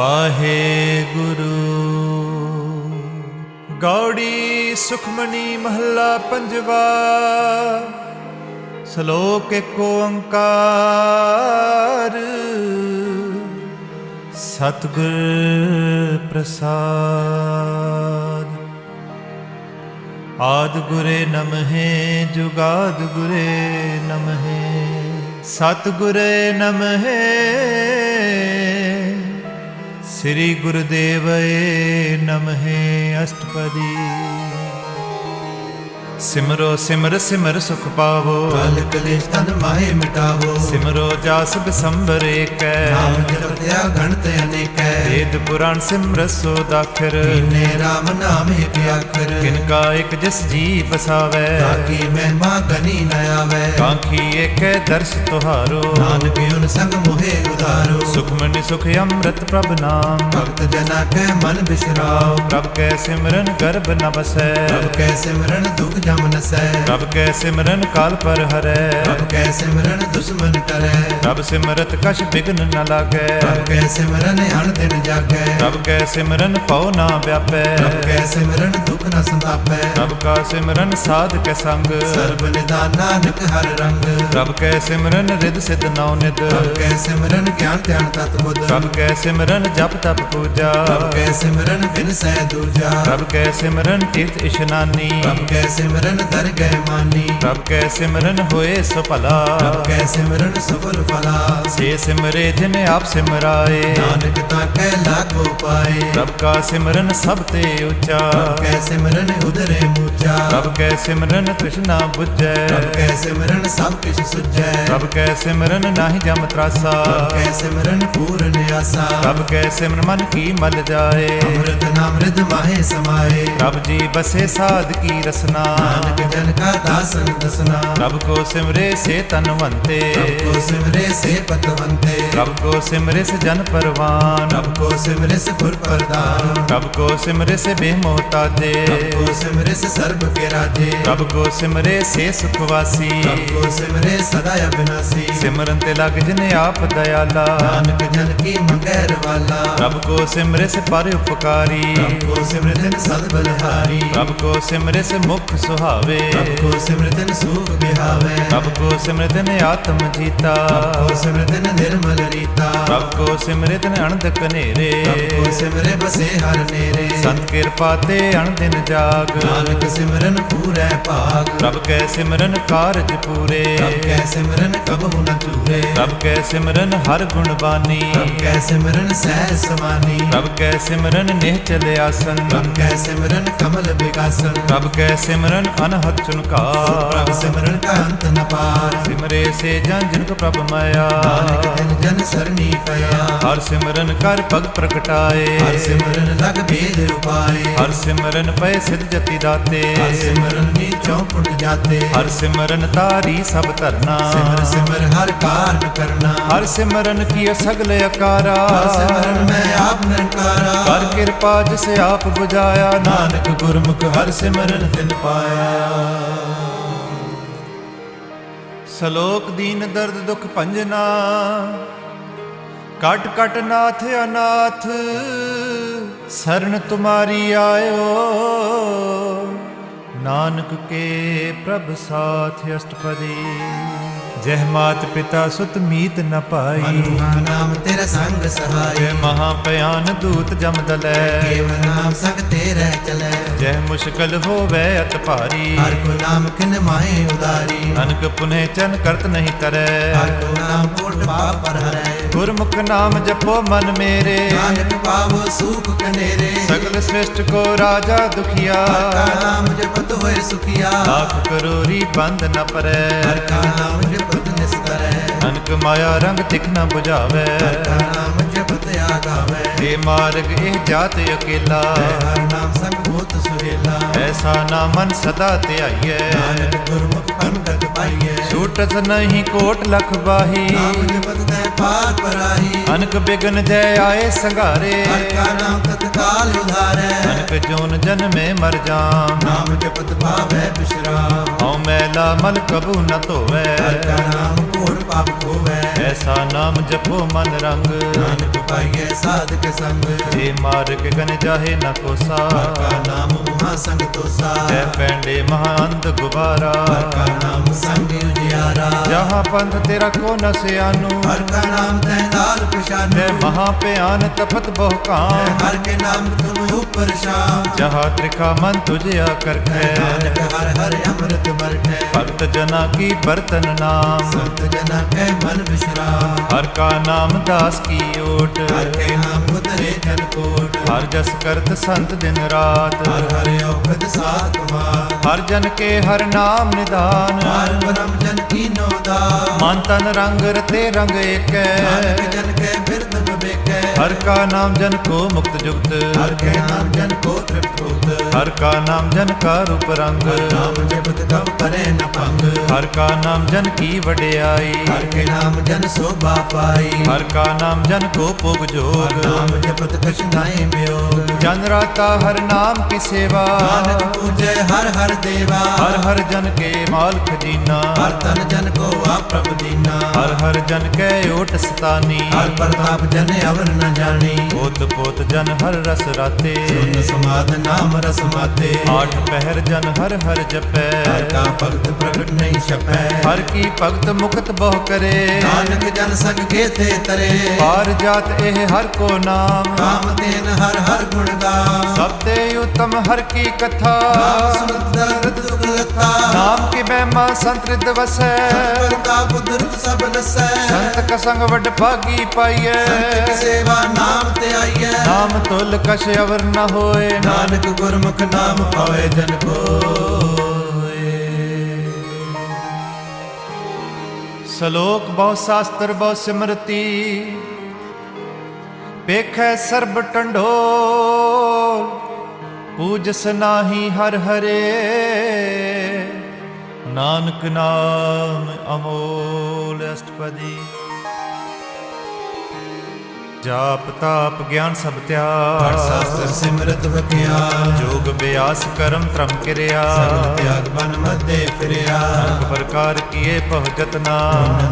ਵਾਹਿਗੁਰੂ। ਗੌੜੀ ਸੁਖਮਨੀ ਮਹੱਲਾ ਪੰਜਵਾ। ਸ਼ਲੋਕ ਏਕ ਓੰਕਾਰ ਸਤਿਗੁਰ ਪ੍ਰਸਾਦ। ਆਦਿ ਗੁਰੇ ਨਮਹਿ ਜੁਗਾਦਿ ਗੁਰੇ ਨਮਹਿ ਸਤਿਗੁਰੇ ਨਮਹਿ। ਸ੍ਰੀ ਗੁਰੁਦੇਵਏ ਨਮਹਿ ਅਸ਼ਟਪਦੀ। ਸਿਮਰੋ ਸਿਮਰ ਸਿਮਰ ਸੁਖ ਪਾਵੋ, ਕਾਲ ਕਲੇਸ਼ ਤਨ ਮਾਹੇ ਮਿਟਾਵੋ। ਸਿਮਰੋ ਜਾਸ ਬਿਸੰਬਰ ਏਕੈ, ਨਾਮ ਜਪਤਿਆ ਗਣਤ ਅਨੇਕੈ। ਵੇਦ ਪੁਰਾਣ ਸਿਮਰਤ ਸੋ ਦਾਖਰ, ਕੀਨੇ ਰਾਮ ਨਾਮ ਏਕ ਆਖਰ। ਕਿਨ ਕਾ ਇਕ ਜਿਸ ਜੀ ਬਸਾਵੈ, ਤਾਕੀ ਮਹਿਮਾ ਗਨੀ ਨ ਆਵੈ। ਕਾਂਖੀ ਏਕੈ ਦਰਸ ਤੁਹਾਰੋ, ਨਾਨਕ ਯੁਨ ਸੰਗ ਮੋਹਿ ਉਧਾਰੋ। ਸੁਖਮਨੀ ਸੁਖ ਅੰਮ੍ਰਿਤ ਪ੍ਰਭ ਨਾਮ, ਭਗਤ ਜਨਾ ਕੈ ਮਨ ਬਿਸਰਾਓ। ਪ੍ਰਭ ਕੈ ਸਿਮਰਨ ਗਰਭ ਨ ਬਸੈ, ਪ੍ਰਭ ਕੈ ਸਿਮਰਨ ਦੁਖ ਜਮ ਨਸੈ। ਪ੍ਰਭ ਕੈ ਸਿਮਰਨ ਕਾਲ ਪਰ ਹਰੈ, ਪ੍ਰਭ ਕੈ ਸਿਮਰਨ ਦੁਸ਼ਮਨ ਟਰੈ। ਪ੍ਰਭ ਸਿਮਰਤ ਕਛ ਬਿਘਨ ਨ ਲਾਗੈ, ਪ੍ਰਭ ਕੈ ਸਿਮਰਨ ਅਣ ਦਿਨ ਜਾਗੈ। ਪ੍ਰਭ ਕੈ ਸਿਮਰਨ ਪਉ ਨਾ ਵਿਆਪੈ, ਪ੍ਰਭ ਕੈ ਸਿਮਰਨ ਦੁਖ ਨ ਸੰਤਾਪੈ। ਪ੍ਰਭ ਕਾ ਸਿਮਰਨ ਸਾਧ ਕੇ ਸੰਗ, ਸਰਬ ਨਿਦਾਨ ਨਾਨਕ ਹਰ ਰੰਗ। ਪ੍ਰਭ ਕੈ ਸਿਮਰਨ ਰਿਦ ਸਿਧ ਨਉ ਨਿਧ, ਪ੍ਰਭ ਕੈ ਸਿਮਰਨ ਗਿਆਨ ਧਿਆਨ ਤਤ ਬੁੱਧ। ਪ੍ਰਭ ਕੈ ਸਿਮਰਨ ਜਪ ਤਪ ਪੂਜਾ, ਪ੍ਰਭ ਕੈ ਸਿਮਰਨ ਬਿਨ ਸਹਿ ਦੂਜਾ। ਪ੍ਰਭ ਕੈ ਸਿਮਰਨ ਤੀਰਥ ਇਸ਼ਨਾਨੀ, ਪ੍ਰਭ ਕੈ ਸਿਮਰਨ ਦਰਗਹਿ ਮਾਨੀ। ਪ੍ਰਭ ਕੈ ਸਿਮਰਨ ਹੋਏ ਸੋ ਭਲਾ, ਪ੍ਰਭ ਕੈ ਸਿਮਰਨ ਸਫਲ ਫਲਾ। ਸੇ ਸਿਮਰੇ ਜਿਨ ਆਪ ਸਿਮਰਾਏ, ਨਾਨਕ ਤਾਂ ਕੈ ਲਾਗੋ ਪਾਏ। ਪ੍ਰਭ ਕਾ ਸਿਮਰਨ ਸਭ ਤੇ ਉੱਚਾ, ਪ੍ਰਭ ਕੈ ਸਿਮਰਨ ਉਦਰੇ ਮੂਚਾ। ਪ੍ਰਭ ਕੈ ਸਿਮਰਨ ਤ੍ਰਿਸ਼ਨਾ ਬੁਝੈ, ਪ੍ਰਭ ਕੈ ਸਿਮਰਨ ਸਭ ਕਿਛ ਸੁਝੈ। ਪ੍ਰਭ ਕੈ ਸਿਮਰਨ ਨਾਹੀ ਜਮ ਤਰਾਸਾ, ਪ੍ਰਭ ਕੈ ਸਿਮਰਨ ਪੂਰਨ ਆਸਾ। ਪ੍ਰਭ ਕੈ ਸਿਮਰਨ ਮਨ ਕੀ ਮਲ ਜਾਏ, ਅੰਮ੍ਰਿਤ ਨਾਮ ਰਿਦ ਮਾਹੇ ਸਮਾਏ। ਪ੍ਰਭ ਜੀ ਬਸੇ ਸਾਧ ਕੀ ਰਸਨਾ, ਨਾਨਕ ਜਨ ਕਾ ਦਾਸਨ ਦਸਨਾ। ਪ੍ਰਭ ਕੋ ਸਿਮਰੇ ਸੇ ਤਨਵੰਤੇ, ਪ੍ਰਭ ਕੋ ਸਿਮਰੇ ਸੇ ਪਤਵੰਤੇ। ਪ੍ਰਭ ਕੋ ਸਿਮਰੇ ਸੇ ਜਨ ਪਰਵਾਨ, ਪ੍ਰਭ ਕੋ ਸਿਮਰੇ ਸੇ ਗੁਰ ਪ੍ਰਦਾਨ। ਪ੍ਰਭ ਕੋ ਸਿਮਰੇ ਸੇ ਬੇਮੋਹਤਾਜੇ, ਪ੍ਰਭ ਕੋ ਸਿਮਰੇ ਸੇ ਸਰਬ ਕੇ ਰਾਜੇ। ਪ੍ਰਭ ਕੋ ਸਿਮਰੇ ਸੇ ਸੁਖ ਵਾਸੀ, ਪ੍ਰਭ ਕੋ ਸਿਮਰੇ ਸਦਾ ਅਬਿਨਾਸੀ। ਸਿਮਰਨ ਤੇ ਲਗ ਜਿਨ ਆਪ ਦਇਆਲਾ, ਨਾਨਕ ਜਨ ਕੀ ਮੰਗੈ ਰਵਾਲਾ। ਪ੍ਰਭ ਕੋ ਸਿਮਰੇ ਸੇ ਪਰ ਉਪਕਾਰੀ, ਪ੍ਰਭ ਕੋ ਸਿਮਰਤਨ ਸਦ ਬਲਹਾਰੀ। ਪ੍ਰਭ ਕੋ ਸਿਮਰੇ ਸੇ ਮੁਖ ਸੁਹਾਵੇ, ਪ੍ਰਭ ਕੋ ਸਿਮਰਤਨ ਸੂਖ ਬਿਹਾਵੇ। ਪ੍ਰਭ ਕੋ ਸਿਮਰਤਨ ਆਤਮ ਜੀਤਾ, ਪ੍ਰਭ ਕੋ ਸਿਮਰਤਨ ਨਿਰਮਲ ਰੀਤਾ। ਪ੍ਰਭ ਕੋ ਸਿਮਰਤਨ ਅਣਦ ਕਨੇਰੇ, ਪ੍ਰਭ ਕੋ ਸਿਮਰੇ ਬਸੇ ਹਰ ਨੇਰੇ। ਸੰਤ ਕਿਰਪਾ ਤੇ ਅਣਦਿਨ ਜਾਗ, ਨਾਨਕ ਸਿਮਰਨ ਪੂਰੈ ਭਾਗ। ਪ੍ਰਭ ਕੈ ਸਿਮਰਨ ਕਾਰਜ ਪੂਰੇ, ਪ੍ਰਭ ਕੈ ਸਿਮਰਨ ਕਬਹੁ ਨ ਚੂਰੇ। ਪ੍ਰਭ ਕੈ ਸਿਮਰਨ ਹਰ ਗੁਣ ਬਾਨੀ, ਪ੍ਰਭ ਕੈ ਸਿਮਰਨ ਸਹਿ ਸਮਾਨੀ। ਪ੍ਰਭ ਕੈ ਸਿਮਰਨ ਨਿਹਚਲ ਆਸਨ, ਪ੍ਰਭ ਕੈ ਸਿਮਰਨ ਕਮਲ ਵਿਕਾਸਨ। ਪ੍ਰਭ ਕੈ ਸਿਮਰਨ ਅਨਹਦ ਚੁਨਕਾਰ, ਪ੍ਰਭ ਸਿਮਰਨ ਕਾ ਅੰਤ ਨ ਪਾਰ। ਸਿਮਰੇ ਸੇ ਜਨ ਜਿਨ ਕੋ ਪ੍ਰਭ ਮਾਇਆ, ਨਾਨਕ ਜਨ ਜਨ ਸਰਣੀ ਪਿਆ। ਹਰ ਸਿਮਰਨ ਕਰ ਭਗ ਪ੍ਰਗਟਾਏ, ਹਰ ਸਿਮਰਨ ਲਗ ਭੇਦ ਉਪਾਏ। ਹਰ ਸਿਮਰਨ ਪਏ ਸਿਧ ਜਤੀ ਦਾਤੇ, ਹਰ ਸਿਮਰਨ ਨੀਚੋਂ ਪੁੰਡ ਜਾਤੇ। ਹਰ ਸਿਮਰਨ ਤਾਰੀ ਸਭ ਧਰਨਾ, ਸਿਮਰ ਸਿਮਰ ਹਰ ਕਾਰਨ ਕਰਨਾ। ਹਰ ਸਿਮਰਨ ਕੀਓ ਸਗਲ ਅਕਾਰਾ, ਹਰ ਸਿਮਰਨ ਮੈਂ ਆਪ ਨਿਰੰਕਾਰਾ। ਕਰ ਕਿਰਪਾ ਜਿਸ ਆਪ ਬੁਝਾਇਆ, ਨਾਨਕ ਗੁਰਮੁਖ ਹਰ ਸਿਮਰਨ ਤਿਨ ਪਾਇਆ। ਸ਼ਲੋਕ ਦੀਨ ਦਰਦ ਦੁਖ ਭੰਜਨਾ। ਕਟ ਕਟ ਨਾਥ ਅਨਾਥ, ਸਰਨ ਤੁਮਾਰੀ ਆਇਓ। ਨਾਨਕ ਕੇ ਪ੍ਰਭ ਸਾਥ ਅਸ਼ਟਪਦੀ। ਜਹ ਮਾਤ ਪਿਤਾ ਸੁਤ ਮੀਤ ਨ ਪਾਈ, ਮਨੁਆ ਨਾਮ ਤੇਰਾ ਸੰਗ ਸਹਾਈ। ਜਹ ਮਹਾ ਭਿਆਨ ਦੂਤ ਜਮ ਦਲੈ, ਕੇਵਲ ਨਾਮ ਸੰਗ ਤੇਰੇ ਚਲੈ। ਜਹ ਮੁਸ਼ਕਲ ਹੋਵੇ ਅਤ ਭਾਰੀ, ਹਰ ਕੋ ਨਾਮ ਕਿਨ ਮਾਹੇ ਉਦਾਰੀ। ਅਨਕ ਪੁਨਹ ਚਨ ਕਰਤ ਨਹੀਂ ਕਰੈ, ਹਰ ਕੋ ਨਾਮ ਕੋਟ ਪਾਪ ਪਰ ਹਰੈ। ਗੁਰਮੁਖ ਨਾਮ ਜਪੋ ਮਨ ਮੇਰੇ, ਨਾਨਕ ਪਾਵੋ ਸੂਖ ਕਨੇਰੇ। ਸਗਲ ਸ੍ਰਿਸ਼ਟ ਕੋ ਰਾਜਾ ਦੁਖੀਆ, ਹਰ ਕਾ ਨਾਮ ਜਪਤ ਹੋਏ ਸੁਖੀਆ। ਲੱਖ ਕਰੋੜੀ ਬੰਦ ਨ ਪਰੈ, ਹਰ ਕਾ ਨਾਮ ਜਪਤ ਨਿਸਤਰੈ। ਅਨਕ ਮਾਇਆ ਰੰਗ ਤਿਖ ਨ ਬੁਝਾਵੈ, ਹਰ ਕਾ ਨਾਮ ਜਪਤ ਆਗਾਵੈ। ਇਹ ਮਾਰਗ ਇਹ ਜਾਤ ਅਕੇਲਾ, ਹਰ ਨਾਮ ਸੰਗ ਬਹੁਤ ਸੁਹੇਲਾ। ਐਸਾ ਨਾ ਮਨ ਸਦਾ ਧਿਆਈਐ, ਨਾਨਕ ਗੁਰਮੁਖ ਪੰਗਤ ਪਾਈਐ। ਛੂਟਤ ਨਹੀਂ ਕੋਟ ਲਖ ਬਾਹੀ, ਨਾਮ ਜਪਤ ਤੈ ਪਾਰ ਪਰਾਹੀ। ਅਨਕ ਬਿਗਨ ਜੈ ਆਏ ਸੰਘਾਰੇ, ਹਰ ਕਾ ਨਾਮ ਤਤ काल उधारै। अनक जोन जन्मे मर जाम, नाम जपत पावै विश्राम। हਉ मैला मन कबू न धोवै, हर का नाम कोड़ पाप खोवै। ऐसा नाम जपो मन रंग, नानक पाइयै साधक संग। जे मार्ग गन जाहे न कोसा, हर का नाम महासंग तोसा। जय पैंडे महाअंध गुबारा, हर का नाम संग उजियारा। जहाँ पंथ तेरा को न सियानु, हर का नाम तैनाल पशानु। जय महाप्यान तपत बहु काम, हर के नाम तुम ऊपर शाम। जहाँ त्रिखा मन तुझे आकर नानक हर हर अमृत बरठै। भक्त जना की बर्तन नाम, संत जना कै मन विश्राम। हर का नाम दास की ओट, हर के नाम उतरे जन कोट। हर जस करत संत दिन रात, हर हर औखद साथ कुमार। हर जन के हर नाम निदान, हर परम जन की नोदा। मन तन रंग रते रंग एक, नानक जन के बिरद विवेकै। हर का नाम जन को मुक्त जुक्त, हर के नाम जन को तृप्त होत। हर का नाम जन का रूप रंग, नाम जपत कब परे न पंग। हर का नाम जन की वडियाई, हर के नाम जन शोभा पाई। हर का नाम जन को पुग हर जोग, नाम जपत कछ नाहि वियोग। जन राता हर नाम की सेवा, नानक पूजै हर हर देवा। हर हर जन के माल खजीना, हर तन जन को आप प्रभु दीना। हर हर जन के ओट सतानी, हर प्रताप जन अवर न जानी। पोत पोत जन हर रस राते, सुन समाध नाम रस माते। आठ पहर जन हर हर जपै, हर का भक्त प्रगट नहीं छपै। हर की भगत मुक्त बहु करे, नानक जन संग के थे तरे। पार जात एह हर को नाम, काम तेन हर हर गुण गाम। सब ते उत्तम हर की कथा, नाम सुनत दर्द दुख लता। नाम की महिमा संत रिद वसै, प्रताप दुर्ग सब नसै। संत का संग वड भागी पाइयै, संत की सेवा नाम ते आइयै। नाम तुल कछ अवर न होए, नानक गुरमुख नाम पावे जन कोय। सलोक बहु शास्त्र बहु सिमरती, पेखै सर्ब टंडोल, पूजस नाही हर हरे, नानक नाम अमोल अष्टपदी। जाप ताप ज्ञान सब हर त्याग, शास्त्र सिमरत बखियाल। जोग व्यास कर्म त्रम क्रिया, सगल त्याग बन मध्य फिरिया। अनेक प्रकार किए बहु जतना,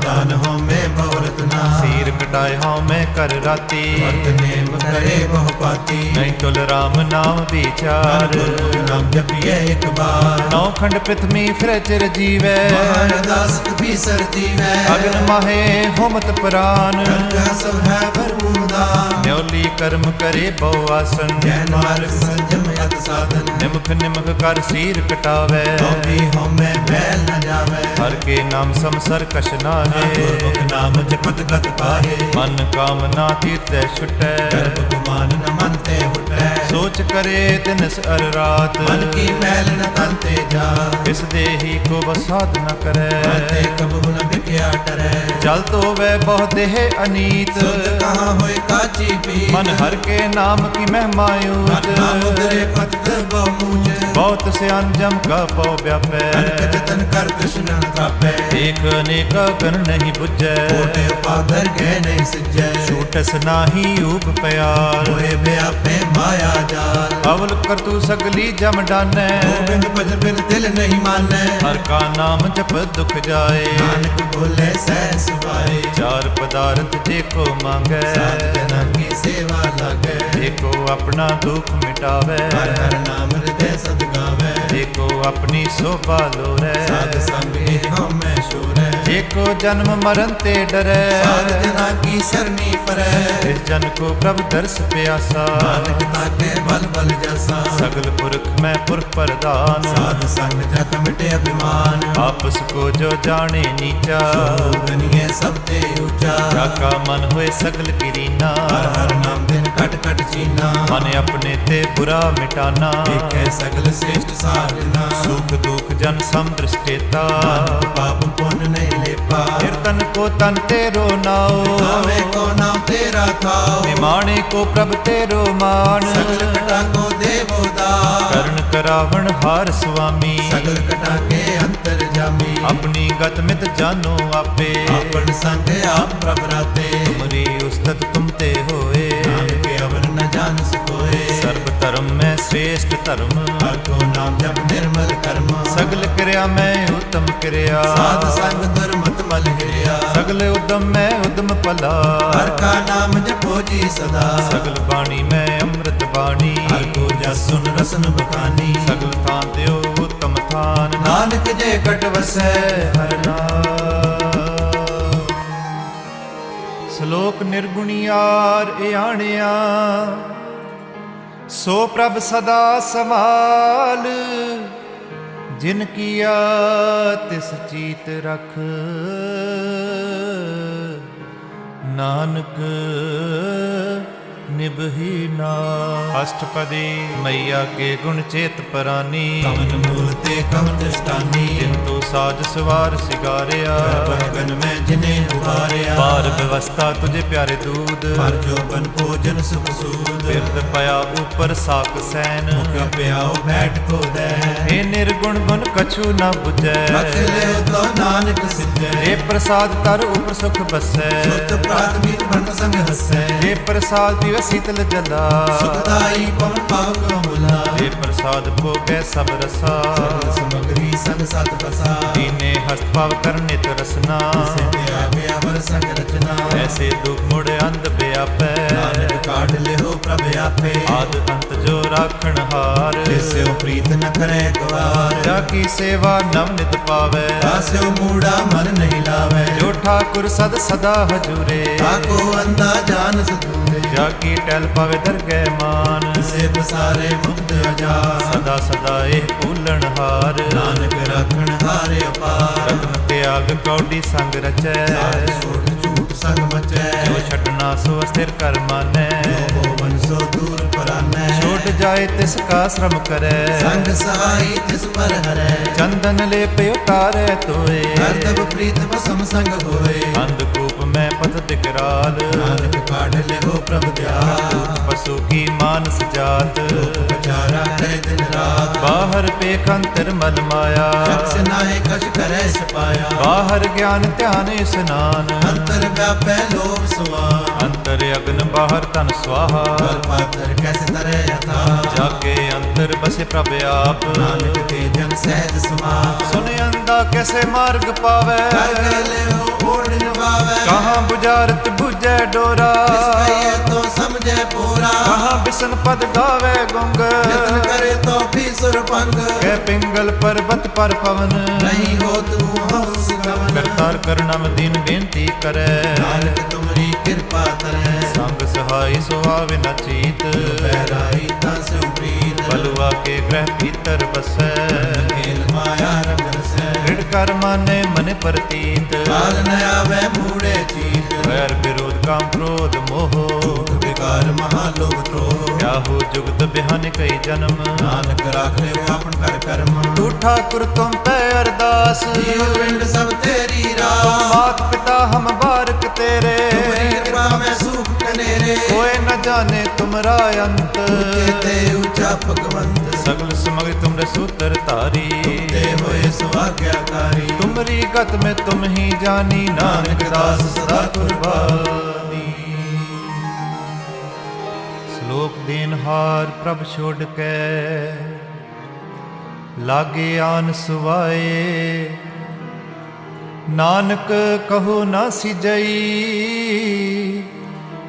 दान हो में बहुरतना। सीर कटाए हों मैं कर राती, भक्त नेम करे बहु पाती। नहीं तुल राम नाम विचार, गुरमुख नाम जपिए एक बार। नौ खंड पृथ्वी फिर चिर जीवै, महारदास भी सरती है। अग्न माहे होमत प्राण, सब है भरपूर दान। न्योली कर्म करे बहु आसन, जैन मार्ग संयम यत साधन। निमख निमख कर सीर कटावे, भी हो में बैल न जावे। हर के नाम समसर कछ नाहे, गुरमुख नाम जपत गत पाहे। मन कामना तीर्थ छुटै, गर्भ गुमान न मनते हुटै। सोच करे दिनस अर रात, मन की मैल न तनते जा। इस देही को बसाद न करे, मनते कबहु न बिकिया डरै। जल तो वह बहु देह अनीत, सुध कहाँ होय काची पीत। मन हर के नाम की महिमा ऊंच, नाम उदरे पत बहु मूच। बहुत से अनजम का पौ व्यापै, अनक जतन कर तृष्ण न तापै। एक अनेक गण नहीं बुझै, कोटे उपाधर गए नहीं सिजै। छूटस नाही ऊप प्यार, मोहे व्यापे माया जाल। अवल कर तू सगली जम डानै, गोविंद भज बिन दिल नहीं मानै। हर का नाम जप दुख जाए, नानक बोले सह सुभाए। चार पदार्थ जेको मांगै, साध जना की सेवा लागै। जेको अपना दुख मिटावे, हर हर नाम हृदय सद गावै। जेको अपनी शोभा लोरै, साध संग हम में शूरै। जेको जन्म मरण ते डरै, साध जना की सरनी परै। इस जन को प्रभु दर्श प्यासा, नानक ताके बल बल जैसा। सगल पुरख में पुरख प्रधान, साध संग जग मिटे अभिमान। आपस को जो जाने नीचा, गनिए सब ते ऊंचा। जाका मन होए सगल गिरीना, हर हर नाम दिन कट कट चीना। मन अपने ते बुरा मिटाना, देखे सगल श्रेष्ठ साधना। सुख दुख जन समदृष्टेता, पाप पुण्य नहीं लेपा। कीर्तन को तन तेरो नाओ, नावे को नाम तेरा थाओ। निमाणे को प्रभ तेरो मान, सगल कटा को देवो दान। कर्ण करावण हार स्वामी, सगल कटा के अंतर जामी। अपनी गत मित जानो आपे, अपन संग आप प्रभराते। तुमरी उस्तत तुम ते होए, नाम के अवर न जान सकोए। ਸ੍ਰੇਸ਼ਟ ਧਰਮ। ਹਰ ਕੋ ਨਾਮ ਜਪ ਨਿਰਮਲ ਕਰਮ। ਸਗਲ ਕਿਰਿਆ ਮੈਂ ਉਤਮ ਕਿਰਿਆ। ਸਾਧ ਸੰਗ ਦੁਰਮਤ ਮਲ ਹਿਰਿਆ। ਸਗਲ ਉਦਮ ਮੈਂ ਉਦਮ ਭਲਾ। ਹਰ ਕਾ ਨਾਮ ਜਪੋ ਜੀ ਸਦਾ। ਸਗਲ ਬਾਣੀ ਮੈਂ ਅੰਮ੍ਰਿਤ ਬਾਣੀ। ਹਰ ਕੋ ਜਸ ਸੁਨ ਰਸਨ ਬਖਾਨੀ। ਸਗਲ ਥਾਂ ਦਿਓ ਉਤਮ ਥਾਨ। ਨਾਨਕ ਜੇ ਕਟ ਵਸੈ ਹਰ ਨਾਮ। ਸ਼ਲੋਕ ਨਿਰਗੁਣੀਆਰ ਇਆਣਿਆ। ਸੋ ਪ੍ਰਭ ਸਦਾ ਸਮਾਲ। ਜਿਨ ਕੀਆ ਤਿਸ ਚੀਤ ਰਖ। ਨਾਨਕ ਨਿਭਹੀ ਨਾ। ਅਸ਼ਟਪਦੀ ਮਈਆ ਕੇ ਗੁਣ ਚੇਤ ਪਰਾਨੀ। ਕਮਨ ਮੂਲ ਤੇ ਕਮਨ ਦ੍ਰਿਸ਼ਟਾਨੀ। ਜਿੰਤੂ ਸਾਜ ਸਵਾਰ ਸਿਗਾਰਿਆ। ਬਗਨ ਮੈਂ ਜਿਨੇ ਉਬਾਰਿਆ। ਪਾਰ ਵਿਵਸਥਾ ਤੁਝੇ ਪਿਆਰੇ ਦੂਧ। ਪਰ ਜੋ ਬਨ ਭੋਜਨ ਸੁਖ ਸੂਦ। ਬਿਰਦ ਪਿਆ ਉਪਰ ਸਾਕ ਸੈਨ। ਮੁਖ ਪਿਆਉ ਬੈਠ ਕੋ ਦੈ। ਏ ਨਿਰਗੁਣ ਗੁਣ ਕਛੂ ਨਾ ਬੁਝੈ। ਬਖਸ਼ ਲਿਓ ਤੋ ਨਾਨਕ ਸਿੱਧੈ। ਏ ਪ੍ਰਸਾਦ ਤਰ ਉਪਰ ਸੁਖ ਬਸੈ। ਸੁਤ ਪ੍ਰਾਤਮਿਕ ਬਨ ਸੰਗ ਹਸੈ। ਏ ਪ੍ਰਸਾਦ ਪੀਵੈ ਸੀਤਲ ਜਲਾ। ਸੁਖਦਾਈ ਪਵਨ ਪਾਵ ਕੋ ਮੁਲਾ। ਏ ਪ੍ਰਸਾਦ ਭੋਗੈ ਸਭ ਰਸਾ। ਸਰਲ ਸਮਗਰੀ ਸੰਗ ਸਤ ਬਸਾ। ਦੀਨੇ ਹਸਤ ਭਾਵ ਕਰਨਿਤ ਰਸਨਾ। ਸਿਧਿਆ ਪਿਆ ਵਰ ਸੰਗ ਰਚਨਾ। ਐਸੇ ਦੁਖ ਮੁੜ ਅੰਧ ਵਿਆਪੈ। ਨਾਨਕ ਕਾਢ ਲਿਓ ਪ੍ਰਭ ਆਪੇ। ਆਦ ਅੰਤ ਜੋ ਰਾਖਣ ਹਾਰ। ਤਿਸਿਓ ਪ੍ਰੀਤ ਨ ਕਰੈ ਗਵਾਰ। ਜਾ ਕੀ ਸੇਵਾ ਨਵ ਨਿਤ ਪਾਵੈ। ਆਸਿਓ ਮੂੜਾ ਮਨ ਨਹੀਂ ਲਾਵੈ। ਜੋ ਠਾਕੁਰ ਸਦ ਸਦਾ ਹਜੂਰੇ। ਆਕੋ ਅੰਦਾ ਜਾਨ ਸਤੂਰੇ। ਜਾ ਕੀ ਟਹਿਲ ਪਾਵੇ ਦਰਗਹਿ ਮਾਨ। ਸੇ ਪਸਾਰੇ ਮੁਕਤ ਅਜਾਰ। ਸਦਾ ਸਦਾ ਇਹ ਭੂਲਣ ਹਾਰ। ਨਾਨਕ ਰਾਖਣ ਹਾਰੇ ਅਪਾਰ। ਰਤਨ ਤਿਆਗ ਕੌਡੀ ਸੰਗ ਰਚੈ। ਸਾਰੇ ਛੋਟ ਝੂਠ ਸੰਗ ਮਚੈ। ਜੋ ਛਟਨਾ ਸੋ ਅਸਥਿਰ ਕਰ ਮਾਨੈ। ਜੋ ਹੋਵਨ ਸੋ ਦੂਰ ਪਰਾਨੈ। ਛੋਟ ਜਾਏ ਤਿਸ ਕਾ ਸ਼ਰਮ ਕਰੈ। ਸੰਗ ਸਹਾਈ ਤਿਸ ਪਰ ਹਰੈ। ਚੰਦਨ ਲੇਪ ਉਤਾਰੈ ਤੋਏ। ਹਰ ਤਬ ਪ੍ਰੀਤ ਬਸਮ ਸੰਗ ਹੋਏ। ਅੰਧਕੂਪ ਮੈਂ ਪਤ ਦਿਕਰਾਲ। ਨਾਨਕ ਕਾਢ ਲਿਓ ਪ੍ਰਭ ਦਿਆਲ। ਪਸੂ ਕੀ ਮਾਨਸ ਜਾਤ। ਵਿਚਾਰਾ ਕਰੇ ਦਿਨ ਰਾਤ। ਬਾਹਰ ਪੇਖ ਅੰਤਰ ਮਲ ਮਾਇਆ। ਜਪਸ ਨਾਏ ਕਛ ਕਰੈ ਸਪਾਇਆ। ਬਾਹਰ ਗਿਆਨ ਧਿਆਨ ਇਸਨਾਨ। ਅੰਤਰ ਵਿਆਪੈ ਲੋਭ ਸੁਆਨ। ਅੰਤਰ ਅਗਨ ਬਾਹਰ ਤਨ ਸਵਾਹਾ। ਗਲ ਪਾਤਰ ਕੈਸੇ ਤਰੈ ਅਥਾ। ਜਾ ਕੇ ਅੰਤਰ ਬਸੇ ਪ੍ਰਭ ਆਪ। ਨਾਨਕ ਤੇ ਜਨ ਸਹਿਜ ਸਮਾਪ। ਸੁਨ ਅੰਦਾ ਕੈਸੇ ਮਾਰਗ ਪਾਵੈ। ਕਰ ਲਿਓ ਓੜ ਨਿਵਾਵੈ। ਕਹਾਂ ਬੁਝਾਰਤ ਬੁਝੈ ਡੋਰਾ। ਇਸ ਕਹੀਏ ਤੋ ਸਮਝੈ ਪੂਰਾ। ਕਹਾਂ ਬਿਸਨ ਪਦ ਗਾਵੇ ਗੁੰਗ। ਯਤਨ ਕਰੇ ਤੋ ਵੀ ਸੁਰ ਭੰਗ। ਕਹਿ ਪਿੰਗਲ ਪਰਬਤ ਪਰ ਪਵਨ। ਨਹੀਂ ਹੋ ਤੂੰ ਹਉਸ ਗਵਨ। ਕਰਤਾਰ ਕਰਨਮ ਦੀਨ ਬੇਨਤੀ ਕਰੈ। ਨਾਨਕ ਤੁਮਰੀ ਕਿਰਪਾ ਤਰੈ। ਸੰਗ ਸਹਾਈ ਸੁਹਾਵੇ ਨ ਚੀਤ। ਬੈਰਾਈ ਤਾਂ ਸਿਉ ਪ੍ਰੀਤ। ਬਲੁਆ ਕੇ ਗ੍ਰਹਿ ਭੀਤਰ ਬਸੈ। ਖੇਲ ਮਾਇਆ ਰੰਗ ਰਸੈ। ਰਿੜ ਕਰ ਮਾਨੇ ਮਨ ਪ੍ਰਤੀਤ। ਕਾਲ ਨ ਆਵੈ ਮੂੜੇ ਚੀਤ। ਵੈਰ ਵਿਰੋਧ ਕਾਮ ਕ੍ਰੋਧ ਮੋਹ। ਝੂਠ ਵਿਕਾਰ ਮਹਾ ਲੋਭ ਤ੍ਰੋਹ। ਕਿਆਹੂ ਜੁਗਤ ਬਿਹਨ ਕਈ ਜਨਮ। ਨਾਨਕ ਰਾਖ ਲਿਓ ਆਪਨ ਕਰ ਕਰਮ। ਤੂੰ ਠਾਕੁਰ ਤੁਮ ਪੈ ਅਰਦਾਸ। ਜੀਵ ਪਿੰਡ ਸਭ ਤੇਰੀ ਰਾਸ। ਮਾਤ ਪਿਤਾ ਹਮ ਬਾਰਕ ਤੇਰੇ। ਤੁਮਰੀ ਕਿਰਪਾ ਮੈਂ ਸੁਖ ਕਨੇਰੇ। ਕੋਇ ਨ ਜਾਣੇ ਤੁਮਰਾ ਅੰਤ। ਤੇ ਉੱਚਾ ਭਗਵੰਤ। ਸਗਲ ਸਮਗਰੀ ਤੁਮਰੇ ਸੂਤਰ ਧਾਰੀ। ਤੇ ਹੋਏ ਸੁਆਗਿਆਕਾਰੀ। ਤੁਮਰੀ ਗਤ ਮੈਂ ਤੁਮ ਹੀ ਜਾਨੀ। ਨਾਨਕ ਦਾਸ ਸਦਾ ਕੁਰਬਾਨੀ। ਸ਼ਲੋਕ ਦੇਨਹਾਰ ਪ੍ਰਭ ਛੋੜ ਕੇ। ਲਾਗੇ ਆਨ ਸੁਵਾਏ। ਨਾਨਕ ਕਹੋ ਨਾ ਸਿਜਈ।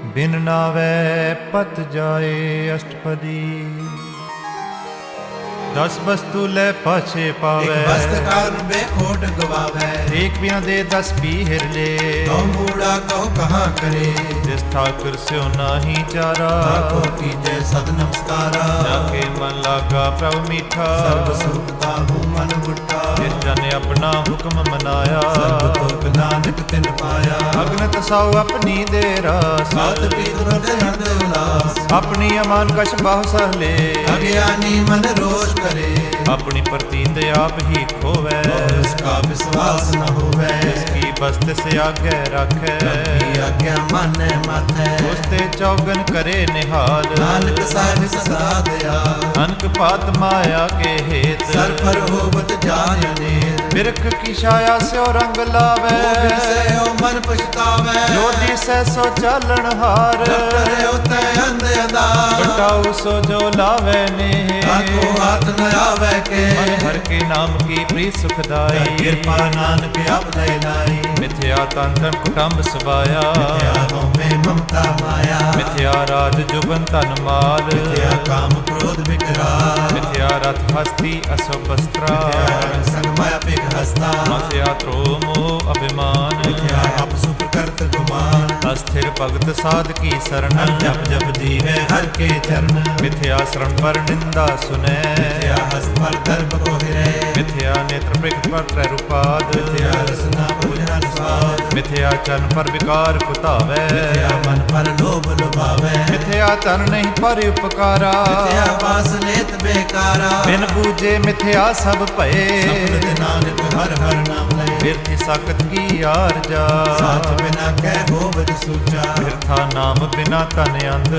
ਬਿਨ ਨਾਵੈ ਪਤ ਜਾਏ। ਅਸ਼ਟਪਦੀ ਦਸ ਵਸਤੂ ਲੈ ਪਾਛੇ ਇੱਕ ਪਾਵੈ। ਵਸਤ ਕਾਰਨ ਬੇਖੋਟ ਗਵਾਵੈ। ਏਕ ਬਿਨਾ ਦੇ 10 ਪੀਹਰ ਲੈ। ਕਉ ਮੂੜਾ ਕਉ ਕਹਾਂ ਕਰੇ। ਜਿਸ ਠਾਕੁਰ ਸਿਉ ਨਾਹੀ ਚਾਰਾ। ਆਖੋ ਕੀਜੈ ਸਦ ਨਮਸਕਾਰਾ। ਜਾਕੇ ਮਨ ਲਾਗਾ ਪ੍ਰਭ ਮੀਠਾ। ਸਰਬ ਸੁਖ ਤਾਹੂ ਮਨ ਬੁੱਟਾ। ਜਿਸ ਜਨ ਆਪਣਾ ਹੁਕਮ ਮਨਾਇਆ। ਸਰਬ ਤੁਕ ਨਾਨਕ ਤਿਨ ਪਾਇਆ। ਅਗਨਤ ਸਾਉ ਆਪਣੀ ਦੇ ਰਾਸ। ਸਾਤ ਪੀਤ ਰਤੇ ਹਰਦ ਉਲਾਸ। ਆਪਣੀ ਅਮਾਨ ਕਛ ਬਾਹੁ ਸਹ ਲੈ। ਅਗਿਆਨੀ ਮਨ ਰੋਸ਼ ਕਰੇ। ਆਪਣੀ ਪ੍ਰਤੀਤ ਆਪ ਹੀ ਖੋਵੈ। ਉਸ ਕਾ ਵਿਸ਼ਵਾਸ ਨ ਹੋਵੈ। ਜਿਸ ਕੀ बस तिस आगे रखै की आज्ञा मानै माथै उस ते चौगन करे निहाल नानक साहिब सदा दयाल अनक पात माया के हेत सर पर होवत जान अनेर बिरख की छाया स्यो रंग लावै से हो मन पछतावै जो दिसै सो चालन हार करे होते अंध अंधार बटाऊ सो जो लावै ने आको हाथ न आवे के मन हर के नाम की प्रीत सुखदाई कृपा नानक अब दय लाई मिथ्या तंत्र कुटुंब सवाया मिथ्या में ममता माया मिथ्या राज जुबन तन माल मिथ्या काम क्रोध विकराल मिथ्या रथ हस्ती अशुभ वस्त्रा मिथ्या रंग संग माया पिक हस्ता मिथ्या त्रो मोह अभिमान मिथ्या अपसुख करत गुमान अस्थिर भगत साध की शरण जप जप जीवे हर के चरण मिथ्या शरण पर निंदा सुने मिथ्या हस्त पर दर्भ को हिरे मिथ्या नेत्र पृष्ठ पर त्रैरूपाद मिथ्या रसना भोजन स्वाद मिथ्या चन पर विकार कुतावै मिथ्या मन पर लोभ लुभावे मिथ्या तन नहीं पर उपकारा मिथ्या वास लेत बेकारा बिन बूझे मिथ्या सब भये सफल नानक हर हर नाम ले बिरथि साकत की आरजा साच बिना कह होवत सूचा बिरथा नाम बिना तन अंध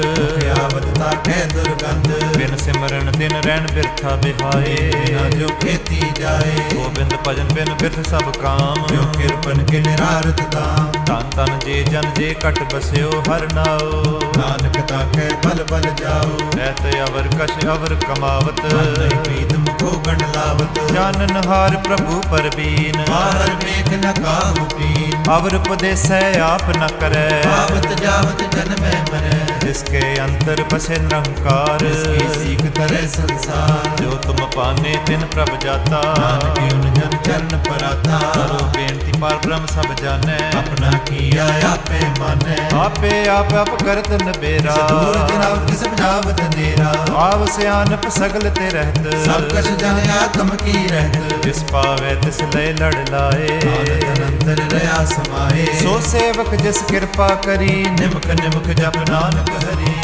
आवतता कह दुर्गंध बिन सिमरन दिन रैन बिरथा बिहाए बिना जो खेती जाए गोबिंद भजन बिन बिरथ सब काम जो किरपन के निरारत दाम तन तन जे जन जे कट बस्यो हर नाओ नानक ताके बल बल जाओ रहत अवर कश अवर कमावत नहीं प्रीत मुखो गण लावत जानन हार प्रभु परबीन बाहर मेघ न काहू पीन अवर उपदेसै आप न करे आवत जावत जन में मरे जिसके अंतर बसे निरंकार इसकी सीख करे संसार जो तुम पाने तिन प्रभ जाता नानक उन जन चरण पर आता करो बेनती पार ब्रह्म सब जाने अपना किया आपे माने आपे आप करत नबेरा दूर जनावत किस समझावत अंधेरा आव सियानप सगल ते रहत सब कछ जन आत्म की रहत जिस पावे तिस लय लड़ लाए आनंद अनंतर रया समाए सो सेवक जिस कृपा करी निमक निमक जप नानक हरि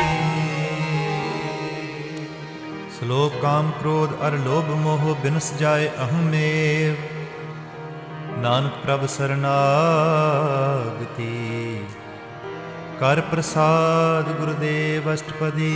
श्लोक काम क्रोध अर लोभ मोह बिनस जाए अहमेव नानक प्रभ शरणागति कर प्रसाद गुरुदेव अष्टपदी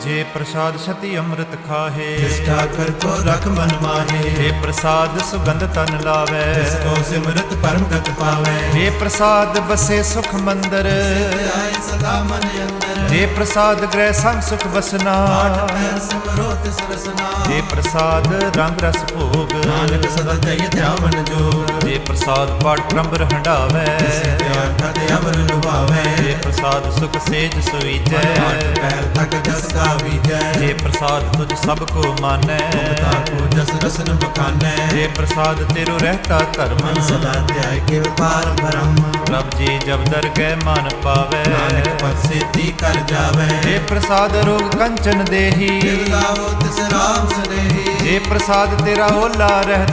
जे प्रसाद सती अमृत खाहे निष्ठा कर तो रख मन माहे जे प्रसाद सुगंध तन लावे जिसको सिमरत परम गत पावे जे प्रसाद बसे सुख मंदिर आए सदा मन अंदर जे प्रसाद ग्रह संग सुख बसना आठ पैर सिमरो तिस रसना जे प्रसाद रंग रस भोग नानक सदा जय ध्यान जोग जे प्रसाद पाठ ब्रह्म हंडावे त्याग खत अवर लुभावे जे प्रसाद सुख सेज सुईजै आठ पैर तक जस का विजय जे प्रसाद तुझ सब को मानै मुक्ता को जस रसन बखानै जे प्रसाद तेरो रहता धर्म मन सदा त्याग के पार ब्रह्म प्रभ जी जब दरगह मान पावे नानक पद से ती कर जावे जे प्रसाद रोग कंचन देही लावो तिस राम सनेही जे प्रसाद तेरा ओला रहत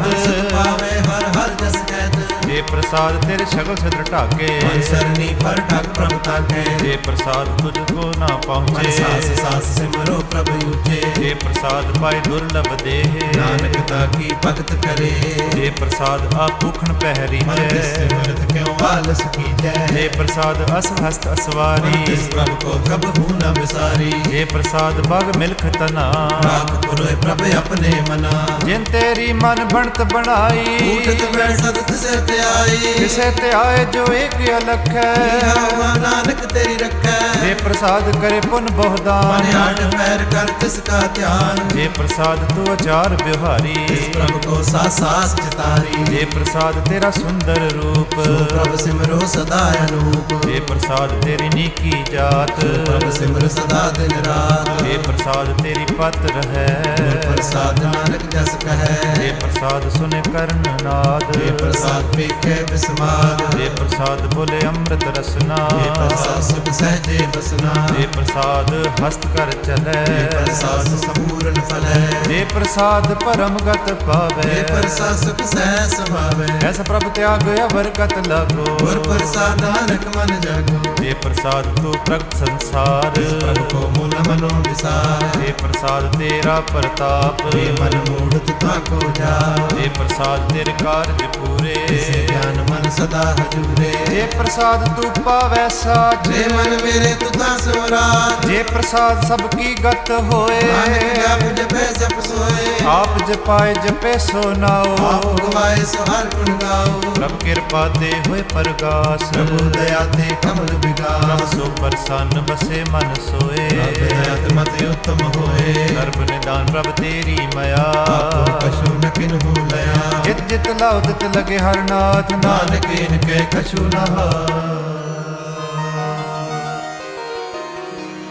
पावे हर हर जस कहत जे प्रसाद तेरे शगल सदर ढाके मन सरनी पर ठग प्रभु ताके जे प्रसाद तुझको ना मन पहुँचे सास सास सिमरो प्रभु ऊंचे जे प्रसाद पाए दुर्लभ देह नानक ताकी भगत करे जे प्रसाद आभूखण पहरी मन जय सिमरत क्यों आलस की जय जे प्रसाद अस हस्त असवारी इस प्रभु को कब हूँ न विसारी जे प्रसाद बग मिल्ख तना राख पुरोय प्रभु अपने मना जिन तेरी मन बनत बनाई उठत बैठत तिसे ते आई किसे ते आए जो एक अलख है हवा नानक तेरी रखै जे प्रसाद करे पुन मन बहुदान आठ पैर कर तिसका ध्यान जे प्रसाद तू अचार बिहारी इस प्रभु को सास चितारी जे प्रसाद तेरा सुंदर रूप सो प्रभु सिमरो सदा अनूप जे प्रसाद तेरी नीकी जात प्रभु सिमर सदा दिन रात जे प्रसाद तेरी पत्र है गुर प्रसाद नानक जस कहे जे प्रसाद सुने कर्ण नाद ये प्रसाद पेखे बिस्माद जे प्रसाद बोले अमृत रसना ये प्रसाद सुख सहजे ਬਸਨਾ ਜੇ ਪ੍ਰਸਾਦ ਹਸਤ ਕਰ ਚਲੈ ਜੇ ਪ੍ਰਸਾਦ ਸੰਪੂਰਨ ਫਲੈ ਜੇ ਪ੍ਰਸਾਦ ਪਰਮਗਤ ਜੇ ਪਾਵੈ ਪ੍ਰਸਾਦ ਸੁਖ ਸਹਿ ਸਮਾਵੈ ਐਸ ਪ੍ਰਭ ਤਿਆਗ ਅਵਰ ਕਤ ਲਾਗੋ ਗੁਰ ਪ੍ਰਸਾਦ ਨਾਨਕ ਮਨ ਜਾਗੋ ਜੇ ਪ੍ਰਸਾਦ ਤੂੰ ਪ੍ਰਗਟ ਸੰਸਾਰ ਪ੍ਰਭ ਕੋ ਮੂਲ ਮਨੋ ਵਿਸਾਰ ਜੇ ਪ੍ਰਸਾਦ ਤੇਰਾ ਪ੍ਰਤਾਪ ਜੇ ਮਨ ਮੂੜਤ ਤਾ ਕੋ ਜਾ ਜੇ ਪ੍ਰਸਾਦ ਤੇਰੇ ਕਾਰਜ ਪੂਰੇ ਤਿਸੇ ਗਿਆਨ ਮਨ ਸਦਾ ਹਜੂਰੇ ਜੇ ਪ੍ਰਸਾਦ ਤੂੰ ਪਾਵੈ ਸਾਚ ਜੇ ਮਨ ਮੇਰੇ ਤੁਧਾ ਸਿਮਰਾਤ ਜੇ ਪ੍ਰਸਾਦ ਸਭ ਕੀ ਗਤ ਹੋਏ ਨਾਨਕ ਜਪ ਜਪੈ ਜਪ ਸੋਏ ਆਪ ਜਪਾਏ ਜਪੇ ਸੋ ਨਾਓ ਆਪ ਗਵਾਏ ਸੋ ਹਰ ਗੁਣ ਗਾਓ ਪ੍ਰਭ ਕਿਰਪਾ ਤੇ ਹੋਏ ਪਰਗਾਸ ਪ੍ਰਭੂ ਦਇਆ ਤੇ ਕਮਲ ਪ੍ਰਭ ਵਿਗਾਸ ਸੋ ਪ੍ਰਸੰਨ ਬਸੇ ਮਨ ਸੋਏ ਪ੍ਰਭ ਆਤਮਤ ਉਤਮ ਹੋਏ ਸਰਬ ਨਿਦਾਨ ਪ੍ਰਭ ਤੇਰੀ ਮਇਆ ਆਪੋ ਕਛੂ ਨ ਕਿਨਹੂ ਲਿਆ ਜਿਤ ਜਿਤ ਲਾਉ ਤਿਤ ਲਗੇ ਹਰ ਨਾਥ ਨਾਨਕ ਇਨਕੇ ਕਛੂ ਨ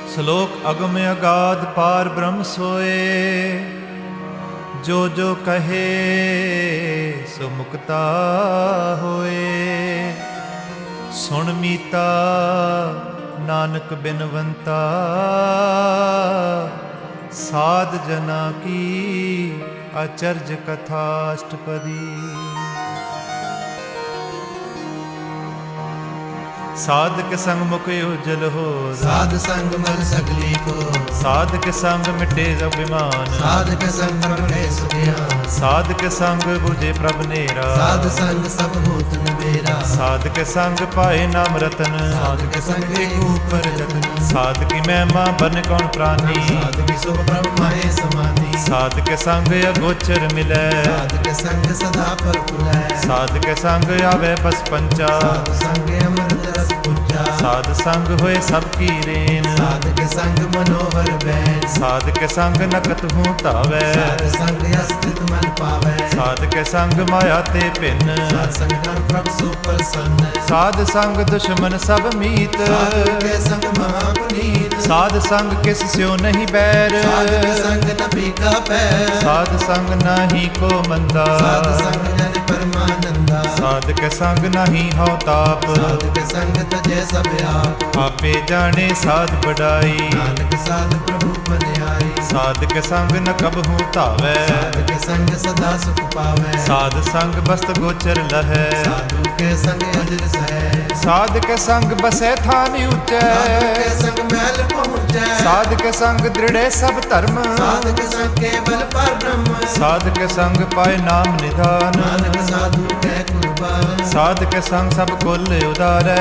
ਸ਼ਲੋਕ ਅਗਮ ਅਗਾਧ ਪਾਰ ਬ੍ਰਹਮ ਸੋਏ ਜੋ ਜੋ ਕਹੇ ਸੋ ਮੁਕਤਾ ਹੋਏ ਸੁਣ ਮੀਤਾ ਨਾਨਕ ਬਿਨਵੰਤਾ ਸਾਧ ਜਨਾ ਕੀ ਅਚਰਜ ਕਥਾ ਅਸ਼ਟਪਦੀ ਸਾਧਕ ਸੰਗ ਮੁਖ ਉਜਲ ਹੋ ਸਾਧ ਸੰਗ ਮਲ ਸਗਲੀ ਕੋ ਸਾਧਕ ਸੰਗ ਮਿਟੇ ਅਭਿਮਾਨ ਸਾਧਕ ਸੰਗ ਪ੍ਰਗਟੇ ਸੁਖਿਆਨ ਸਾਧਕ ਸੰਗ ਬੁਝੇ ਪ੍ਰਭ ਨੇਰਾ ਸਾਧ ਸੰਗ ਸਭ ਹੋਤ ਨਵੇਰਾ ਸਾਧਕ ਸੰਗ ਪਾਏ ਨਾਮ ਰਤਨ ਸਾਧਕ ਸੰਗ ਏਕ ਉਪਰ ਜਤਨ ਸਾਧਕੀ ਮਹਿਮਾ ਬਨ ਕੌਣ ਪ੍ਰਾਨੀ ਸਾਧਕ ਸੋ ਪ੍ਰਭ ਮਾਹੇ ਸਮਾਧੀ ਸਾਧਕ ਸੰਗ ਅਗੋਚਰ ਮਿਲੈ ਸਾਧਕ ਸੰਗ ਸਦਾ ਪਰ ਫੁਲੈ ਸਾਧਕ ਸੰਗ ਆਵੇ ਬਸ ਪੰਚਾ ਸਾਧ ਸੰਗ ਅਮਰਤ ਰਸ ਪੁੱਜਾ ਸਾਧ ਸੰਗ ਹੋਏ ਸਭ ਕੀ ਰੇਨ ਸਾਧਕ ਸੰਗ ਮਨੋਹਰ ਬੈਨ ਸਾਧਕ ਸੰਗ ਨਕਤ ਹੂੰ ਧਾਵੈ ਸਾਧ ਸੰਗ ਅਸਥਿਤ ਮਨ ਪਾਵੈ ਸਾਧਕ ਸੰਗ ਮਾਇਆ ਤੇ ਭਿੰਨ ਸਾਧ ਸੰਗ ਨਾਲ ਪ੍ਰਭ ਸੋ ਪ੍ਰਸੰਨ ਸਾਧ ਸੰਗ ਦੁਸ਼ਮਨ ਸਭ ਮੀਤ ਸਾਧਕ ਕੇ ਸੰਗ ਮਹਾ ਪੁਨੀਤ ਸਾਧ ਸੰਗ ਕਿਸ ਸਿਓ ਨਹੀਂ ਬੈਰ ਸਾਧਕ ਸੰਗ ਨ ਭੀਗਾ ਪੈ ਸਾਧ ਸੰਗ ਨਾਹੀ ਕੋ ਮੰਦਾ ਸਾਧ ਸੰਗ ਜਨ ਪਰਮਾਨੰਦਾ ਸਾਧਕ ਸੰਗ ਨਾਹੀ ਹਉ ਤਾਪ ਸਾਧਕ ਸੰਗ ਤਜੈ ਸਭ ਆਪ ਆਪੇ ਜਾਣੇ ਸਾਧ ਬੜਾਈ ਨਾਨਕ ਸਾਧ ਪ੍ਰਭੂ ਬਨਿਆਈ ਸਾਧਕ ਸੰਗ ਨ ਕਬਹੂ ਧਾਵੈ ਸਾਧਕ ਸੰਗ ਸਦਾ ਸੁਖ ਪਾਵੈ ਸਾਧ ਸੰਗ ਬਸਤ ਗੋਚਰ ਲਹੈ ਸਾਧੂ ਕੇ ਸੰਗ ਅਜਰ ਸਹਿ ਸਾਧਕ ਸੰਗ ਬਸੈ ਥਾਨ ਸਾਧੂ ਉਚੈ ਕੇ ਸੰਗ ਮਹਿਲ ਪਹੁੰਚੈ ਸਾਧਕ ਸੰਗ ਦ੍ਰਿੜੇ ਸਭ ਧਰਮ ਸਾਧਕ ਸੰਗ ਕੇਵਲ ਪਰ ਬ੍ਰਹਮ ਸਾਧਕ ਸੰਗ ਪਾਏ ਨਾਮ ਨਿਧਾਨ ਨਾਨਕ ਸਾਧੂ ਕੈ ਕੁਰਬਾਨ ਸਾਧਕ ਸੰਗ ਸਭ ਕੁਲ ਉਦਾਰੈ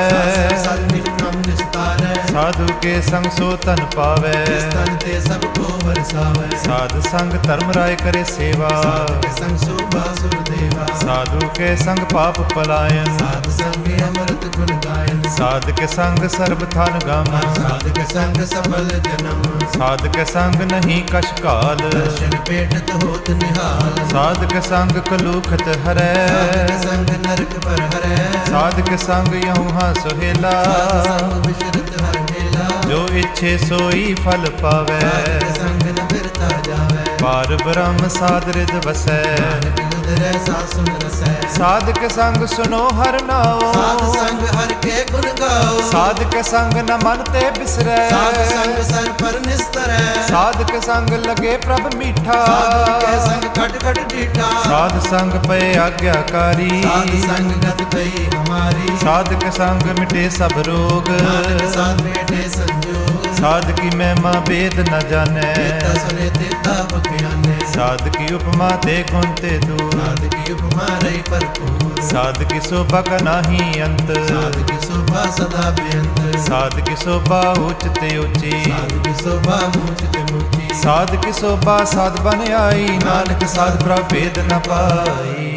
ਸਦ ਮਿਲ ਨਾਮ ਨਿਸਤਾਰੈ ਸਾਧੂ ਕੇ ਸੰਗ ਸੋ ਤਨ ਪਾਵੈ ਜਿਸ ਤਨ ਤੇ ਸਭ ਕੋ ਵਰਸਾਵੈ ਸਾਧ ਸੰਗ ਧਰਮ ਰਾਏ ਕਰੇ ਸੇਵਾ ਸਾਧਕ ਸੰਗ ਸੋਭਾ ਸੁਰ ਦੇਵਾ ਸਾਧੂ ਕੇ ਸੰਗ ਪਾਪ ਪਲਾਇਨ ਸਾਧ ਸੰਗ ਅਮਰਤ ਗੁਣ ਗਾਇਨ ਸਾਧਕ ਸੰਗ ਸਰਬ ਥਨ ਗਮ ਸਾਧਕ ਸੰਗ ਸਫਲ ਜਨਮ ਸਾਧਕ ਸੰਗ ਨਹੀਂ ਕਛ ਕਾਲ ਦਰਸ਼ਨ ਪੇਟਤ ਹੋਤ ਨਿਹਾਲ ਸਾਧਕ ਸੰਗ ਕਲੂਖਤ ਹਰੈ ਸਾਧਕ ਸੰਗ ਨਰਕ ਪਰ ਹਰੈ ਸਾਧਕ ਸੰਗ ਯਹੂ ਹਾਂ ਸੁਹੇਲਾ ਸਾਧ ਸੰਗ ਵਿਸ਼ਰਤ ਹਰ ਮੇਲਾ ਜੋ ਇੱਛੇ ਸੋਈ ਫਲ ਪਾਵੈ ਸਾਧਕ ਸੰਗ ਨ ਫਿਰਤਾ ਜਾਵੈ ਪਾਰ ਬ੍ਰਹਮ ਸਾਧ ਰਿਦ ਵਸੈ ਨਾਨਕ ਉਦਰੈ ਸਾਸੁਨ ਰਸੈ ਸਾਧਕ ਸੰਗ ਸੁਨੋ ਹਰ ਨਾਉ ਸਾਧ ਸੰਗ ਹਰ ਕੇ ਗੁਣ ਗਾਓ ਸਾਧਕ ਸੰਗ ਨ ਮਨ ਤੇ ਬਿਸਰੈ ਸਾਧ ਸੰਗ ਸਰ ਪਰ ਨਿਸਤਰੈ ਸਾਧਕ ਸੰਗ ਲਗੇ ਪ੍ਰਭ ਮੀਠਾ ਸਾਧੂ ਕੇ ਸੰਗ ਖਟ ਖਟ ਡੀਠਾ ਸਾਧ ਸੰਗ ਪਏ ਆਗਿਆਕਾਰੀ ਸਾਧ ਸੰਗ ਗਤ ਪਈ ਹਮਾਰੀ ਸਾਧਕ ਸੰਗ ਮਿਟੇ ਸਭ ਰੋਗ ਨਾਨਕ ਸਾਧ ਬੇਟੇ ਸੰਜੋਗ ਸਾਧਕੀ ਮਹਿਮਾ ਵੇਦ ਨ ਜਾਣੈ ਤੇਤਾ ਸੁਨੇ ਤੇਤਾ ਬਖਿਆਨੇ ਸਾਧਕੀ ਉਪਮਾ ਤੇ ਗੁਣ ਤੇ ਦੂਰ ਸਾਧ ਕੀ ਉਪਮਾ ਰਹੀ ਭਰਪੂਰ ਸਾਧਕੀ ਸੋਭਾ ਕਾ ਨਾਹੀ ਅੰਤ ਸਾਧ ਕੀ ਸੋਭਾ ਸਦਾ ਬੇਅੰਤ ਸਾਧਕੀ ਸੋਭਾ ਉੱਚ ਤੇ ਉੱਚੀ ਸਾਧ ਕੀ ਸੋਭਾ ਮੂਚ ਤੇ ਮੂਚੀ ਸਾਧਕੀ ਸੋਭਾ ਸਾਧ ਬਨ ਆਈ ਨਾਨਕ ਸਾਧ ਪ੍ਰਭ ਭੇਦ ਨ ਪਾਈ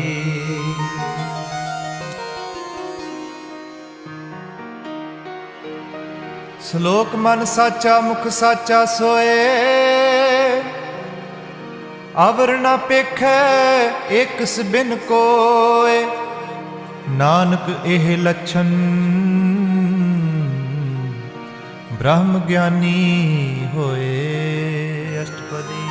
ਸ਼ਲੋਕ ਮਨ ਸਾਚਾ ਮੁਖ ਸਾਚਾ ਸੋਏ ਅਵਰ ਨ ਪੇਖੈ ਇਕ ਬਿਨ ਕੋਏ ਨਾਨਕ ਇਹ ਲੱਛਣ ਬ੍ਰਹਮ ਗਿਆਨੀ ਹੋਏ ਅਸ਼ਟਪਦੀ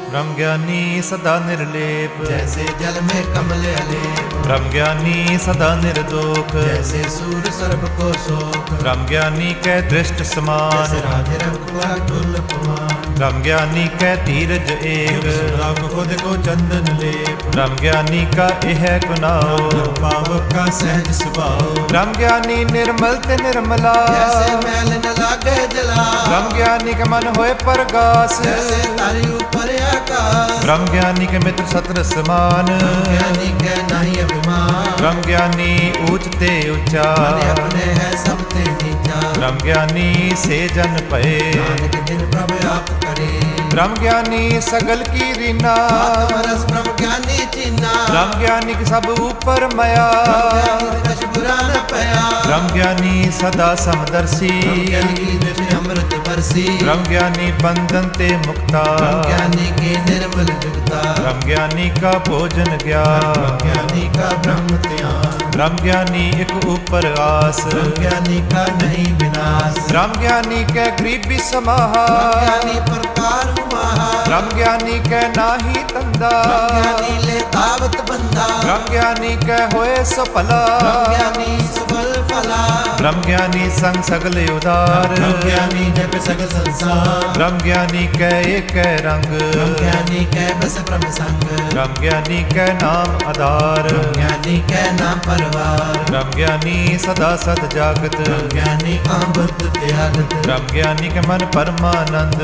ब्रह्म ज्ञानी सदा निर्लेप, जैसे जल में कमल अलेप, ब्रह्म ज्ञानी सदा निर्दोष, जैसे सूर्य सर्प को शोक, ब्रह्म ज्ञानी कै दृष्ट समान, जैसे राधे रघुकुला तुल कुमार, ब्रह्म ज्ञानी कै धीरज एक, सुराग खुद को चंदन लेप, ब्रह्म ज्ञानी का यह गुनाह, पावक का सहज स्वभाव, ब्रह्म ज्ञानी निर्मल ते निर्मला, जैसे मैल न लागे जला, ब्रह्म ज्ञानी का मन होए परगास, जैसे तारी ऊपर आकाश, ब्रह्म ज्ञानी के मित्र सत्र समान, ज्ञानी के नहीं अभिमान, ब्रह्म ज्ञानी ऊंच ते ऊंचा, मन अपने है सबते नीचा, ब्रह्म ज्ञानी से जन पए, नानक दिन प्रभु आप करे, ब्रह्म ज्ञानी सगल की रीना, आत्मरस ब्रह्म ज्ञानी चीना, ब्रह्म ज्ञानी के सब ऊपर मया, ज्ञानी कछ बुरा न पया, ब्रह्म ज्ञानी सदा समदर्शी, ज्ञानी की दृष्टि अमृत बरसी, ब्रह्म ज्ञानी बंधन ते मुक्ता, ज्ञानी की निर्मल जुगता, ब्रह्म ज्ञानी का भोजन ज्ञान, ज्ञानी का ब्रह्म ध्यान, ब्रह्म ज्ञानी एक ऊपर आस, ज्ञानी का नहीं विनाश, ब्रह्म ज्ञानी के गरीबी समाहा, ज्ञानी प्रकार महा, ब्रह्म ज्ञानी के नाही तंदा, ज्ञानी ले तावत बंदा, ब्रह्म ज्ञानी के होए सफला, ज्ञानी सुफल फला, ब्रह्म ज्ञानी संग सगले उदार, ज्ञानी जप सग संसार, ब्रह्म ज्ञानी के एक रंग, ज्ञानी के बस ब्रह्म संग, ब्रह्म ज्ञानी के नाम आधार, ज्ञानी के नाम परवार, ब्रह्म ज्ञानी सदा सद जागत, ज्ञानी अबुद्ध त्यागत, ब्रह्म ज्ञानी के मन परमानंद,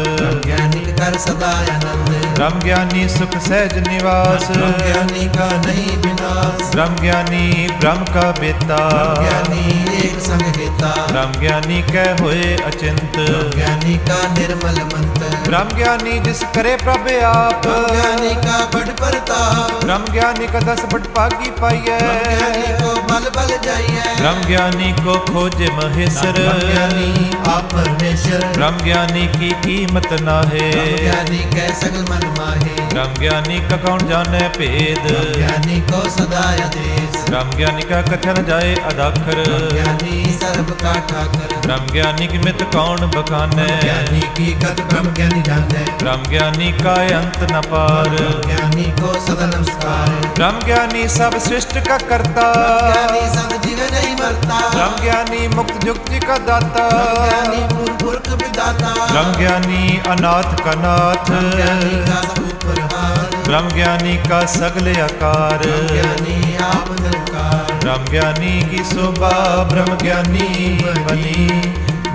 ज्ञानी के कर सदा आनंद, ब्रह्म ज्ञानी सुख सहज निवास, ज्ञानी का नहीं विनाश, ब्रह्म ज्ञानी ब्रह्म का बेता, ज्ञानी एक संग हेता, ब्रह्म ज्ञानी कै होए अचिंत, ज्ञानी का निर्मल मंत्र, ब्रह्म ज्ञानी जिस करे प्रभ आप, ज्ञानी का बड़ प्रताप, ब्रह्म ज्ञानी का 10 बट पागी पाइए, ज्ञानी को बल बल जाइए, ब्रह्म ज्ञानी को खोजे महेश्वर, ज्ञानी आप परमेश्वर, ब्रह्म ज्ञानी की कीमत ना है, ज्ञानी के सगल मन माहे, ब्रह्म ज्ञानी का कौन जाने भेद, ज्ञानी को सदा आदेश, ब्रह्म ज्ञानी का कथन जाए अदाखर, ज्ञानी सर्व का ठाकर, ब्रह्म ज्ञानी की मित कौन बखाने, ज्ञानी की गत ब्रह्म ज्ञानी जाने, ब्रह्म ज्ञानी का अंत न पार, ज्ञानी को सदा नमस्कार, ब्रह्म ज्ञानी सब सृष्टि का कर्ता, ज्ञानी सब जीव नहीं मरता, ब्रह्म ज्ञानी मुक्त जुक्ति का दाता, ज्ञानी पुरख विदाता, ब्रह्म ज्ञानी अनाथ का नाथ, ज्ञानी का सब ऊपर हार, ब्रह्म ज्ञानी का सगले आकार, ज्ञानी आप निरंकार, ब्रह्म ज्ञानी की शोभा ब्रह्म ज्ञानी बनी,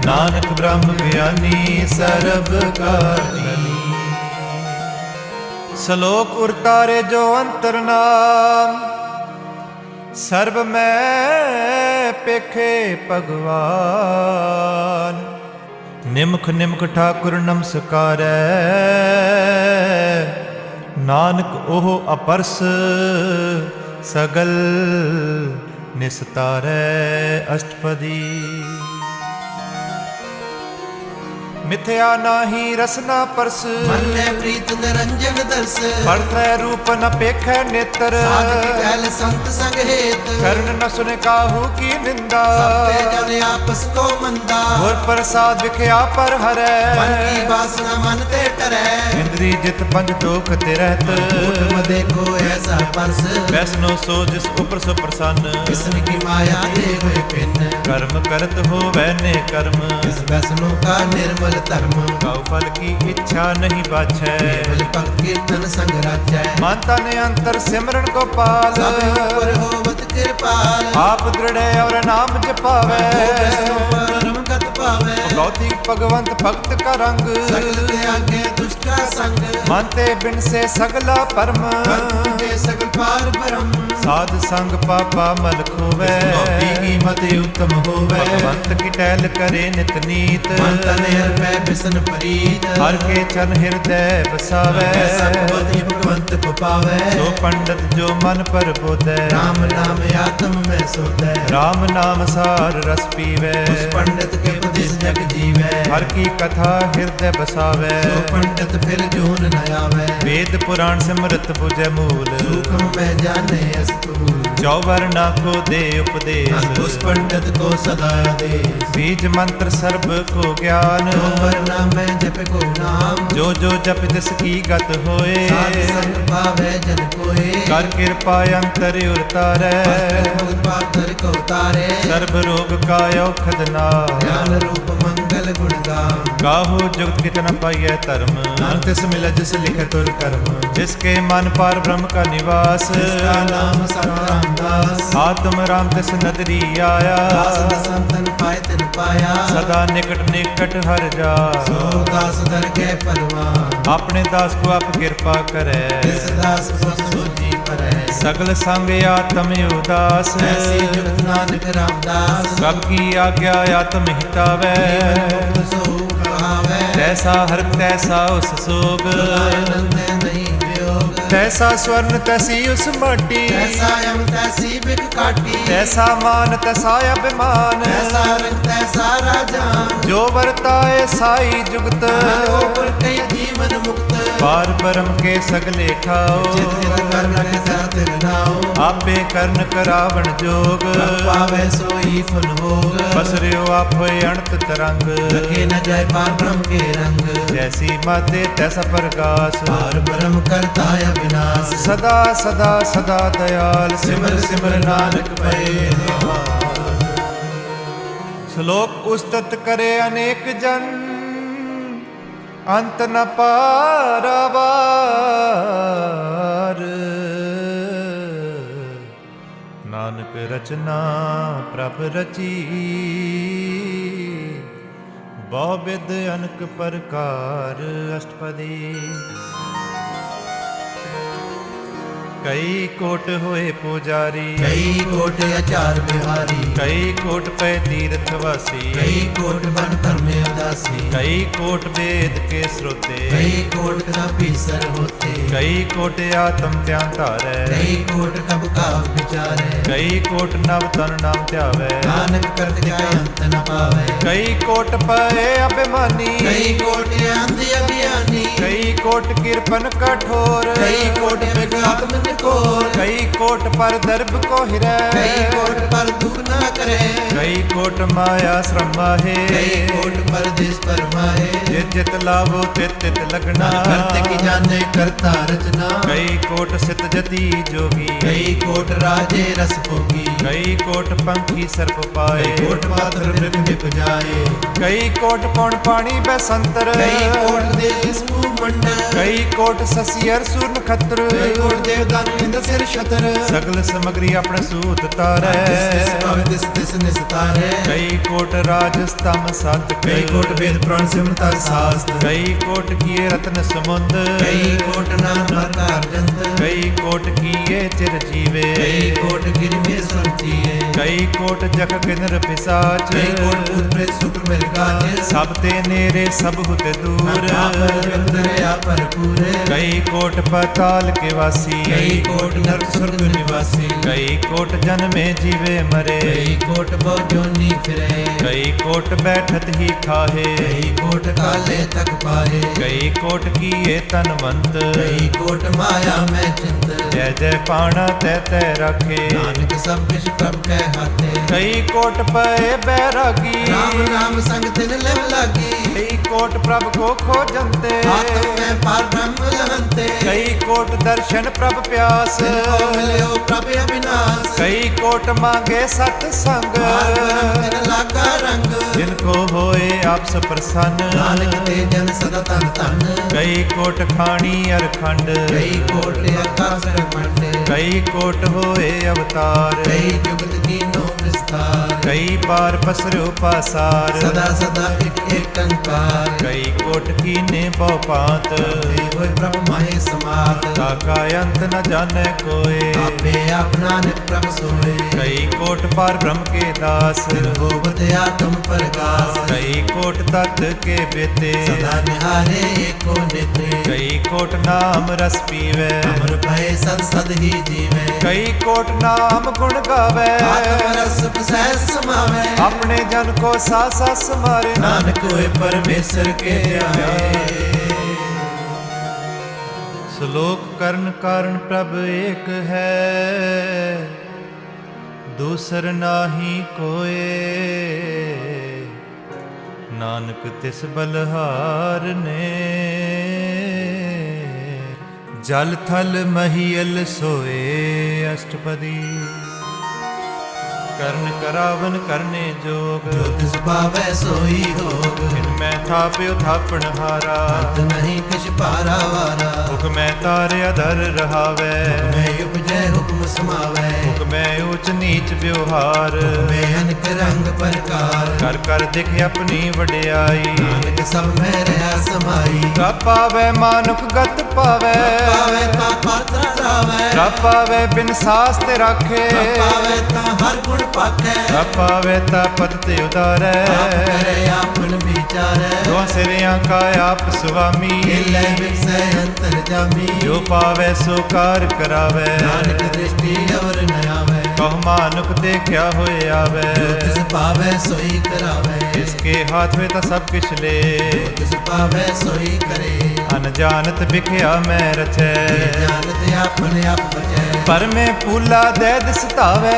नानक ब्रह्म ज्ञानी सर्व कानी। श्लोक उरतारे जो अंतर नाम, सर्व में पेखे भगवान, निमख निमख ठाकुर नमस्कारै, नानक ओह अपरस सगल निस्तारै अष्टपदी। मिथ्या नाही रसना परस, मन में प्रीत निरंजन दर्श, पढ़ते रूप न पेख नेत्र, साधक कैल संत संग हेत, कर्ण न सुने काहू की निंदा, सबते जन आपस को मंदा, और प्रसाद विख्या पर हरै, मन की वासना मन ते टरै, इंद्री जित पंच दोख ते रहत, कूट में देखो ऐसा परस, वैष्णो सो जिस उपर सो प्रसन्न, कृष्ण की माया दे हुए पिन, कर्म करत हो वैने कर्म, इस वैष्णो का निर्मल धर्म, गौ फल की इच्छा नहीं बाछै, केवल भक्त कीर्तन संग राजै, मानता ने अंतर सिमरन को पाल, सब ऊपर होवत कृपाल, आप दृढ़ और नाम जपावे, वैष्णो परम गत पावे, भौतिक भगवंत भक्त का रंग, सगल त्यागे दुष्ट का संग, मानते बिन से सगला परम, कर्म सगल पार ब्रह्म, साध संग पापा मल खोवे, की मत उत्तम होवे, भगवंत की टहल करे नित नीत, मन तन हृदय बिसन परीत, हर के चन हृदय बसावे, भगवती भगवंत को पावे, सो पंडित जो मन पर बोधे, राम नाम आत्म में सोधे, राम नाम सार रस पीवे, उस पंडित के उपदेश जग जीवे, हर की कथा हृदय बसावे, सो पंडित फिर जून न आवे, वेद पुराण सिमरत बुझे मूल, सूक्ष्म में जाने अस्तूल, चौवर्णा को दे उपदेश, उस पंडित को सदा आदेश। बीज मंत्र सर्ब को ज्ञान, जो वरना मैं जप को नाम। जो जो जप तिस की गत होए, साध संग पावै जन कोय। कर कृपा अंतर उतारै, भगत पातर को तारे। सर्ब रोग का औखद नाम। ज्ञान रूप मंगल गुण गाम। काहू जुगत कित न पाइय धर्म, नानक तिस मिलै जिस लिखे तुर कर्म। जिसके मन पार ब्रह्म का निवास, जिसका नाम सत रामदास। आत्म राम तिस नदरी आया, दास संतन पाए तिन पाया। सदा निकट निकट हर जा। सो दास दर के परवान। अपने दास को आप कृपा करे, तिस दास सो सोजी परै। सगल संग आत्म उदास। ऐसी जुगत नानक रामदास। कब की आज्ञा आत्म हितावै, जीवन मुक्त सो कहावै। तैसा हर तैसा उस सोग। आनंद नहीं वियोग। तैसा स्वर्ण तैसी उस माटी, ऐसा यम तैसी बिक काटी। तैसा मान तैसा अभिमान। ऐसा रंग तैसा राजान। जो वर्ताए साई जुगत, ऊपर कई जीवन मुक्त। पार ब्रह्म के सगले ठाओ, चित चित कर्ण के साथ नाओ। आपे कर्ण करावण जोग। पावे सोई फल भोग। बसरियो आप होए अणत तरंग, रखे न जाय पार ब्रह्म के रंग। जैसी माते तैसा प्रकाश। पार ब्रह्म करता अविनाश। सदा सदा सदा दयाल, सिमर सिमर नानक पए श्लोक उस्तत करे अनेक जन, अंत न पारावार। नानक रचना प्रभ रची, बहु विध अनक प्रकार अष्टपदी। कई कोट होए पुजारी, कई कोट आचार बिहारी। कई कोट पे तीर्थवासी, कई कोट बन धर्म उदासी। कई कोट वेद के श्रोते, कई कोट कपीसर होते। कई कोट आत्म ध्यान धारै, कई कोट कब का विचारे। कई कोट नव तन नाम ध्यावै। नानक करत जाय अंत न पावे। कई कोट पए अभिमानी, कई कोट अंध अभियानी। कई कोट किरपन कठोर, कई कोट विघात कोर। कई कोट पर दर्भ को हिरै, कई कोट पर दुख न करे। कई कोट माया श्रम माहे, कई कोट परदेश पर माहे। जित जित लाभो तित तित लगना, करते की जाने करता रचना। कई कोट सित जति जोगी, कई कोट राजे रस भोगी। कई कोट पंखी सर्प पाए, कई कोट पात्र मृग निप जाए। कई कोट पौन पानी बैसंतर, कई कोट देश मंडल। कई कोट ससियर सूर नक्षत्र, कई कोट देवदान इंद्र सिर छत्र। सगल समग्री अपने सूत तारै, तिस तिस निस्तारे। कई कोट राज स्तंभ सत, कई कोट वेद पुराण सिमरता शास्त्र। कई कोट किए रत्न समुंद, कई कोट नाम प्रकार जंत। कई कोट किए चिर जीवे, कई कोट गिर में सुनतीए। कई कोट जख किन्नर पिसाच, कई कोट भूत प्रेत शुक्र मिल गाज। सब ते नेरे सब हुते दूर, पर पूरे। कई कोट पाताल के वासी, कई कोट नरक स्वर्ग निवासी। कई कोट जन्मे जीवे मरे, कई कोट बहुजोनी फिरे। कई कोट बैठत ही खाहे, कई कोट काले तक पाए। कई कोट किए तनवंत, कई कोट माया में चिंत। जय जय पाणा तय तय रखे, नानक सब विष प्रभ के हाथे। कई कोट पए बैरागी, राम नाम संग तिन लेव लागी। कई कोट प्रभ को खोजंते, आत्म में पार ब्रह्म लहंते। कई कोट दर्शन प्रभ प्यास, तिनको मिल्यो प्रभ अविनाश। कई कोट मांगे सत्संग, पार ब्रह्म तिन लागा रंग। जिनको होए आपस प्रसन्न, नानक ते जन सदा तन तन। कई कोट खाणी अरखंड, कई कोट आकाश मंड। कई कोट होए अवतार, कई जुगत कीनो विस्तार। कई पार पसरो पासार, सदा सदा एक एक अंकार। कई कोट कीने बहु पांत, देव प्रभु माहे समात। ताका अंत न जाने कोय, आपे आप नानक प्रभु सोए। कई कोट पार ब्रह्म के दास, होवत आत्म प्रकाश। कई कोट तत् के बेते, सदा निहारे एको नेत्रे। कई कोट नाम रस पीवे, अमर भय सद सद ही जीवे। कई कोट नाम गुण गावे, आत्म रस सह समावे। अपने जन को सासा समारे, नानक होए परमेश्वर के ध्याए। श्लोक कर्ण कारण प्रभ एक है, ਦੂਸਰ ਨਾਹੀ ਕੋਏ, ਨਾਨਕ ਤਿਸ ਬਲਹਾਰ ਨੇ। ਜਲ ਥਲ ਮਹੀਲ ਸੋਏ ਅਸ਼ਟਪਦੀ, ਕਰਨ ਕਰਾਵਨ ਕਰਨੇ ਜੋਗ। ਜੋ ਤਿਸ ਪਾਵੈ ਸੋਈ ਹੋਗ, ਜਿਨ ਮੈਂ ਥਾਪਿਓ ਥਾਪਣ ਹਾਰਾ। ਅੰਤ ਨਹੀਂ ਕਿਛ ਪਾਰਾ ਵਾਰਾ, ਹੁਕਮੈ ਤਾਰਿਆ ਦਰ ਰਹਾਵੈ। ਮੈਂ ਉਪਜੈ ਹੁਕਮ ਸਮਾਵੈ, ਹੁਕਮੈ ਊਚ ਨੀਚ ਵਿਵਹਾਰ। ਮੈਂ ਅਨਕ ਰੰਗ ਪ੍ਰਕਾਰ, ਕਰ ਕਰ ਦਿਖ ਆਪਣੀ ਵਡਿਆਈ। ਨਾਨਕ ਸਭ ਮੈਂ ਰਹਾ ਸਮਾਈ। ਰੱਬ ਪਾਵੈ ਮਾਨੁਖ ਗਤ ਪਾਵੈ, ਪਾਵੈ ਤਾਂ ਪਾਤਰਾ ਰਾਵੈ, ਰੱਬ ਪਾਵੈ ਬਿਨ ਸਾਸ ਤੇ ਰਾਖੇ। ਪਾਵੈ ਤਾਂ ਹਰ ਗੁਣ ਪਾਖੈ, ਰੱਬ ਪਾਵੈ ਤਾ ਪਦ ਤੇ ਉਤਾਰੈ। ਆਪ ਕਰੇ ਆਪਨ ਵਿਚਾਰੈ, ਦੋ ਸਿਰਿਆਂ ਕਾ ਆਪ ਸੁਆਮੀ। ਹਿਲੇ ਵਿਖਸੈ ਅੰਤਰ ਜਾਮੀ। ਜੋ ਪਾਵੈ ਸੋ ਕਾਰ ਕਰਾਵੈ, ਨਾਨਕ ਦ੍ਰਿਸ਼ਟੀ ਅਵਰ ਨ ਆਵੈ। ਕਹੁ ਮਾਨੁਖ ਦੇਖਿਆ ਹੋਏ ਆਵੈ। ਜੋ ਤਿਸ ਪਾਵੈ ਸੋਈ ਕਰਾਵੈ, ਇਸਕੇ ਹਾਥ ਵੇ ਤਾਂ ਸਭ ਕਿਛ ਲੇ। ਤਿਸ ਪਾਵੈ ਸੋਈ ਕਰੇ। ਅਨਜਾਨਤ ਵਿਖਿਆ ਮੈਂ ਰਚੈ, ਜਾਣਤ ਆਪਨ ਆਪ ਬਚੈ। ਪਰਮੇ ਪੂਲਾ ਦੇ ਦਿਸਤਾਵੈ।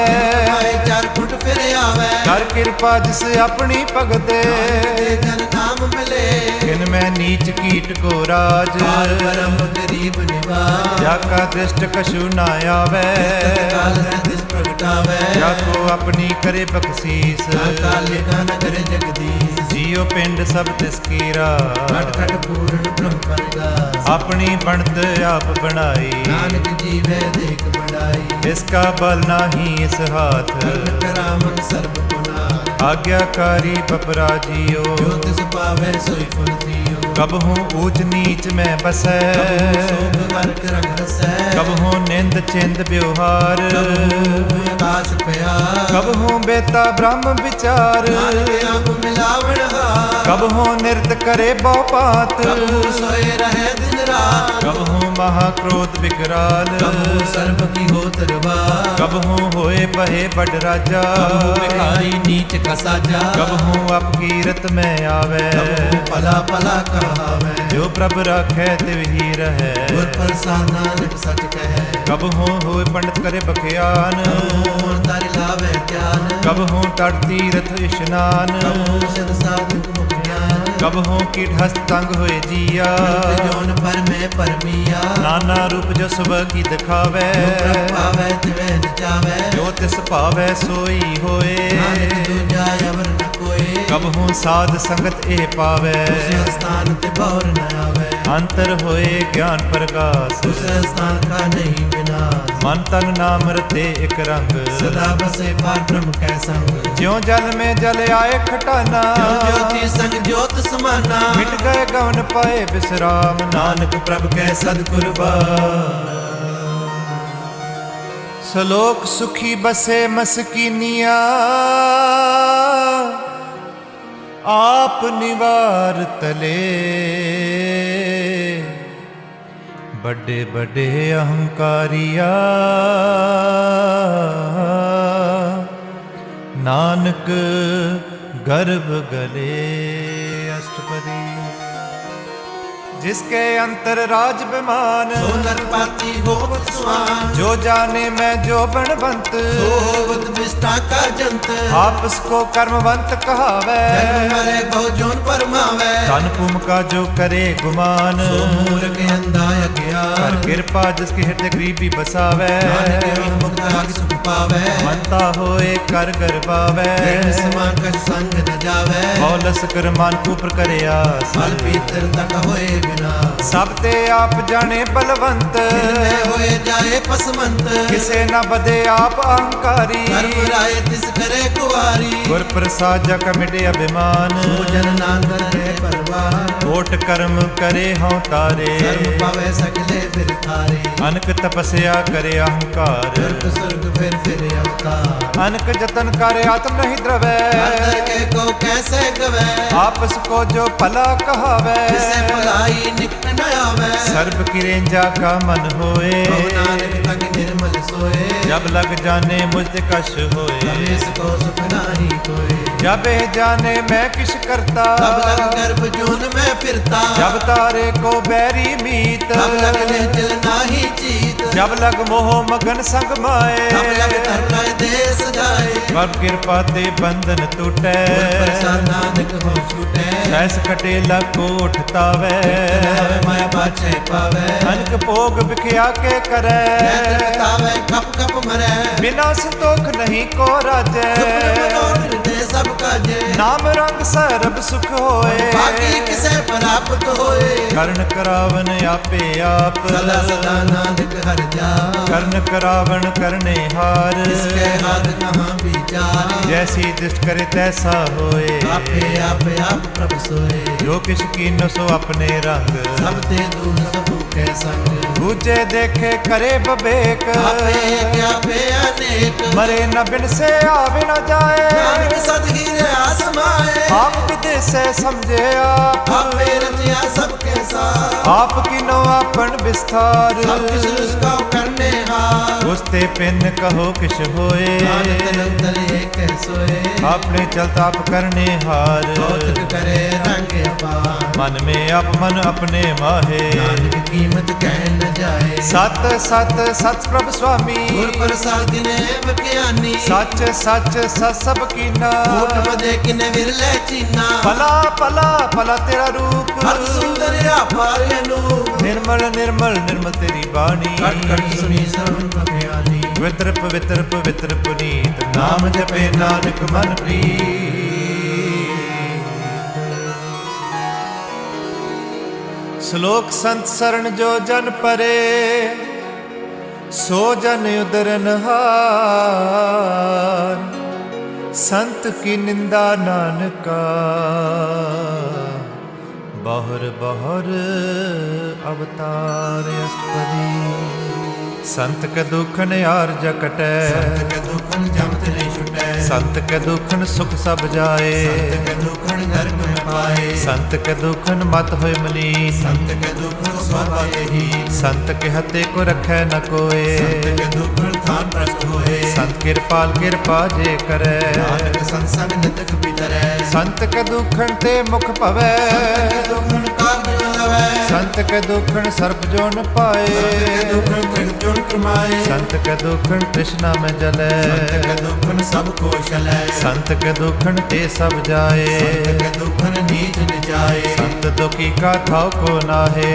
ਆਏ ਚਾਰ ਫੁੱਟ ਫਿਰ ਆਵੈ, ਕਰ ਕਿਰਪਾ ਜਿਸ ਆਪਣੀ ਭਗਤੇ। ਤੇ ਜਨ ਨਾਮ ਮਿਲੇ। ਕਿਨ ਮੈਂ ਨੀਚ ਕੀਟ ਕੋ ਰਾਜ, ਕਾਲ ਪਰਮ ਗਰੀਬ ਨਿਵਾਜ। ਜਾ ਕਾ ਦ੍ਰਿਸ਼ਟ ਕਛੂ ਨਾ ਆਵੈ। ਕਾਲ ਹੈ ਤਿਸ ਪ੍ਰਗਟਾਵੈ, ਜਾ ਕੋ ਆਪਣੀ ਕਰੇ ਬਖਸ਼ੀਸ। ਕਾਲ ਲਿਖਾ ਨ ਕਰੇ ਜਗਦੀਸ਼। ਜੀਉ ਪਿੰਡ ਸਭ ਤਿਸ ਕੀਰਾ, ਘਟ ਘਟ ਪੂਰਨ ਬ੍ਰਹਮ ਪਰਗਾਸ। ਆਪਣੀ ਬਣਤ ਆਪ ਬਣਾਈ। ਨਾਨਕ ਜੀਵੈ ਦੇਖ ਬੜਾਈ, ਇਸ ਕਾ ਬਲ ਨਾਹੀ ਇਸ ਹਾਥ। ਕਰਨ ਕਰਾਵਨ ਸਰਬ ਗੁਨਾ। ਆਗਿਆਕਾਰੀ ਬਪਰਾ ਜੀਓ, ਜੋ ਤਿਸ ਪਾਵੈ ਸੋਈ ਫਲ ਜੀਓ। ਕਬਹੂ ਊਚ ਨੀਚ ਮੈਂ ਬਸੈ। ਸੋਗ ਵਰਕ ਰੰਗ ਰਸੈ, ਕਬਹੂ ਨਿੰਦ ਚਿੰਦ ਵਿਵਹਾਰ। ਆਕਾਸ਼ ਪਿਆ, ਕਬਹੂ ਬੇਤਾ ਬ੍ਰਹਮ ਵਿਚਾਰ। ਨਾਨਕ ਆਪ ਮਿਲਾਵਣ ਹਾਰ। ਕਬਹੂ ਨਿਰਤ ਕਰੇ ਬਹੁ ਪਾਤ। ਕਬੂ ਸੋਏ ਰਹੇ ਦਿਨ ਰਾਤ, ਕਬਹੂ ਮਹਾ ਕ੍ਰੋਧ ਵਿਕਰਾਲ। ਕਬੂ ਸਰਬ ਕੀ ਹੋ ਤਰਵਾਰ। ਕਬਹੂ ਹੋਏ ਬਹੇ ਬੜ ਰਾਜਾ। ਕਬੂ ਬਿਖਾਰੀ ਨੀਚ ਕਾ ਸਾਜਾ। ਕਬਹੂ ਅਪਕੀਰਤ ਮੈਂ ਆਵੈ। ਕਬੂ ਪਲਾ ਪਲਾ ਕਹਾਵੈ, ਜੋ ਪ੍ਰਭ ਰਾਖੈ ਤਿਵ ਹੀ ਰਹੈ। ਗੁਰ ਪ੍ਰਸਾਦ ਨਾਨਕ ਸਚ ਕਹੈ। ਕਬਹੂ ਹੋਏ ਪੰਡਤ ਕਰੇ ਬਖਿਆਨ। ਕਬੂ ਤਾਰਿ ਲਾਵੈ ਗਿਆਨ। ਕਬਹੂ ਤਟ ਤੀਰਥ ਇਸ਼ਨਾਨ। ਕਬੂ ਸਿਧ ਸਾਧੁਕ ਮੁਖ ਗਿਆਨ। ਕਬਹੂ ਕੀਟ ਹਸਤ ਤੰਗ ਹੋਏ ਜੀਆ। ਜੋਨ ਪਰ ਮੈਂ ਪਰਮੀਆ, ਨਾਨਾ ਰੂਪ ਜੋ ਸੁਭ ਕੀ ਦਿਖਾਵੈ। ਪ੍ਰਭ ਪਾਵੈ ਤਿਵੈ ਨਚਾਵੈ। ਜੋ ਤਿਸ ਭਾਵੈ ਸੋਈ ਹੋਏ। ਨਾਨਕ ਦੂਜਾ ਅਵਰ ਨ ਕੋਏ। ਕਬਹੂ ਸਾਧ ਸੰਗਤ ਇਹ ਪਾਵੈ। ਉਸ ਸਥਾਨ ਤੇ ਬੌਰ ਨ ਆਵੈ। ਅੰਤਰ ਹੋਏ ਗਿਆਨ ਪ੍ਰਗਾਸ। ਉਸ ਸਥਾਨ ਕਾ ਨਹੀਂ ਵਿਨਾਸ਼। ਮਨ ਤਨ ਨਾਮ ਰਤੇ ਇਕ ਰੰਗ। ਸਦਾ ਬਸੇ ਪਾਰ ਬ੍ਰਹਮ ਕੈ ਸੰਗ। ਜਿਉ ਜਲ ਮੇ ਜਲ ਆਏ ਖਟਾਨਾ। ਜੋ ਜੋਤੀ ਸੰਗ ਜੋਤ ਸਮਾਨਾ। ਮਿਟ ਗਏ ਗਵਨ ਪਾਏ ਬਿਸਰਾਮ। ਨਾਨਕ ਪ੍ਰਭ ਕੈ ਸਦ ਕੁਰਬਾਨ। ਸਲੋਕ ਸੁਖੀ ਬਸੇ ਮਸਕੀਨੀਆਂ। ਆਪ ਨਿਵਾਰ ਤਲੇ। ਵੱਡੇ ਵੱਡੇ ਅਹੰਕਾਰੀਆ। ਨਾਨਕ ਗਰਭ ਗਲੇ ਅਸ਼ਟਪਦੀ। जिसके अंतर राज विमान। सो नरपाती होवत सुहान। जो जाने मैं जो बनवंत। सो होवत विष्टा का जंत। आपस को कर्मवंत कहावै। जन्म मरे बहु जोन परमावै। तन भूम का जो करे गुमान। सो मूर्ख अंधा अज्ञान। कर कृपा जिसके हृदय गरीबी बसावै। नानक मुक्त आग सुख पावै। मनता होए कर गरबावै। समान कछ संग न जावै। बौलस कर मान कुपर करे आस। फल पीतर तक होए सब ते आप जाने बलवंत। होए जाए पसमंत। किसे न बदे आप अहंकारी। कर्म राय तिस करे कुवारी। गुर प्रसाद जग मिटे अभिमान। जन नानक करे परवान। कोट कर्म करे हों तारे। कर्म पावे सकले फिर थारे। अनक तपस्या करे अहंकार। नरक स्वर्ग फिर अवतार। अनक जतन करे आत्म नहीं द्रवै। के को कैसे गवै। आपस को जो भला कहावै। भलाई निकट न आवै। सर्ब किरेंजा का मन होए। नानक तक निर्मल सोए। जब लग जाने मुझ कश होए। रमेश को सुख नाही कोई। जब यह जाने मैं किस करता, तब लग गर्भ जून में फिरता। जब तारे को बैरी मीत, तब लग निश्चल नाही चीत। जब लग मोह मगन संग माए, तब लग धर्म देश जाए। पर कृपा ते बंधन टूटे, प्रसाद नानक हो छूटे। सैस कटेला कोठ तावे, मैं बाछे पावे। अनक भोग बिखया के करे, तावे कप कप मरे। बिना संतोख नहीं को राजे, सब काजे। नाम रंग सरब सुख होए, बाकी किसे प्राप्त होए। कर्ण करावन आपे आप, सदा सदा नानक हर जा। कर्ण करावन करने हार, इसके हाथ कहाँ विचार। जैसी दृष्ट करे तैसा होए, आपे आपे आप प्रभ सोए। जो किस कीनो सो अपने रंग, सब ते दूर सब के संग। दूजे देखे करे बबेक, आपे क्या पे अनेक। मरे न बिन से आवे न जाए, नानक सदगीर आसमाए। आप विदेश से समझे आप, आपे रचिया सबके साथ। आप किनो आपन विस्तार, सब किस उसका करने हार। उसते पिन कहो किस होए, नानक निरंतर एक सोए। अपने चलता आप करने हार, कौतुक करे रंग अपार। मन में आप मन अपने माहे, नानक कीमत कह न जाए। सत सत सत प्रभ स्वामी, गुर प्रसाद ने बख्यानी। सच सच सत सब कीना, ऊट मदे किने विरले चीना। पला पला पला तेरा रूप, अत सुंदर अपार अनूप। निर्मल निर्मल निर्मल तेरी बाणी, कट कट सुनी श्रवण बख्यानी। पवित्र पवित्र पवित्र पुनीत, नाम जपे नानक मन प्रीत। श्लोक संत शरण जो जन परे, सो जन उदरन हार। संत की निंदा नानका, बहुर बहुर अवतार अष्टपदी। संत के दुखन यार जकटै, संत के दुखन जमत नहीं छुटै। संत के दुखन सुख सब जाए, संत के दुखन नरक में पाए। संत के दुखन मत होय मलीन, संत के दुखन स्वभाव यही। संत के हते को रखै न कोय, संत के दुखन थान प्रस्त होए। संत कृपाल कृपा जे करे, नानक संसंग नितक बितरै। संत के दुखन ते मुख पवै, संत के दुखन काग जो लवै। संत के दुखन सर्प जो न पाए, संत के दुखन त्रिग जो क्रमाए। संत के दुखन तृष्णा में जले, संत के दुखन सब को शलै। संत के दुखन ते सब जाए, संत के दुखन नीच निजाए। संत दुखी का थाव को नाहे,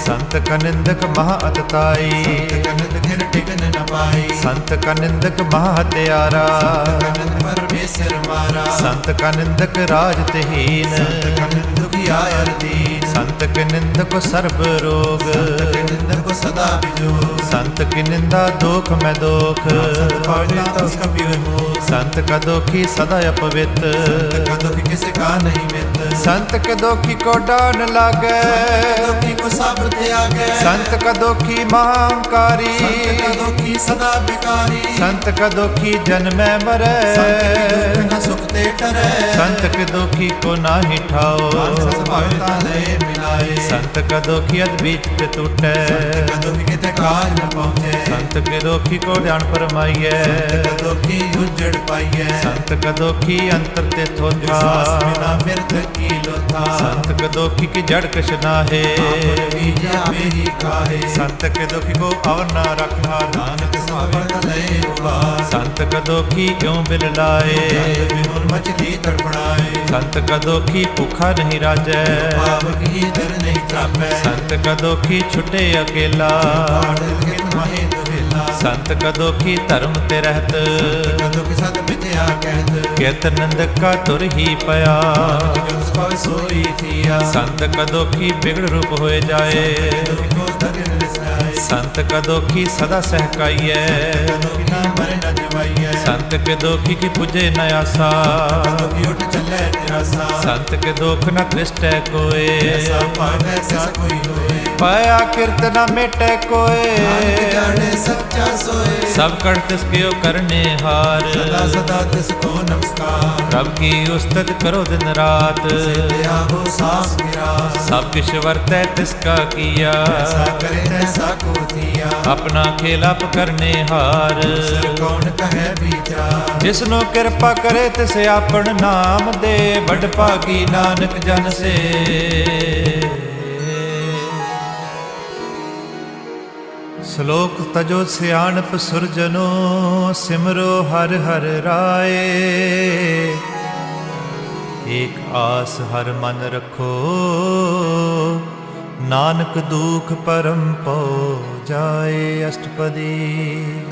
संत का निंदक महा अतताई, संत का निंदक गिर टिकन न पाई। संत का निंदक महा हत्यारा, संत का निंदक परमेश्वर मारा। संत का निंदक राज तेहीन, संत का निंदक आयर दीन। संत के निंदक सर्व रोग, संत के निंदक को सदा बिजोग। संत की निंदा दोख में दोख, संत पाव जाता उसका भी विमोख। संत का दोखी सदा अपवित्र, संत का दुख किसी का नहीं मित्र। संत के दोखी को डान लागे, संत के दुखी को सब त्यागे। संत का दोखी महांकारी, संत का दुखी सदा बिकारी। संत का दोखी जन में मरे, संत के दुख न सुख ते टरै। संत के दोखी को नाही ठाओ, मानस भावता लय मिलाए। संत का दोखी अद्भीत ते टूटे, संत का दुख किते काज न पहुँचे। संत के दोखी को ध्यान परमाइए, संत का दुखी उजड़ पाइए। संत का दोखी अंतर ते थोथा, विश्वास बिना मृत की लोथा। संत के दोखी की जड़ कछ नाहे, आपन बीज आपे ही खाए। संत के दोखी को अवर न रखना, नानक सावर लय उबार। संत का दोखी क्यों बिल लाए, जल विहुन मछली तड़पड़ाए। संत का दोखी भूखा नहीं राजै, पावक ही दर नहीं त्रापै। संत का दोखी छुटे अकेला, पाड़ल के तुम्हें दुबेला। संत का दोखी धर्म ते रहत, संत का दुख सत मिथ्या कहत। केत नंदक का तुर ही पया, जो उसका सोई थिया। संत का दोखी बिगड़ रूप होए जाए, दुख को धर्म रिसाए। संत का दोखी सदा सहकाइए, दुखी ना मरे न जवाइए। संत के दोखी की पुजे न आसा, दुखी उठ चले निराशा। संत के दोख न दृष्टै कोय, ऐसा पाग ऐसा कोई होए। पाया कीर्त न मेटे कोय, नानक जाने सच्चा सोए। सब कर तिसके करने हार, सदा सदा तिसको नमस्कार। रब की उस्तत करो दिन रात, दिया हो सास गिरा। सब किश वर्तै तिसका किया, ऐसा करे तैसा को दिया। अपना खेल आप करने हार, सिर कौन ਕਹੈ ਵਿਚਾਰ। ਜਿਸਨੂੰ ਕਿਰਪਾ ਕਰੇ ਤਿਸ ਆਪਣ ਨਾਮ ਦੇ, ਵਡ ਭਾਗੀ ਨਾਨਕ ਜਨ ਸੇ। ਸ਼ਲੋਕ ਤਜੋ ਸਿਆਣਪ ਸੁਰਜਨੋ, ਸਿਮਰੋ ਹਰਿ ਹਰਿ ਰਾਏ। ਏਕ ਆਸ ਹਰ ਮਨ ਰਖੋ, ਨਾਨਕ ਦੁਖ ਪਰਮ ਪਉ ਜਾਏ। ਅਸ਼ਟਪਦੀ।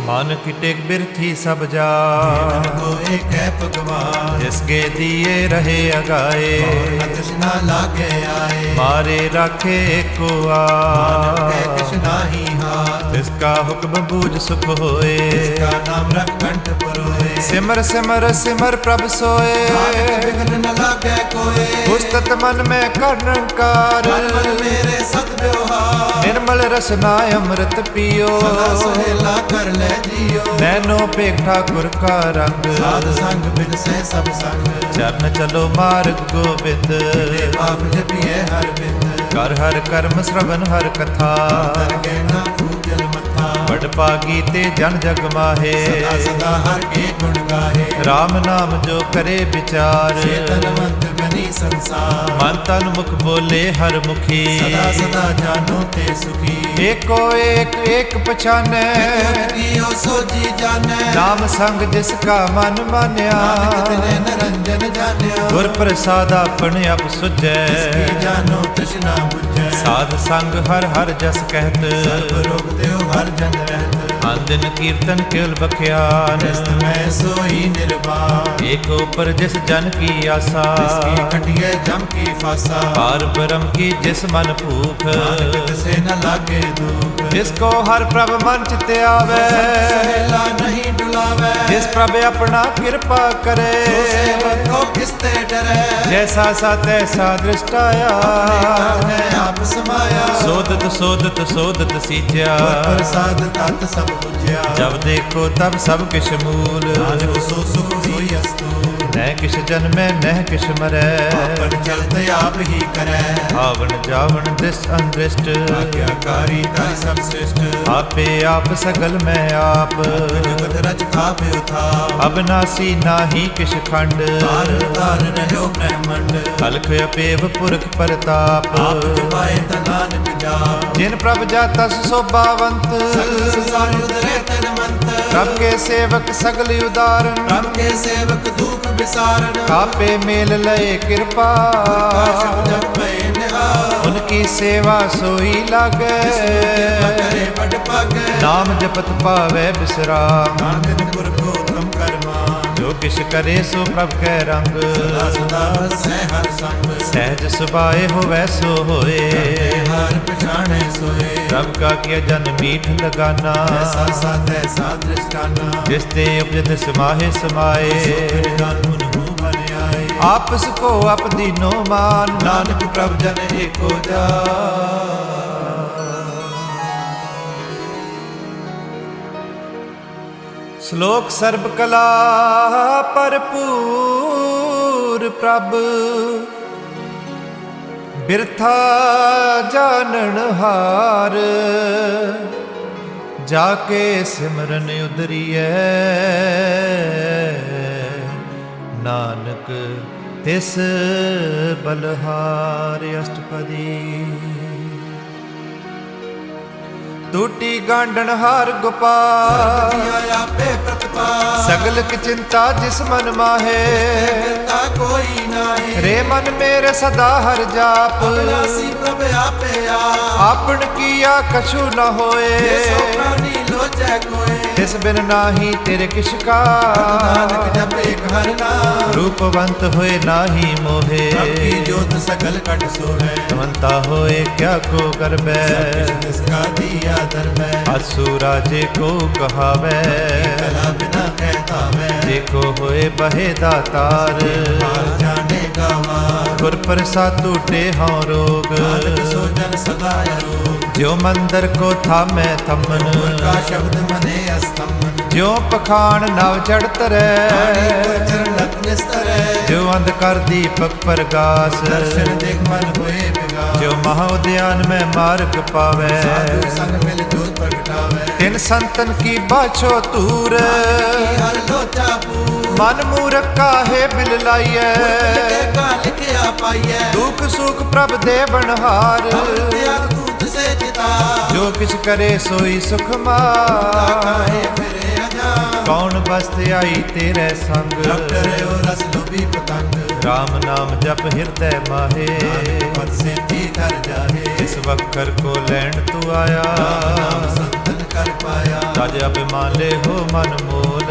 ਮਨ ਕੀ ਟੇਕ ਬਿਰਥੀ ਸਭ ਜਾ, ਜੀਵਨ ਕੋ ਏਕੈ ਭਗਵਾਨ। ਜਿਸਕੇ ਦੀਏ ਰਹੇ ਅਗਾਏ, ਔਰ ਨ ਤ੍ਰਿਸ਼ਨਾ ਲਾਗੇ ਆਏ। ਮਾਰੇ ਰਾਖੇ ਏਕੋ ਨਾਨਕ ਕੈ ਆ, ਕਿਛ ਨਾਹੀ ਹਾਥ। ਜਿਸਕਾ ਹੁਕਮ ਬੂਝ ਸੁਖ ਹੋਏ। ਜਿਸਕਾ ਨਾਮ ਰਖ ਕੰਠ ਪਰੋਏ। ਸਿਮਰ ਸਿਮਰ ਸਿਮਰ ਪ੍ਰਭ ਸੋਏ, ਨਾਨਕ ਬਿਘਨ ਨ ਲਾਗੈ ਕੋਏ। ਉਸਤਤ ਮਨ ਮੈਂ ਕਰ ਨਿਰੰਕਾਰ। ਮਨ ਮਨ ਮੇਰੇ ਸਤ ਵਿਵਹਾਰ। ਨਿਰਮਲ ਰਸਨਾ ਅੰਮ੍ਰਿਤ ਪੀਓ, ਸਦਾ ਸੁਹੇਲਾ ਕਰ ਲੈ ਜੀਓ। ਨੈਨੋ ਪੇਖ ਠਾਕੁਰ ਕਾ ਰੰਗ। ਸਾਧ ਸੰਗ ਬਿਨ ਸਹਿ ਸਭ ਸੰਗ। ਚਰਨ ਚਲੋ ਮਾਰਗ ਗੋਬਿੰਦ। ਤੇ ਪਾਪ ਜਪੀਐ ਹਰ ਬਿੰਦ। ਕਰ ਹਰ ਕਰਮ ਸ਼ਰਵਨ ਹਰ ਕਥਾ। ਤਰ ਕੇ ਨਾ ਪੂਜਲ ਮਥਾ। ਵਡ ਭਾਗੀ ਤੇ ਜਨ ਜਗ ਮਾਹੇ। ਸਦਾ ਸਦਾ ਹਰ ਕੇ ਗੁਣ ਗਾਹੇ। ਰਾਮ ਨਾਮ ਜੋ ਕਰੇ ਵਿਚਾਰ। ਚੇਤਨਵੰਤ ਬਨੀ ਸੰਸਾਰ। ਮਨ ਤਨ ਮੁਖ ਬੋਲੇ ਹਰ ਮੁਖੀ। ਸਦਾ ਸਦਾ ਜਾਨੋ ਤੇ ਸੁਖੀ। ਏਕੋ ਏਕ ਏਕ ਪਛਾਨੈ, ਕੀਓ ਸੋਜੀ ਜਾਣੈ। ਨਾਮ ਸੰਗ ਜਿਸ ਕਾ ਮਨ ਮਾਨਿਆ। ਨਾਨਕ ਤਿਨੈ ਨਿਰੰਜਨ ਜਾਣਿਆ। ਗੁਰ ਪ੍ਰਸਾਦ ਆਪਣ ਆਪ ਸੁਝੈ। ਕੀ ਜਾਨੋ ਤ੍ਰਿਸ਼ਨਾ ਬੁਝੈ। ਸਾਧ ਸੰਗ ਹਰ ਹਰ ਜਸ ਕਹਿਤ। ਸਰਬ ਰੋਗ ਤਿਉ ਹਰ ਜਨ ਰਹਿਤ। ਅੰਦਿਨ ਕੀਰਤਨ ਕੇਵਲ ਬਖਿਆਨ। ਨਿਸਤ ਮੈਂ ਸੋਈ ਨਿਰਵਾਣ। ਏਕ ਉਪਰ ਜਿਸ ਜਨ ਕੀ ਆਸਾ। ਤਿਸਕੀ ਕਟਿਐ ਜਮ ਕੀ ਫਾਸਾ। ਪਾਰ ਬ੍ਰਹਮ ਕੀ ਜਿਸ ਮਨ ਭੂਖ। ਨਾਨਕ ਤਿਸੇ ਨ ਲਾਗੇ ਦੁਖ। ਜਿਸ ਕੋ ਹਰ ਪ੍ਰਭ ਮਨ ਚਿਤ ਆਵੈ। ਸਹੇਲਾ ਨਹੀਂ ਡੁਲਾਵੈ। ਜਿਸ ਪ੍ਰਭ ਆਪਣਾ ਕਿਰਪਾ ਕਰੇ। ਸੋ ਸੇਵਕ ਕੋ ਕਿਸ ਤੇ ਡਰੈ। ਜੈਸਾ ਸਾ ਤੈਸਾ ਦ੍ਰਿਸ਼ਟਾਇਆ। ਆਪਣੇ ਆਪ ਸਮਾਇਆ। ਸੋਦਤ ਸੋਦਤ ਸੋਦਤ ਸੀਜਿਆ। ਗੁਰ ਪ੍ਰਸਾਦ ਤਤ ਸਭ ਬੁਝਿਆ। ਜਬ ਦੇਖੋ ਤਬ ਸਭ ਕਿਛ ਮੂਲ। ਨਾਨਕ ਸੋ ਸੁਖ ਹੋਈ ਅਸਤੂ। ਨਹਿ ਕਿਛ ਜਨਮੈ ਨਹਿ ਕਿਛ ਮਰੈ। ਆਪਨ ਚਲਤ ਆਪ ਹੀ ਕਰੈ। ਆਵਣ ਜਾਵਣ ਦ੍ਰਿਸ਼ ਅੰਦ੍ਰਿਸ਼ਟ। ਆਗਿਆਕਾਰੀ ਤਾਈ ਸਭ ਸ੍ਰਿਸ਼ਟ। ਆਪੇ ਆਪ ਸਗਲ ਮੈਂ ਆਪ। ਜਗਤ ਰਚ ਥਾਪਿ ਉਥਾਪ। ਅਬਨਾਸੀ ਨਾਹੀ ਕਿਛ ਖੰਡ। ਤਾਰਨ ਤਾਰਨ ਰਹਿਓ ਬ੍ਰਹਮੰਡ। ਅਲਖ ਅਪੇਵ ਪੁਰਖ ਪ੍ਰਤਾਪ। ਆਪ ਜਪਾਏ ਤਾ ਨਾਨਕ ਜਾਪ। ਜਿਨ ਪ੍ਰਭ ਜਾਤਾ ਸੋਭਾਵੰਤ। ਸਗਲ ਸੰਸਾਰ ਉਦਰੈ ਤਨ ਮੰਤ। ਪ੍ਰਭ ਕੇ ਸੇਵਕ ਸਗਲ ਉਦਾਰਨ। ਪ੍ਰਭ ਕੇ ਸੇਵਕ ਦੁਖ ਵਿਸਾਰਨ। ਆਪੇ ਮੇਲ ਲਏ ਕਿਰਪਾ। ਸ਼ਬਦ ਜਪੈ ਨਿਹਾਲ। ਉਨਕੀ ਸੇਵਾ ਸੋਈ ਲਾਗੈ। ਕਰੇ ਬੜ ਭਾਗੈ। ਨਾਮ ਜਪਤ ਪਾਵੈ ਬਿਸਰਾਮ। ਨਾਨਕ ਗੁਰ ਕੋ ਉਤਮ ਕਰਮਾ। ਜੋ ਕਿਛ ਕਰੇ ਸੋ ਪ੍ਰਭ ਕੈ ਰੰਗ। ਸਦਾ ਸਦਾ ਵਸੈ ਹਰ ਸੰਗ। ਸਹਿਜ ਸੁਭਾਏ ਹੋਵੈ ਸੋ ਹੋਏ। ਹਰ ਪਛਾਣੈ ਸੋਏ। ਪ੍ਰਭ ਕਾ ਕੀਆ ਜਨ ਮੀਠ ਲਗਾਨਾ। ਐਸਾ ਸਾਧ ਐਸਾ ਦ੍ਰਿਸ਼ਟਾਨਾ। ਜਿਸ ਤੇ ਉਪਜਤ ਸਮਾਹੇ ਸਮਾਏ। ਜਾਨ ਮੂਹ ਬਨ ਆਏ। ਆਪਸ ਕੋ ਆਪ ਦੀਨੋ ਮਾਨ। ਨਾਨਕ ਪ੍ਰਭ ਜਨ ਏਕੋ ਜਾ। ਸ਼ਲੋਕ ਸਰਬ ਕਲਾ ਭਰਪੂਰ ਪ੍ਰਭ। ਬਿਰਥਾ ਜਾਣਨ ਹਾਰ। ਜਾ ਕੇ ਸਿਮਰਨ ਉਦਰੀਐ। ਨਾਨਕ ਤਿਸ ਬਲਹਾਰ। ਅਸ਼ਟਪਦੀ। ਟੂਟੀ ਗਾਂਡਣ ਹਾਰ ਗੋਪਾਲ। ਆਪੇ ਪ੍ਰਤਪਾਲ। ਸਗਲ ਕੀ ਚਿੰਤਾ ਜਿਸ ਮਨ ਮਾਹੇ। ਕਰਤਾ ਕੋਈ ਨਾਹੀ। ਰੇ ਮਨ ਮੇਰੇ ਸਦਾ ਹਰ ਜਾਪ। ਅਬਨਾਸੀ ਪ੍ਰਭ ਆਪੇ ਆਪ। ਆਪਣ ਕੀਆ ਕਛੂ ਨ ਹੋਏ। ਸੋ ਪ੍ਰਾਨੀ ਲੋਚੈ ਕੋਏ। ਤਿਸ ਬਿਨ ਨਾਹੀ ਤੇਰੇ ਕਿਛ ਕਾ। ਨਾਨਕ ਜਪੇ ਹਰ ਨਾਮ। ਰੂਪਵੰਤ ਹੋਏ ਨਾਹੀ ਮੋਹੇ। ਪ੍ਰਭ ਕੀ ਜੋਤ ਸਗਲ ਕਟ ਸੋਹੈ। ਤਵੰਤਾ ਹੋਏ ਕਿਆ ਕੋ ਕਰਬੈ। ਤਿਸ ਕਾ ਦੀਆ ਦਰਬੈ। ਅਸੂ ਰਾਜੇ ਕੋ ਕਹਾਵੈ। ਕਲਾ ਬਿਨਾ ਕਹਿਤਾ ਮੈਂ। ਜੇ ਕੋ ਹੋਏ ਬਹੇ ਦਾਤਾਰ। ਹਾਲ ਜਾਣੇ ਗਵਾਰ। ਗੁਰ ਪ੍ਰਸਾਦ ਟੂਟੇ ਹਉ ਰੋਗ ਨਾਨਕ ਸੋ ਜਨ ਸਦਾ ਅਰੋਗ ਜਿਉ ਮੰਦਰ ਕੋ ਥਾਮੈ ਥੰਮਨ ਗੁਰ ਕਾ ਸ਼ਬਦ ਮਨੇ ਅਸਤਮਨ ਜਿਉ ਪਖਾਣ ਨਵ ਚੜ੍ਹਤ ਪਾਣੀ ਰਹਿ ਗੁਰ ਚਰਨਤ ਨਿਸਤਰੈ ਜਿਉ ਅੰਧਕਾਰ ਦੀਪਕ ਪ੍ਰਗਾਸ ਦਰਸ਼ਨ ਦੇਖ ਮਨ ਹੋਏ ਬਿਗਾ ਜਿਉ ਮਹਾ ਉਦਿਆਨ ਮੈਂ ਮਾਰਗ ਪਾਵੈ ਸਾਧੂ ਸੰਗ ਮਿਲ ਜੋਤ ਪ੍ਰਗਟਾਵੈ ਤਿਨ ਸੰਤਨ ਕੀ ਬਾਛੋ ਤੂਰ ਕੀ ਹਰ ਲੋਚਾ ਪੂਰ ਮਨ ਮੂਰਖ ਕਾਹੇ ਬਿਲ ਲਾਈਐ ਲਿਖੇ ਕਾ ਲਿਖਿਆ ਪਾਈਐ ਦੁਖ ਸੁਖ ਪ੍ਰਭ ਦੇ ਬਣਹਾਰ ਤਿਆਗ ਤੂਤ ਸੇ ਚਿਤਾ ਜੋ ਕਿਛ ਕਰੇ ਸੋਈ ਸੁਖ ਕਾਹੇ ਮਾਰ ਫਿਰੇ ਅਜਾ ਕੌਣ ਬਸਤ ਆਈ ਤੇਰੇ ਸੰਗ ਰਬ ਕਰਿਓ ਰਸ ਲੋਭੀ ਪਤੰਗ ਰਾਮ ਨਾਮ ਜਪ ਹਿਰਦੈ ਮਾਹੇ ਪਦ ਸੇ ਤੀ ਕਰ ਜਾਹੇ ਇਸ ਵਖਰ ਕੋ ਲੈਣ ਤੂੰ ਆਇਆ ਨਾਮ ਸੰਤਨ ਕਰ ਪਾਇਆ ਤਜ ਅਭਿਮਾਨ ਲੈ ਹੋ ਮਨ ਮੋਲ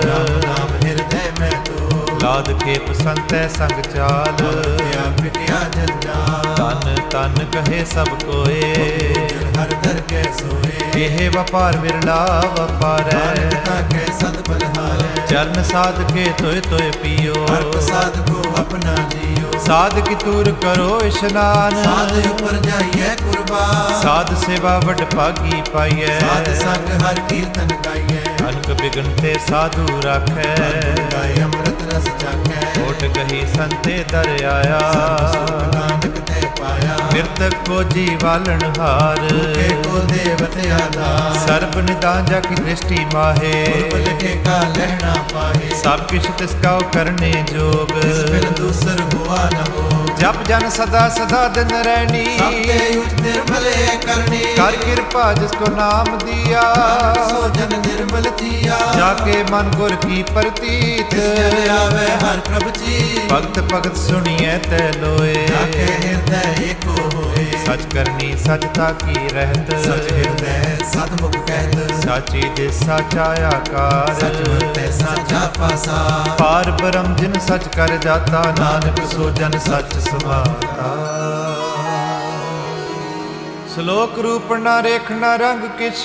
ਨਾਮ ਹਿਰਦੈ ਮੈਂ ਤੋ ਲਾਦ ਕੇ ਪਸੰਤੈ ਸੰਗ ਚਾਲ ਕਿਆ ਪਿਟਿਆ ਜੰਜਾਲ ਤਨ ਤਨ ਕਹੇ ਸਭ ਕੋਏ ਹਰ ਦਰ ਕੇ ਸੋਏ ਇਹ ਵਪਾਰ ਵਿਰਲਾ ਵਪਾਰੈ ਨਾਨਕ ਤਾ ਕੇ ਸਦ ਬਲਹਾਰੈ ਚਰਨ ਸਾਧ ਕੇ ਤੋਏ ਤੋਏ ਪੀਓ ਹਰ ਪ੍ਰਸਾਦ ਕੋ ਆਪਣਾ ਜੀਓ ਸਾਧ ਕੀ ਤੂਰ ਕਰੋ ਇਸ਼ਨਾਨ ਸਾਧ ਉਪਰ ਜਾਈਐ ਕੁਰਬਾਨ ਸਾਧ ਸੇਵਾ ਵਡ ਭਾਗੀ ਪਾਈਐ ਸਾਧ ਸੰਗ ਹਰ ਕੀਰਤਨ ਗਾਈਐ ਅਨਕ ਬਿਗਨ ਤੇ ਸਾਧੂ ਰਾਖੈ ਗਾਏ ਅੰਮ੍ਰਿਤ ਰਸ ਚਾਖੈ ਓਟ ਗਹੀ ਸੰਤੇ ਦਰ ਆਇਆ ਸੁਖ ਨਾਨਕ ਤੇ ਪਾਇਆ ਮਿਰਤਕ ਕੋ ਜੀਵਾਲਣ ਹਾਰ ਕੇ ਕੋ ਦੇਵਤ ਆਧਾਰ ਸਰਬ ਨਿਦਾਨ ਜਾ ਕੀ ਦ੍ਰਿਸ਼ਟੀ ਮਾਹੇ ਗੁਰਬ ਲਿਖੇ ਕਾ ਲਹਿਣਾ ਪਾਹੇ ਸਭ ਕਿਛ ਤਿਸ ਕਉ ਕਰਨੇ ਜੋਗ ਇਸ ਬਿਨ ਦੂਸਰ ਹੁਆ ਨ ਹੋ ਜਪ ਜਨ ਸਦਾ ਸਦਾ ਦਿਨ ਰਹਿਣੀ ਸਭ ਤੇ ਉਚ ਨਿਰਮਲੇ ਕਰਨੀ ਕਰ ਕਿਰਪਾ ਜਿਸ ਕੋ ਨਾਮ ਦਿਆ ਸੋ ਜਨ ਨਿਰਮਲ ਥੀਆ ਜਾ ਕੇ ਮਨ ਗੁਰ ਕੀ ਪ੍ਰਤੀਤ ਤਿਸ ਜਨ ਆਵੇ ਹਰ ਪ੍ਰਭ ਜੀ ਭਗਤ ਭਗਤ ਸੁਣੀਐ ਤੈ ਲੋਏ ਜਾ ਕੇ ਹਿਰਦੈ ਏਕੋ ਹੋਏ ਸਚ ਕਰਨੀ ਸਚਤਾ ਕੀ ਰਹਿਤ ਸਚ ਹਿਰਦੈ ਸਤਮੁਖ ਕਹਿਤ ਸਾਚੀ ਦੇ ਸਾਚਾ ਆਕਾਰ ਸਚ ਵਰਤੈ ਸਾਚਾ ਪਾਸਾ ਪਾਰ ਬ੍ਰਹਮ ਜਿਨ ਸਚ ਕਰ ਜਾਤਾ ਨਾਨਕ ਸੋ ਜਨ ਸਚ ਸਮਾਤਾ ਸ਼ਲੋਕ ਰੂਪ ਨਾ ਰੇਖ ਨਾ ਰੰਗ ਕਿਛ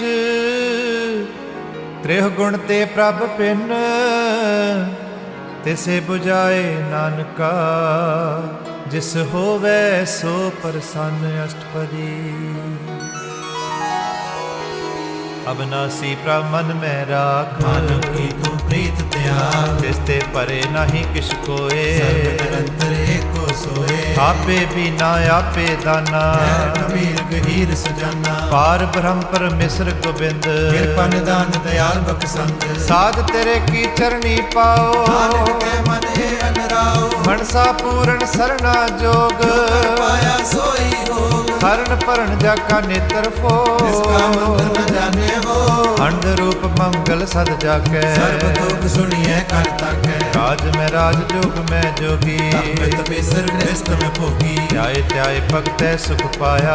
ਤ੍ਰਿਹ ਗੁਣ ਤੇ ਪ੍ਰਭ ਪਿੰਨ ਤਿਸੇ 부ਝਾਏ ਨਾਨਕਾ ਜਿਸ ਹੋਵੇ ਸੋ ਪ੍ਰਸੰਨ ਅਸ਼ਟਪਦੀ ਅਬਨਾਸੀ ਪ੍ਰਭ ਮਨ ਮੈਂ ਰਾਖ ਮਨ ਕੀ ਤੂੰ ਪ੍ਰੀਤ ਤਿਆਗ ਤਿਸ ਤੇ ਪਰੇ ਨਹੀਂ ਕਿਛ ਕੋਏ ਸਰਬ ਨਿਰੰਤਰ ਏਕੋ ਸੋਏ ਆਪੇ ਵੀ ਨਾ ਆਪੇ ਦਾਨਾ ਕਬੀਰ ਗਹੀਰ ਸੁਜਾਨਾ ਪਾਰ ਬ੍ਰਹਮ ਪਰਮੇਸ਼ਰ ਗੋਬਿੰਦ ਕਿਰਪਾ ਨਿਦਾਨ ਦਇਆਲ ਬਖਸ਼ੰਦ ਸਾਧ ਤੇਰੇ ਕੀ ਚਰਣੀ ਪਾਓ ਨਾਨਕ ਕੇ ਮਨ ਏ ਅਨਰਾਓ ਮਨਸਾ ਪੂਰਨ ਸਰਣਾ ਜੋਗ ਪਾਇਆ ਸੋਈ ਹੋਗ ਹਰਨ ਭਰਨ ਜਾ ਕਾ ਨੇਤਰ ਫੋ ਇਸ ਕਾ ਮੰਤਰ ਨ ਜਾਣੇ ਹੋ ਅੰਧ ਰੂਪ ਮੰਗਲ ਸਦ ਜਾਕੈ ਸਰਬ ਦੁਖ ਸੁਣੀਐ ਕਰ ਤਾਕੈ ਰਾਜ ਮੈਂ ਰਾਜ ਜੋਗ ਮੈਂ ਜੋਗੀ ਅੰਮ੍ਰਿਤ ਬੇਸਰ ਗ੍ਰਸਤ ਮੈਂ ਭੋਗੀ ਧਿਆਏ ਧਿਆਏ ਭਗਤੈ ਸੁਖ ਪਾਇਆ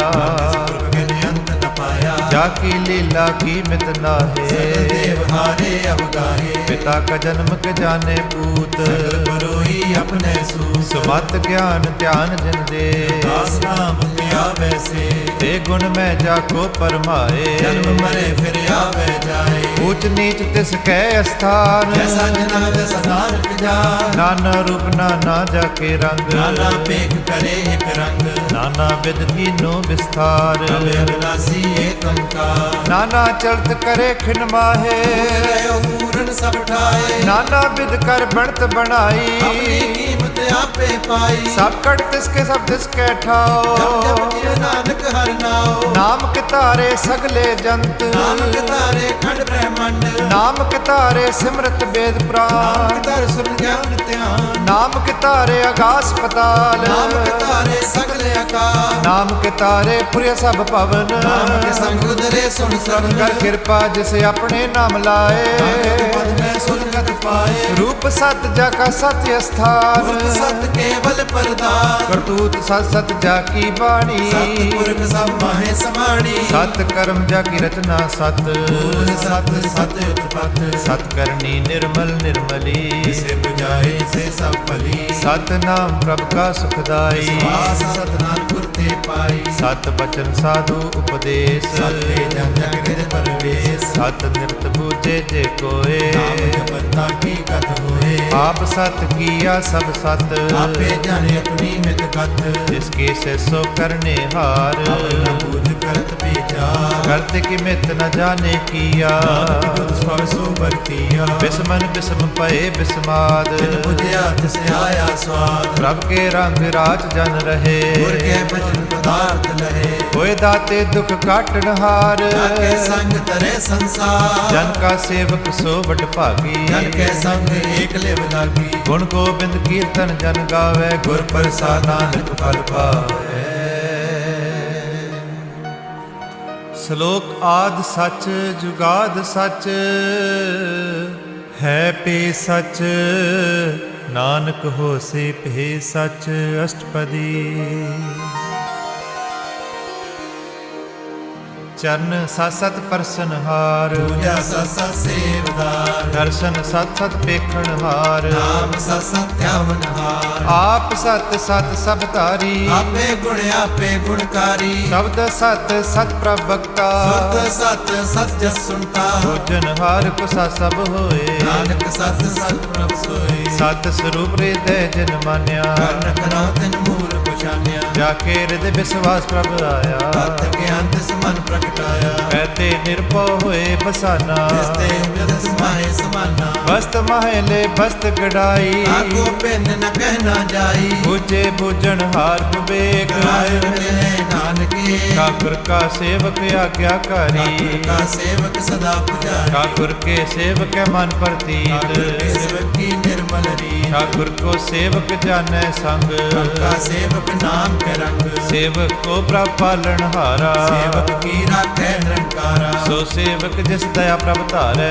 ਸੁਰਗ ਕੇ ਅੰਤ ਨ ਪਾਇਆ ਜਾ ਕੀ ਲੀਲਾ ਕੀ ਮਿਤ ਨਾਹੇ ਸਗਲ ਦੇਵ ਹਾਰੇ ਅਵਗਾਹੇ ਪਿਤਾ ਕਾ ਜਨਮ ਕ ਜਾਣੇ ਪੂਤ ਸਗਲ ਪਰੋਈ ਆਪਣੇ ਸੂਤ ਸੁਮਤ ਗਿਆਨ ਧਿਆਨ ਜਿਨ ਦੇ ਦਾਸ ਨਾਮ ਲਿਆ ਵੈਸੇ ਤੇ ਗੁਣ ਮੈਂ ਜਾ ਕੋ ਪਰਮਾਏ ਜਨਮ ਮਰੇ ਫਿਰ ਆਵੇ ਜਾਏ ਊਚ ਨੀਚ ਤਿਸ ਕੈ ਅਸਥਾਨ ਜੈਸਾ ਜਨਾ ਦੇ ਸਦਾਰਕ ਜਾ ਨਾਨਾ ਰੂਪ ਨਾਨਾ ਜਾ ਕੇ ਰੰਗ ਨਾਨਾ ਪੇਖ ਕਰੇ ਇੱਕ ਰੰਗ ਨਾਨਾ ਵਿਦ ਕੀਨੋ ਵਿਸਥਾਰ ਰਵੇ ਅਬਨਾਸੀ ਏਕੰਕਾਰ ਨਾਨਾ ਚਲਤ ਕਰੇ ਖਿਨ ਮਾਹੇ ਰਹਿਓ ਪੂਰਨ ਸਭ ਠਾਏ ਨਾਨਾ ਵਿਦ ਕਰ ਬਣਤ ਬਣਾਈ ਆਪਣੀ ਕੀਮਤ ਆਪੇ ਪਾਈ ਸਭ ਕੜ ਤਿਸ ਕੇ ਸਭ ਤਿਸ ਕੈ ਜਪ ਠਾਓ ਜਪ ਜਿਉ ਨਾਨਕ ਹਰਿ ਨਾਉ ਨਾਮ ਕੇ ਤਾਰੇ ਸਗਲੇ ਜੰਤ ਨਾਨਕ ਤਾਰੇ ਖੰਡ ਬ੍ਰਹਮੰਡ ਨਾਮ ਕੇ ਤਾਰੇ ਸਿਮਰਤ ਵੇਦ ਨਾਨਕ ਪ੍ਰਾਨ ਧਰ ਸੁਨ ਗਿਆਨ ਧਿਆਨ ਨਾਮ ਕੇ ਤਾਰੇ ਆਗਾਸ ਪਤਾਲ ਨਾਨਕ ਤਾਰੇ ਸਗਲੇ ਆਕਾਰ ਨਾਮ ਕੇ ਤਾਰੇ ਪੁਰੇ ਸਭ ਭਵਨ ਨਾਨਕ ਸੰਗ ਉਦਰੇ ਸੁਨ ਸਰਵਨ ਕਰ ਕਿਰਪਾ ਜਿਸ ਆਪਣੇ ਨਾਮ ਨਾਨਕ ਲਾਏ ਪਦ ਮੈਂ ਸੁਰਗਤ ਪਾਏ ਰੂਪ ਸਤ ਜਾ ਕਾ ਸਤਿ ਅਸਥਾਨ ਪੁਰਖ ਸਤ ਕੇਵਲ ਪਰਦਾਨ ਕਰਤੂਤ ਸਤ ਸਤ ਜਾ ਕੀ ਬਾਣੀ ਸਤ ਪੁਰਖ ਸਭ ਮਾਹੇ ਸਮਾਣੀ ਸਤ ਕਰਮ ਜਾ ਕੀ ਰਚਨਾ ਸਤ ਪੂਰਨ ਸਤ ਸਤ ਉਤਪਤ ਸਤ ਕਰਨੀ ਨਿਰਮਲ ਨਿਰਮਲੀ ਜਿਸੇ 부ਝਾਏ ਸੇ ਸਭ ਭਲੀ ਸਤ ਨਾਮ ਪ੍ਰਭ ਕਾ ਸੁਖਦਾਈ ਵਾਸ ਸਤਨਾਮ ਗੁਰ ਤੇ ਪਾਈ ਸਤ ਬਚਨ ਸਾਧੂ ਉਪਦੇਸ਼ ਸਤੇ ਜਨ ਜਗ ਦੇ ਪਰਵੇਸ਼ ਸਤ ਨਿਰਤ ਬੂਝੇ ਜੇ ਕੋਏ ਨਾਮ ਜਪਤਾ ਕੀ ਕਤ ਹੋਏ आप सत किया सब सत आपे जाने अपनी मित कत जिसके से सो करने हार न बूझ करत विचार करते कि मित न जाने किया गुर स्वर सो बरतिया बिस्मन बिस्म पए बिस्माद बिन बुझिया तिस आया स्वाद प्रभ के रंग राज जन रहे गुर के भजन पदार्थ लहे होए दाते दुख काटन हार जाके संग तरे संसार जन का सेवक सो बट भागी जन के संग एक लेव लागी गुण गोबिंद कीर्तन जन गावे गुर प्रसाद नानक फल पावे। श्लोक आद सच जुगाद सच है पे सच नानक होसे पे सच अष्टपदी। चरण सत सत परसन हार पूजा सत सत सेवदार दर्शन सत सत पेखण हार नाम सत सत ध्यावन हार आप सत सत सब तारी आपे गुणकारी शब्द सत सत प्रभक्ता सुरत सत सत जस सुनता भोजन हार कुसा सब होए नानक सत सत प्रभ सोए सत स्वरूप हृदय जन मान्या कर्ण करा तिन मूल पछान्या जाके हृदय विश्वास प्रभ आया तत् के अंत समन प्रगटाया कहते निर्भव होए बसाना जिसते उगत समाए समाना बस्त महले बस्त गड़ाई आगो पेन न कहना जाई बुझे बुझन हार विवेक गाय मिले नानके ठाकुर का सेवक आज्ञाकारी ठाकुर का सेवक सदा पुजारी ठाकुर के सेवक है मन प्रतीत ठाकुर के सेवक की निर्मल रीत ठाकुर को सेवक जाने संग का सेवक नाम के रंग सेवक को प्रभ पालन हारा सेवक की राखे निरंकारा सो सेवक जिस दया प्रभ धारै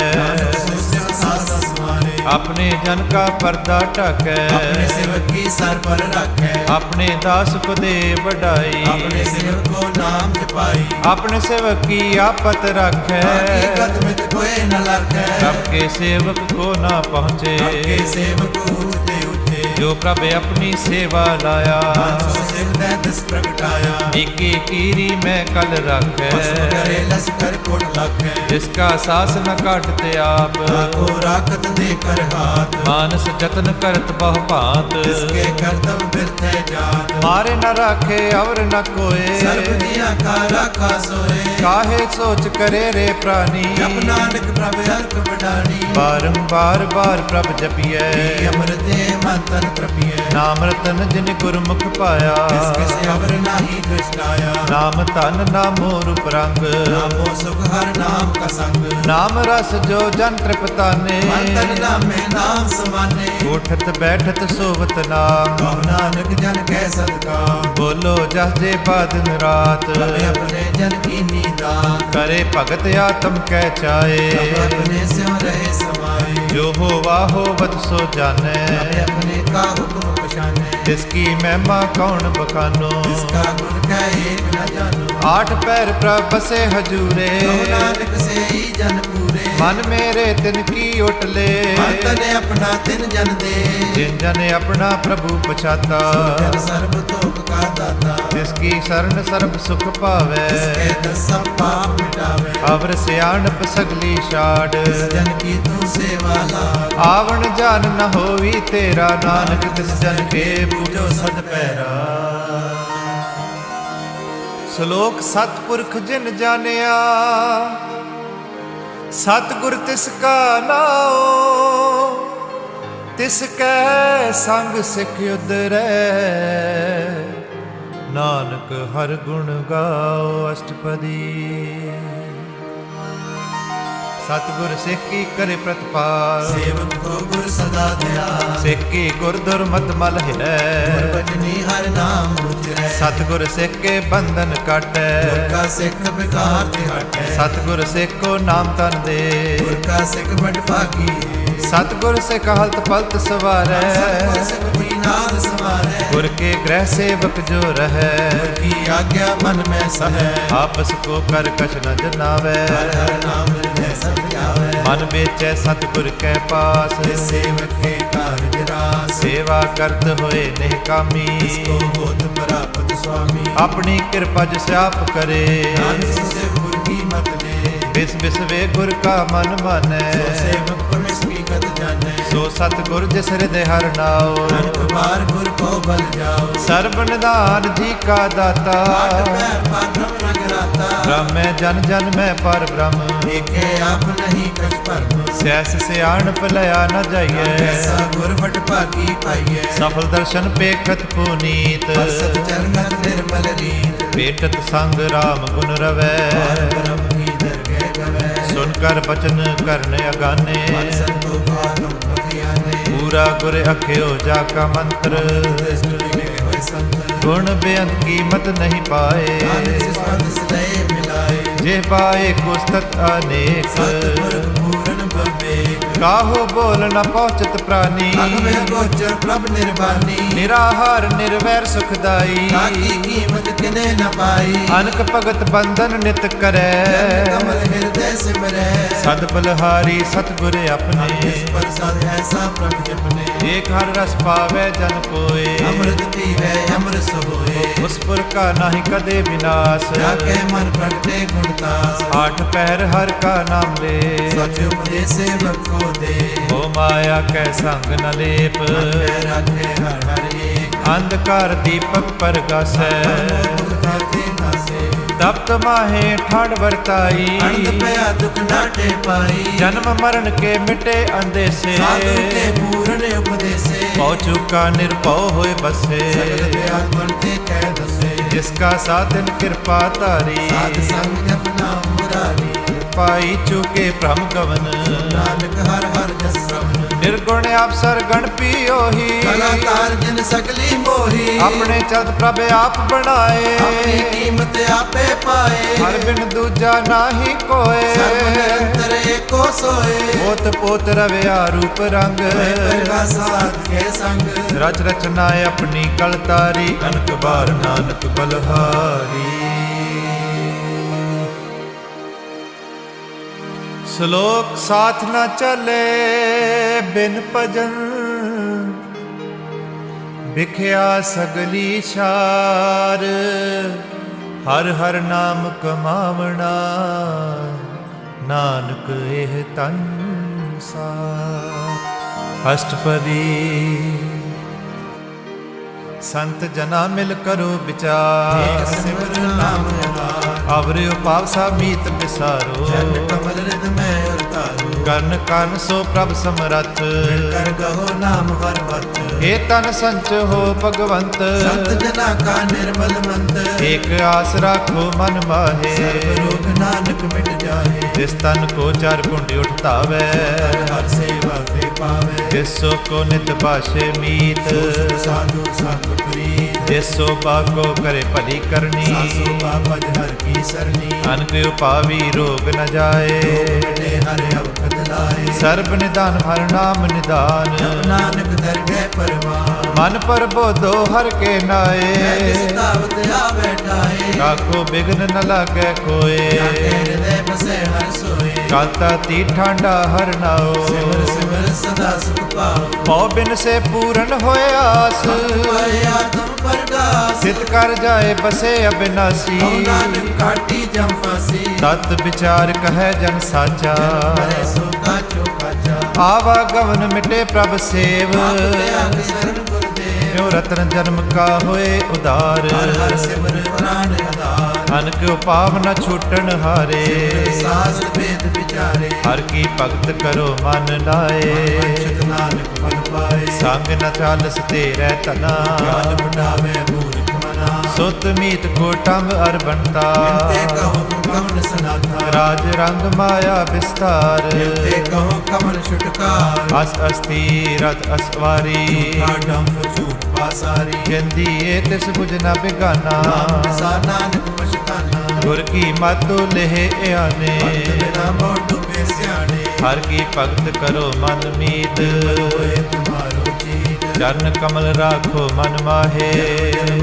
सुसिर सास समारे अपने जन का पर्दा ढकै अपने सेवक की सर पर रखे अपने दास को दे बढ़ाई अपने सेवक को नाम जपाई अपने सेवक की आपत रखे हकीकत में कोई न लगे प्रभ के सेवक को ना पहुँचे आपके सेवक उठते उठे जो प्रभ अपनी सेवा लाया सो सिर दस प्रगटाया इकी कीरी में कल रखे करे लश्कर कोट लखे जिसका सास न काटते आप को राकत देकर हाथ मानस जतन करत बहु भांत जिसके कर्तव्य बिरते जात मारे न राखे और न कोय सर्व दिया का राखा सोए काहे सोच करे रे प्राणी जप नानक प्रभ अर्क बढ़ानी बारंबार बार प्रभ जपिए अमृते मन तन तृपिए नाम रतन जिन गुरमुख पाया इसके से अवर नाही दृष्टाया नाम तन नामो रूप रंग नामो सुख हर नाम का संग नाम रस जो जन तृपताने मन तन नाम में नाम समाने उठत बैठत सोवत नाम कहो नानक जन कै सदका बोलो जस जे बादन रात प्रभ अपने जन की नीदा करे भगत आत्म कह चाहे प्रभ अपने से रहे समाए जो हो वाहो बत सो जाने प्रभ अपने का हुक्म पछाने जिसकी महिमा कौन बखानो इसका गुण क्या एक न जानो आठ पैर प्रभ बसे हजूरे कहो नानक से ही जन पूरे मन मेरे तिन की उठले मन तने अपना तिन जन दे जिन जन अपना प्रभु पछाता जन सर्व तोक का दाता जिसकी शरण सर्ब सुख पावे इसके दस सब पाप मिटावे अवर सियाणप सगली छाड़ इस जन की तू सेवा लाग आवण जान न होवी तेरा नानक तिस जन के पूजो सद पैरा। श्लोक सतपुरख जिन जानिया सतगुर तिसका नाओ तिसकै संग सिख उदरै नानक हर गुण गाओ अष्टपदी। सतगुर सिख की करे प्रतिपाल सेवक को गुर सदा दया सिख की गुर दुर्मत मल गुर है बचनी हर नाम उचरै सतगुर सिख के बंधन काटै गुर का सिख बेकार ते हटै सतगुर सिख को नाम तन दे गुर का सिख बड़ भागी सतगुर से कहलत पलत सवारै सतगुर सिख भी नाद समारै गुर के ग्रह सेवक जो रहे गुर की आज्ञा मन में सहै आपस को कर कछ न जनावे हर हर नाम हृदय सब जावै मन बेचै सतगुर के पास जिस सेवक के कार्य रास सेवा करत होए निहकामी इसको होत प्राप्त स्वामी अपनी कृपा जिस आप करे नानक से गुर की मत ले बिस बिस वे गुर का मन मानै सो सेवक परमेश की गत जानै सो ਸੋ ਸਤਿਗੁਰ ਜਿਸ ਹਿਰਦੈ ਹਰਿ ਨਾਉ। ਨਾਨਕ ਬਾਰ ਗੁਰ ਕੋ ਬਲ ਜਾਓ। ਸਰਬ ਨਿਧਾਨ ਜੀ ਕਾ ਦਾਤਾ। ਆਠ ਪੈਰ ਪਾਦਮ ਨਗਰਾਤਾ। ਬ੍ਰਹਮੈ ਜਨ ਜਨ ਮੈਂ ਪਰ ਬ੍ਰਹਮ। ਏਕੇ ਆਪ ਨਹੀਂ ਕਛ ਭਰਮ। ਸੈਸ ਸਿਆਣਪ ਲਿਆ ਨ ਜਾਈਐ। ਐਸਾ ਗੁਰ ਵਟ ਭਾਗੀ ਪਾਈਐ। ਸਫਲ ਦਰਸ਼ਨ ਪੇਖਤ ਪੁਨੀਤ। ਸਤ ਚਰਨਤ ਨਿਰਮਲ ਰੀਤ। ਭੇਟਤ ਸੰਗ ਰਾਮ ਗੁਣ ਰਵੈ। ਬ੍ਰਹਮ ਕੀ ਦਰਗਹਿ ਗਵੈ। ਸੁਨ ਕਰ ਬਚਨ ਕਰਨ ਅਗਾਨੇ। ਮਨ ਸੰਤੋਖ ਆਤਮ ਅਗਿਆਨੇ। ਪੂਰਾ ਗੁਰ ਅਖਿਓ ਜਾ ਕਾ ਮੰਤਰ। ਦ੍ਰਿਸ਼ਟ ਲਿਖੇ ਹੋਏ ਸੰਤ। ਗੁਣ ਬੇਅੰਤ ਕੀਮਤ ਨਹੀਂ ਪਾਏ। ਨਾਨਕ ਸਿਸ ਪਦ ਸਲੈ ਮਿਲਾਏ। ਜੇ ਪਾਏ ਕੁਸਤਤ ਅਨੇਕ। ਸਤਿਗੁਰ ਪੂਰਨ ਬਵੇਕ। ਕਾਹੋ ਬੋਲ ਨ ਪਹੁੰਚਤ ਪ੍ਰਾਨੀ। ਅਗਮੇ ਗੋਚਰ ਪ੍ਰਭ ਨਿਰਵਾਨੀ। ਨਿਰਾਹਾਰ ਨਿਰਵੈਰ ਸੁਖਦਾਈ। ਤਾਕੀ ਕੀਮਤ ਕਿਨੇ ਨ ਪਾਈ। ਅਨਕ ਭਗਤ ਬੰਧਨ ਨਿਤ ਕਰੈ। ਕਮਲ ਹਿਰਦੈ ਸਿਮਰੈ। ਸਦ ਬਲਹਾਰੀ ਸਤਿਗੁਰ ਆਪਣੇ। ਜਿਸ ਪ੍ਰਸਾਦ ਐਸਾ ਪ੍ਰਭ ਜਪਨੇ। ਏਕ ਹਰ ਰਸ ਪਾਵੈ ਜਨ ਕੋਏ। ਅੰਮ੍ਰਿਤ ਪੀਵੈ ਅੰਮ੍ਰਿਤ ਹੋਏ। ਉਸ ਪੁਰ ਕਾ ਨਾਹੀ ਕਦੇ ਵਿਨਾਸ਼। ਜਾ ਕੇ ਮਨ ਪ੍ਰਗਟੇ ਗੁਣਤਾਸ। ਆਠ ਪਹਿਰ ਹਰ ਕਾ ਨਾਮ ਲੈ। ਸਚ ਉਪਦੇਸ ਸੇਵਕ ਕੋ ਦੇ। ਓ ਮਾਇਆ ਕੈ ਸੰਗ ਨ ਲੇਪ। ਮਨ ਮੈਂ ਰਾਖੇ ਹਰ ਹਰ ਏਕ। ਅੰਧਕਾਰ ਦੀਪਕ ਪਰਗਾਸੈ। ਕਰਤੇ ਨਾਸੇ। ਤਪਤ ਮਾਹੇ ਠੰਡ ਵਰਤਾਈ। ਅਨੰਦ ਪਿਆ ਦੁਖ ਨਾਟੇ ਪਾਈ। ਜਨਮ ਮਰਨ ਕੇ ਮਿਟੇ ਅੰਦੇਸੇ। ਸਾਧੂ ਕੇ ਪੂਰਨ ਉਪਦੇਸੇ। ਪਉ ਚੁਕਾ ਨਿਰਭਉ ਹੋਏ ਬਸੇ। ਸਗਲ ਬਿਆਨ ਬਣਤੇ ਕਹਿ ਦਸੇ। ਜਿਸ ਕਾ ਸਾਧਨ ਕਿਰਪਾ ਧਾਰੀ। ਸਾਧ ਸੰਗ ਜਪਨਾ ਮੁਰਾਰੀ। ਪਾਈ ਚੁਕੇ ਭ੍ਰਮ ਗਵਨ। ਨਾਨਕ ਹਰ ਹਰ ਜਸ ਰਵਨ। ਨਿਰਗੁਣ ਅਪਸਰ ਗਣ ਪੀਓਹੀ। ਕਲਾ ਤਾਰ ਜਿਨ ਸਗਲੀ ਮੋਹੀ। ਆਪਣੇ ਚਲਤ ਪ੍ਰਭ ਆਪ ਬਣਾਏ। ਆਪਣੀ ਕੀਮਤ ਆਪੇ ਪਾਏ। ਹਰ ਬਿਨ ਦੂਜਾ ਨਾਹੀ ਕੋਏ। ਸਰਬ ਨਿਰੰਤਰ ਏਕੋ ਸੋਏ। ਪੋਤ ਪੋਤ ਰਵਿਆ ਰੂਪ ਰੰਗ। ਸਾਧ ਕੇ ਸੰਗ। ਰਚ ਰਚਨਾ ਆਪਣੀ ਕਲ ਤਾਰੀ। ਅਨਕ ਬਾਰ ਨਾਨਕ ਬਲਹਾਰੀ। ਸ਼ਲੋਕ ਸਾਥ ਨ ਚਲੇ ਬਿਨ ਭਜਨ। ਵਿਖਿਆ ਸਗਲੀ ਛਾਰ। ਹਰ ਹਰ ਨਾਮ ਕਮਾਵਣਾ। ਨਾਨਕ ਇਹ ਤਨ ਸਾਰ। ਅਸ਼ਟਪਦੀ। ਸੰਤ ਜਨਾ ਮਿਲ ਕਰੋ ਵਿਚਾਰ। ਸਿਮਰ ਨਾਮ ਅਨਾਰ। ਅਵਰਿਓ ਪਾਵ ਸਾ ਮੀਤ ਵਿਸਾਰੋ। ਜਨ ਕਮਲ ਰਿਦ ਮੈਂ ਉਤਾਰੂ। ਕਰਨ ਕਰਨ ਸੋ ਪ੍ਰਭ ਸਮਰੱਥ। ਕਰ ਗਹੋ ਨਾਮ ਹਰ ਵਤ। ਏ ਤਨ ਸੰਚ ਹੋ ਭਗਵੰਤ। ਸੰਤ ਜਨਾ ਕਾ ਨਿਰਮਲ ਮੰਤ। ਏਕ ਆਸ ਰਾਖੋ ਮਨ ਮਾਹੇ। ਸਰਬ ਰੋਗ ਨਾਨਕ ਮਿਟ ਜਾਏ। ਜਿਸ ਤਨ ਕੋ ਚਾਰ ਕੁੰਡ ਉਠਤਾਵੈ। ਹਰ ਸੇਵਾ ਤੇ ਪਾਵੇ। ਜਿਸੋ ਕੋ ਨਿਤ ਭਾਸ਼ੇ ਮੀਤ। ਸਾਧੂ ਸੰਗ ਪ੍ਰੀਤ। ਜਿਸੋ ਬਾਕੋ ਕਰੇ ਭਲੀ ਕਰਨੀ। ਸਾਸੋ ਬਾਬਜ ਹਰ ਕੀ ਸਰਨੀ। ਅਨਕ ਉਪਾਵੀ ਰੋਗ ਨ ਜਾਏ। ਮਿਟੇ ਹਰ ਅਵਖਤ ਲਾਏ। ਸਰਬ ਨਿਦਾਨ ਹਰ ਨਾਮ ਨਿਦਾਨ। ਜਪ ਨਾਨਕ ਦਰਗਹਿ ਪਰਵਾਨ। ਮਨ ਪਰ ਬੋਧੋ ਹਰ ਕੇ ਨਾਏ। ਜਿਸ ਤਾਵਤ ਆ ਬੈਠਾਏ। ਕਾਕੋ ਬਿਗਨ ਨ ਲਾਗੈ ਕੋਏ। ਹਿਰਦੈ ਬਸੈ ਹਰ ਸੋਏ। ਕਾਲਤਾ ਤੀ ਠਾਂਡਾ ਹਰ ਨਾਓ। ਸਿਮਰ ਸਿਮਰ ਸਦਾ ਸੁਖ ਪਾਓ। ਪਉ ਬਿਨ ਸੇ ਪੂਰਨ ਹੋਏ ਆਸ। ਪਾਏ ਆਤਮ ਪਰਗਾਸ। ਸਿਤ ਕਰ ਜਾਏ ਬਸੇ ਅਬਿਨਾਸੀ। ਕਉ ਨਾਨਕ ਕਾਟੀ ਜਮ ਫਾਸੀ। ਤਤ ਵਿਚਾਰ ਕਹੈ ਜਨ ਸਾਚਾ। ਮਰੇ ਸੋ ਕਾਚੋ ਕਾਚਾ। ਆਵਾ ਗਵਨ ਮਿਟੇ ਪ੍ਰਭ ਸੇਵ। ਆਪ ਸ਼ਰਨ ਗੁਰਦੇਵ। ਜੋ ਰਤਨ ਜਨਮ ਕਾ ਹੋਏ ਉਦਾਰ। ਹਰ ਹਰ ਸਿਮਰ ਪ੍ਰਾਨ ਆਧਾਰ। ਅਨਕ ਉਪਾਵ ਨ ਛੂਟਣ ਹਾਰੇ। ਸਾਸਤ ਭੇਦ ਵਿਚਾਰੇ। ਹਰ ਕੀ ਭਗਤ ਕਰੋ ਮਨ ਲਾਏ। ਵੰਚਿਤ ਨਾਨਕ ਫਲ ਪਾਏ। ਸੰਗ ਨ ਚਾਲਸ ਤੇਰੇ ਤਨਾ। ਗਿਆਨ ਵਡਾਵੇ ਮੂਰਖ ਮਨਾ। ਸੁਤ ਮੀਤ ਕੋਟੰਬ ਅਰਬੰਤਾ। ਤੇ ਕਹੋ ਕਮਲ ਸਨਾਤਾ। ਰਾਜ ਰੰਗ ਮਾਇਆ ਵਿਸਤਾਰ। ਤੇ ਕਹੋ ਕਮਲ ਛੁਟਕਾਰ। ਅਸ ਅਸਤੀ ਰਤ ਅਸਵਾਰੀ। ਡੰਫ ਝੂਠ ਪਾਸਾਰੀ। ਜੰਦੀ ਏ ਤਿਸ ਬੁਝ ਨ ਬਿਗਾਨਾ। ਸਾ ਨਾਨਕ ਪਛਤਾਨਾ। ਗੁਰ ਕੀ ਮਤੁ ਲਹਿ ਆਨੇ। ਬਿਨਾ ਮੋਢ ਡੁਬੇ ਸਿਆਣੇ। ਹਰ ਕੀ ਭਗਤ ਕਰੋ ਮਨ ਮੀਤ। ਹੋਏ ਤੁਮਾਰੋ ਚੀਤ। ਚਰਨ ਕਮਲ ਰਾਖੋ ਮਨ ਮਾਹੇ।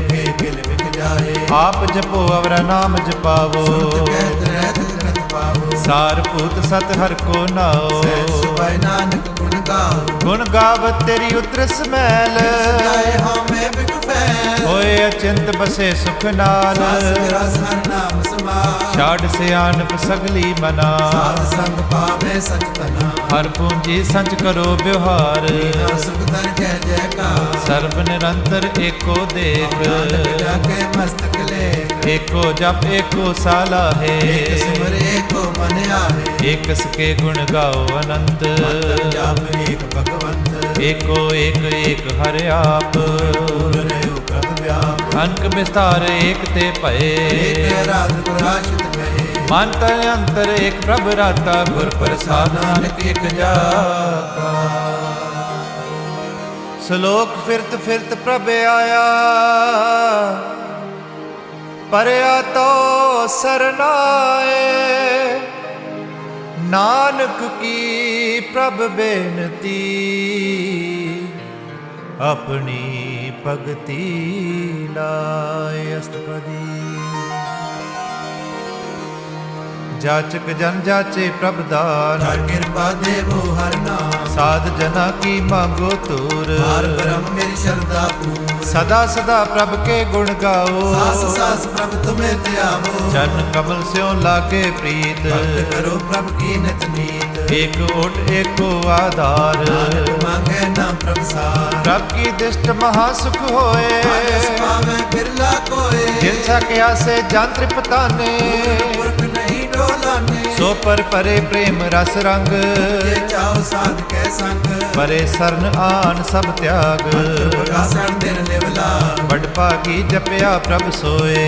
ਕੇ ਕਿਲ ਵਿਕ ਜਾਏ। ਆਪ ਜਪੋ ਅਵਰ ਨਾਮ ਜਪਾਵੋ। ਕਹਿਤ ਰਹਿਤ ਰਤ ਪਾਵੋ। ਸਾਰ ਭੂਤ ਸਤ ਹਰ ਕੋ ਨਾਓ। ਸਹਿ ਸੁਭਾਇ ਨਾਨਕ ਗੁਣ गाओ गुण गावत तेरी उतरस मैल जाए हमें बिक फैल होए अचिंत बसे सुख नाल सास तेरा हर नाम समार ਛਾੜ ਸਿਆਣਪ ਸਗਲੀ ਮਨਾ साध संग पावे सच तना ਹਰ ਪੂੰਜੀ ਸੰਚ ਕਰੋ ਵਿਵਹਾਰ बिना सुख दर जय जयकार ਸਰਬ ਨਿਰੰਤਰ ਏਕੋ ਦੇਖ नानक जाके मस्तक लेख ਏਕੋ ਜਪ ਏਕੋ ਸਾਲਾ ਹੈ एक सिमर एको मन आवे ਏਕ ਸਕੇ ਗੁਣ ਗਾਓ ਅਨੰਤ मंत्र जाप एक भगवंत ਏਕੋ ਏਕ ਏਕ ਹਰਿ ਆਪ पूर रहो प्रभ व्याप ਅਨਕ ਵਿਸਤਾਰ ਏਕ ਤੇ एक ਭਏ रात प्रकाशित कहे ਮਨ ਤਨ ਅੰਤਰ ਏਕ ਪ੍ਰਭ ਰਾਤਾ ਗੁਰ ਪ੍ਰਸਾਦ ਨਾਨਕ ਏਕ ਜਾਤਾ ਸ਼ਲੋਕ ਫਿਰਤ ਫਿਰਤ ਪ੍ਰਭ ਆਇਆ ਪਰਿਆ ਤੋ ਸਰਨਾਏ ਨਾਨਕ ਕੀ ਪ੍ਰਭ ਬੇਨਤੀ ਆਪਣੀ ਭਗਤੀ ਲਾਏ ਅਸ਼ਟਪਦੀ ਜਾਚਕ ਜਨ ਜਾਚੇ ਪ੍ਰਭ ਦਾਨ हर कृपा देवो हर नाम ਸਾਧ ਜਨਾ ਕੀ ਮੰਗੋ ਤੂਰ हर ब्रह्म मेरी श्रद्धा पूर ਸਦਾ ਸਦਾ ਪ੍ਰਭ ਕੇ ਗੁਣ ਗਾਓ सास सास प्रभ तुम्हें त्यागो ਚਰਨ ਕਮਲ ਸਿਉ ਲਾਗੇ ਪ੍ਰੀਤ भक्त करो प्रभ की नित नीत ਏਕ ਓਟ ਏਕੋ ਆਧਾਰ नानक मांगे नाम प्रभ सार ਪ੍ਰਭ ਕੀ ਦਿਸ਼ਟ ਮਹਾ ਸੁਖ ਹੋਏ मानस पावे बिरला कोय ਜਿਨ ਛਕਿਆ ਸੇ ਜਨ ਤ੍ਰਿਪਤਾਨੇ पुरख नहीं डोलाने ਸੋ ਪਰ ਪਰੇ ਪ੍ਰੇਮ ਰਸ ਰੰਗ जे चाहो साध कै संग ਪਰੇ ਸਰਨ ਆਨ ਸਭ ਤਿਆਗ प्रकाशन दिन निवला ਵਡ ਭਾਗੀ ਜਪਿਆ ਪ੍ਰਭ ਸੋਏ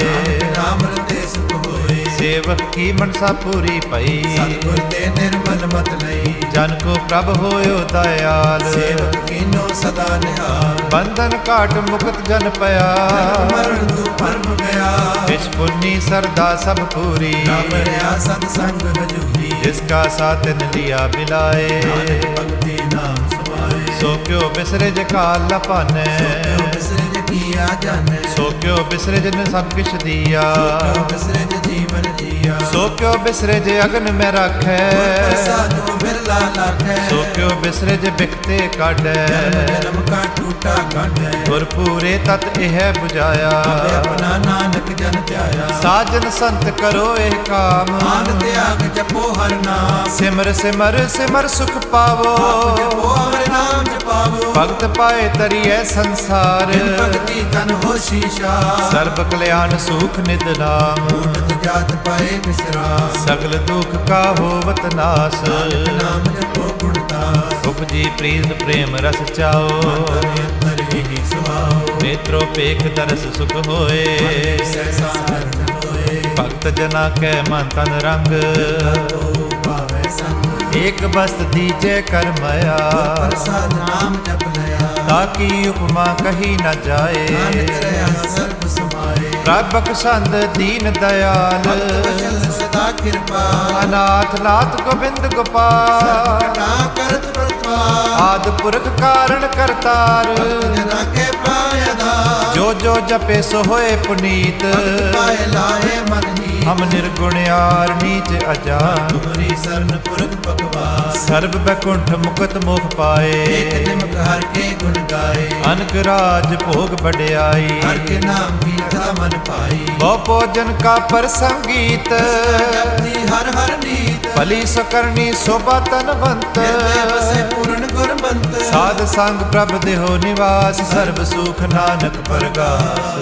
नाम रते सुख होए ਸੇਵਕ ਕੀ ਮਨਸਾ ਪੂਰੀ ਪਈ सतगुर ते निर्मल मत लई ਜਨ ਕੋ ਪ੍ਰਭ ਹੋਇਓ ਦਇਆਲ सेवक कीनो सदा निहाल ਬੰਧਨ ਘਾਟ ਮੁਕਤ ਜਨ ਪਿਆ मरण तू परम गया ਇਸ ਪੁੰਨੀ ਸਰਦਾ ਸਭ ਪੂਰੀ राम रया सत्संग हजूरी ਜਿਸ ਕਾ ਸਾਥਨ ਲਿਆ ਬਿਲਾਏ नानक भक्ति नाम समाए ਸੋ ਕਿਉ ਬਿਸਰੇ ਜੇ ਕਾਲ ਨ ਭਾਨੈ क्यों बिसरे किया जाने ਸੋ ਕਿਉ ਬਿਸਰੇ ਜਿਨ ਸਭ ਕਿਛ ਦੀਆ क्यों बिसरे जीवन जिया ਸੋ ਕਿਉ ਬਿਸਰੇ ਜੇ ਅਗਨ ਮੈਂ ਰਾਖੈ प्रसाद बिरला लाखे ਸੋ ਕਿਉ ਬਿਸਰੇ ਜੇ ਬਿਖਤੇ ਕਾਢੈ जन्म जन्म का टूटा कंठ ਗੁਰ ਪੂਰੇ ਤਤ ਇਹ 부ਝਾਇਆ अपना नानक जन त्याया ਸਾਜਨ ਸੰਤ ਕਰੋ ਇਹ ਕਾਮ मान त्याग जपो हर नाम ਸਿਮਰ ਸਿਮਰ ਸਿਮਰ ਸੁਖ ਪਾਵੋ आप जपो हर नाम जपावो ਭਗਤ ਪਾਏ ਤਰੀਐ ਸੰਸਾਰ बिन भक्ति तन हो शीशा ਸਰਬ ਕਲਿਆਣ ਸੁਖ ਨਿਦ ਨਾਮ ऊटत जात पाए विश्राम ਸਗਲ ਦੁਖ ਕਾ ਹੋਵਤ ਨਾਸ नानक नाम जपो गुणदास ਉਪਜੀ ਪ੍ਰੀਤ ਪ੍ਰੇਮ ਰਸ ਚਾਓ अंतर अंतर ही सुहाओ ਨੇਤਰੋ ਪੇਖ ਦਰਸ ਸੁਖ ਹੋਏ सहसा दर्शन होए ਭਗਤ ਜਨਾ ਕੈ ਮਨ ਤਨ ਰੰਗ तो पावे संग ਏਕ ਬਸਤ ਦੀਜੈ ਕਰ ਮਇਆ प्रसाद नाम जप लया ਤਾਕੀ ਉਪਮਾ ਕਹੀ ਨ ਜਾਏ नानक रया सर्व समाए ਪ੍ਰਭ ਬਖਸ਼ੰਦ ਦੀਨ ਦਿਆਲ भक्त वचन सदा कृपा ਅਨਾਥ ਨਾਥ ਗੋਬਿੰਦ ਗੋਪਾਲ कटा करत प्रभा ਆਦ ਪੁਰਖ ਕਾਰਣ ਕਰਤਾਰ जना के पायदा ਜੋ ਜੋ ਜਪੇ ਸੋ ਹੋਏ ਪੁਨੀਤ पाए लाए मन ही ਹਮ ਨਿਰਗੁਣਿਆਰ ਨੀਚ ਅਜਾਨ तुमरी शरण पुरख पकवास ਸਰਬ ਬੈਕੁੰਠ ਮੁਕਤ ਮੋਖ एक ਪਾਏ निमक हर के गुण गाए ਅਨਕ ਰਾਜ ਭੋਗ ਵਡਿਆਈ हर के नाम की कथा मन पाई ਬਹੁ ਭੋਜਨ ਕਾ ਪਰਸੰਗੀਤ जपती हर हर नीत ਭਲੀ ਸਕਰਣੀ ਸੋਭਾ ਤਨਵੰਤ हृदय बसे पूर्ण गुरमंत ਸਾਧ ਸੰਗ ਪ੍ਰਭ ਦੇਹੋ ਨਿਵਾਸ ਸਰਬ ਸੁਖ ਨਾਨਕ ਪਰਗਾਸ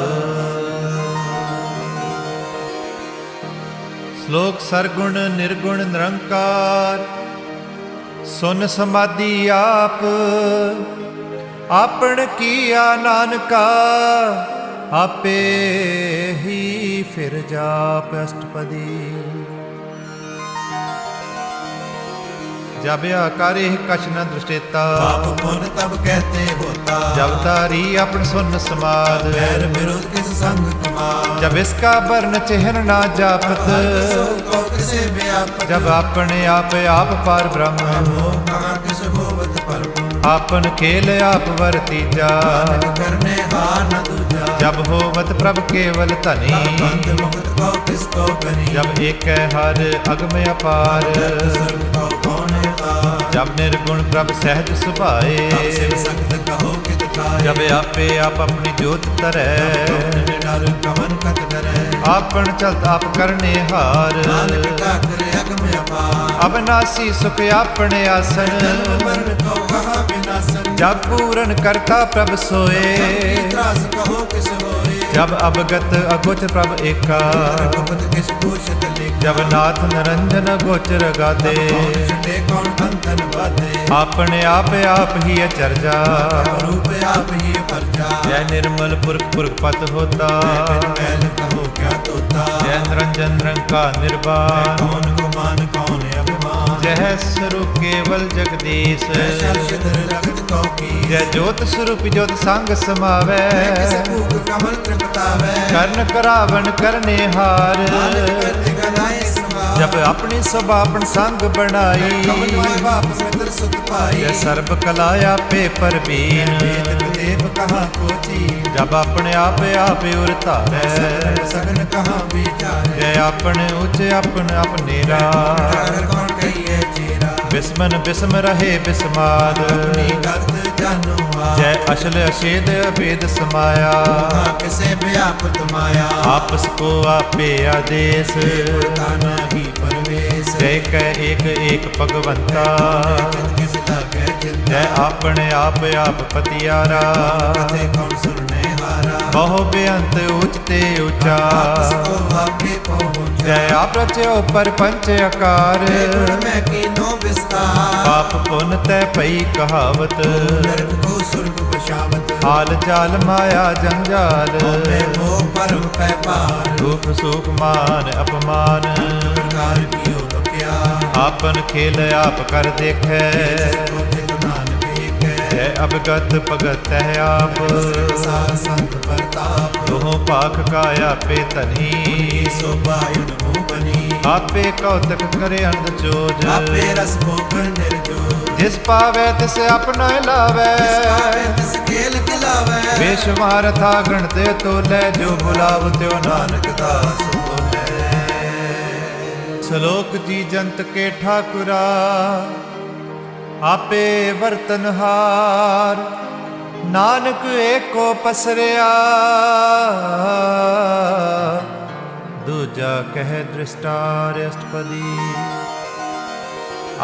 ਸ਼ਲੋਕ ਸਰਗੁਣ ਨਿਰਗੁਣ ਨਿਰੰਕਾਰ ਸੁਨ ਸਮਾਧੀ ਆਪ ਆਪਣ ਕੀਆ ਨਾਨਕਾ ਆਪੇ ਹੀ ਫਿਰ ਜਾਪ ਅਸ਼ਟਪਦੀ ਜਬ ਆਕਾਰੇ ਕਛ ਨ ਦ੍ਰਿਸ਼ਟੇਤਾ पाप पुण्य तब कहते होता जब तारी अपन सुन समाद वैर विरोध किस संग कमाल जब इसका वर्ण चिन्ह ना जापत सो को किसे व्यापक जब अपने आप पार ब्रह्म हो कहाँ किस होवत परम आपन खेल आप वर्तीजा नानक करने हार न दूजा जब होवत प्रभ केवल धनी बंद मुक्त को किसको करी जब एक है हर अगम अपार सर्व को कौन है तार जब निर्गुण प्रभ सहज सुभाए तब शिव सख्त कहो कित खाए जब आपे आप अपनी जोत तरै डर कवन कत डरै आपन चलत आप करने हार नानक ठाकुर अगम अपार अविनाशी सुख आपने आसन जन्म मरण को कहा विनाशन जब पूरन करता प्रभ सोए त्रास कहो किस होए जब अवगत अगोचर प्रभ एका रघुपत किस भूषित लिखा जब नाथ निरंजन गोचर गाते कौन छुटे कौन बंधन बाधे आपने आप ही अचरजा रूप आप ही परजा जय निर्मल पुरख पुरख पत होता बिन मैल कहो क्या तोता जय निरंजन रंका निर्वाण कौन गुमान कौन अभिमान जय स्वरूप केवल जगदीश शल शिधर रगत कौ की जय ज्योत स्वरूप ज्योत संग समावै किस भूख कमल त्रिपतावै कर्ण करावन करने हार नानक करते गलाए समा जब अपनी स्वभापन संग बनाई कमल माय बाप मित्र सुत पाई जय सर्व कलाया पे परबीन वेद देव कहा कोची जब अपने आप उर धारै सगन कहा विचारे जय अपने उच्च अपने राह अगर कौन कहिए चेरा बिस्मन बिस्म रहे बिस्माद अपनी गत जानो जय अशल अशेद अभेद समाया किसे व्यापत माया आपस को आपे आदेश ताना ही परवेश जय कह एक भगवंता किस लागे चिंता जय अपने आप पतियारा कथे कौन सुनने हारा बहु बेअंत उचते ऊंचा को आपके पहुँचा जय आप रचो पर पंच आकार मैं कीनो विस्तार पाप पुन तय पई कहावत नरक को सुर्ग बशावत हाल जाल माया जंजाल मैं वो परम पै पार दुख सुख मान अपमान प्रकार कियो बख्या आपन खेल आप कर देखे कोचित नानक एक जय अवगत भगत है आप सार संत प्रताप दोहों पाख काया पे तनी सोबायुन हो बनी आपे कौतक करे अंध चोज आपे रस भोगन निर्जो जिस पावे तिस अपना लावे तिस खेल खिलावे बेशुमार था गणते तो ले जो बुलाव त्यो नानक दास बोले श्लोक जी जंत के ठाकुरा आपे वर्तनहार नानक एको पसरिया दूजा कह दृष्टार अष्टपदी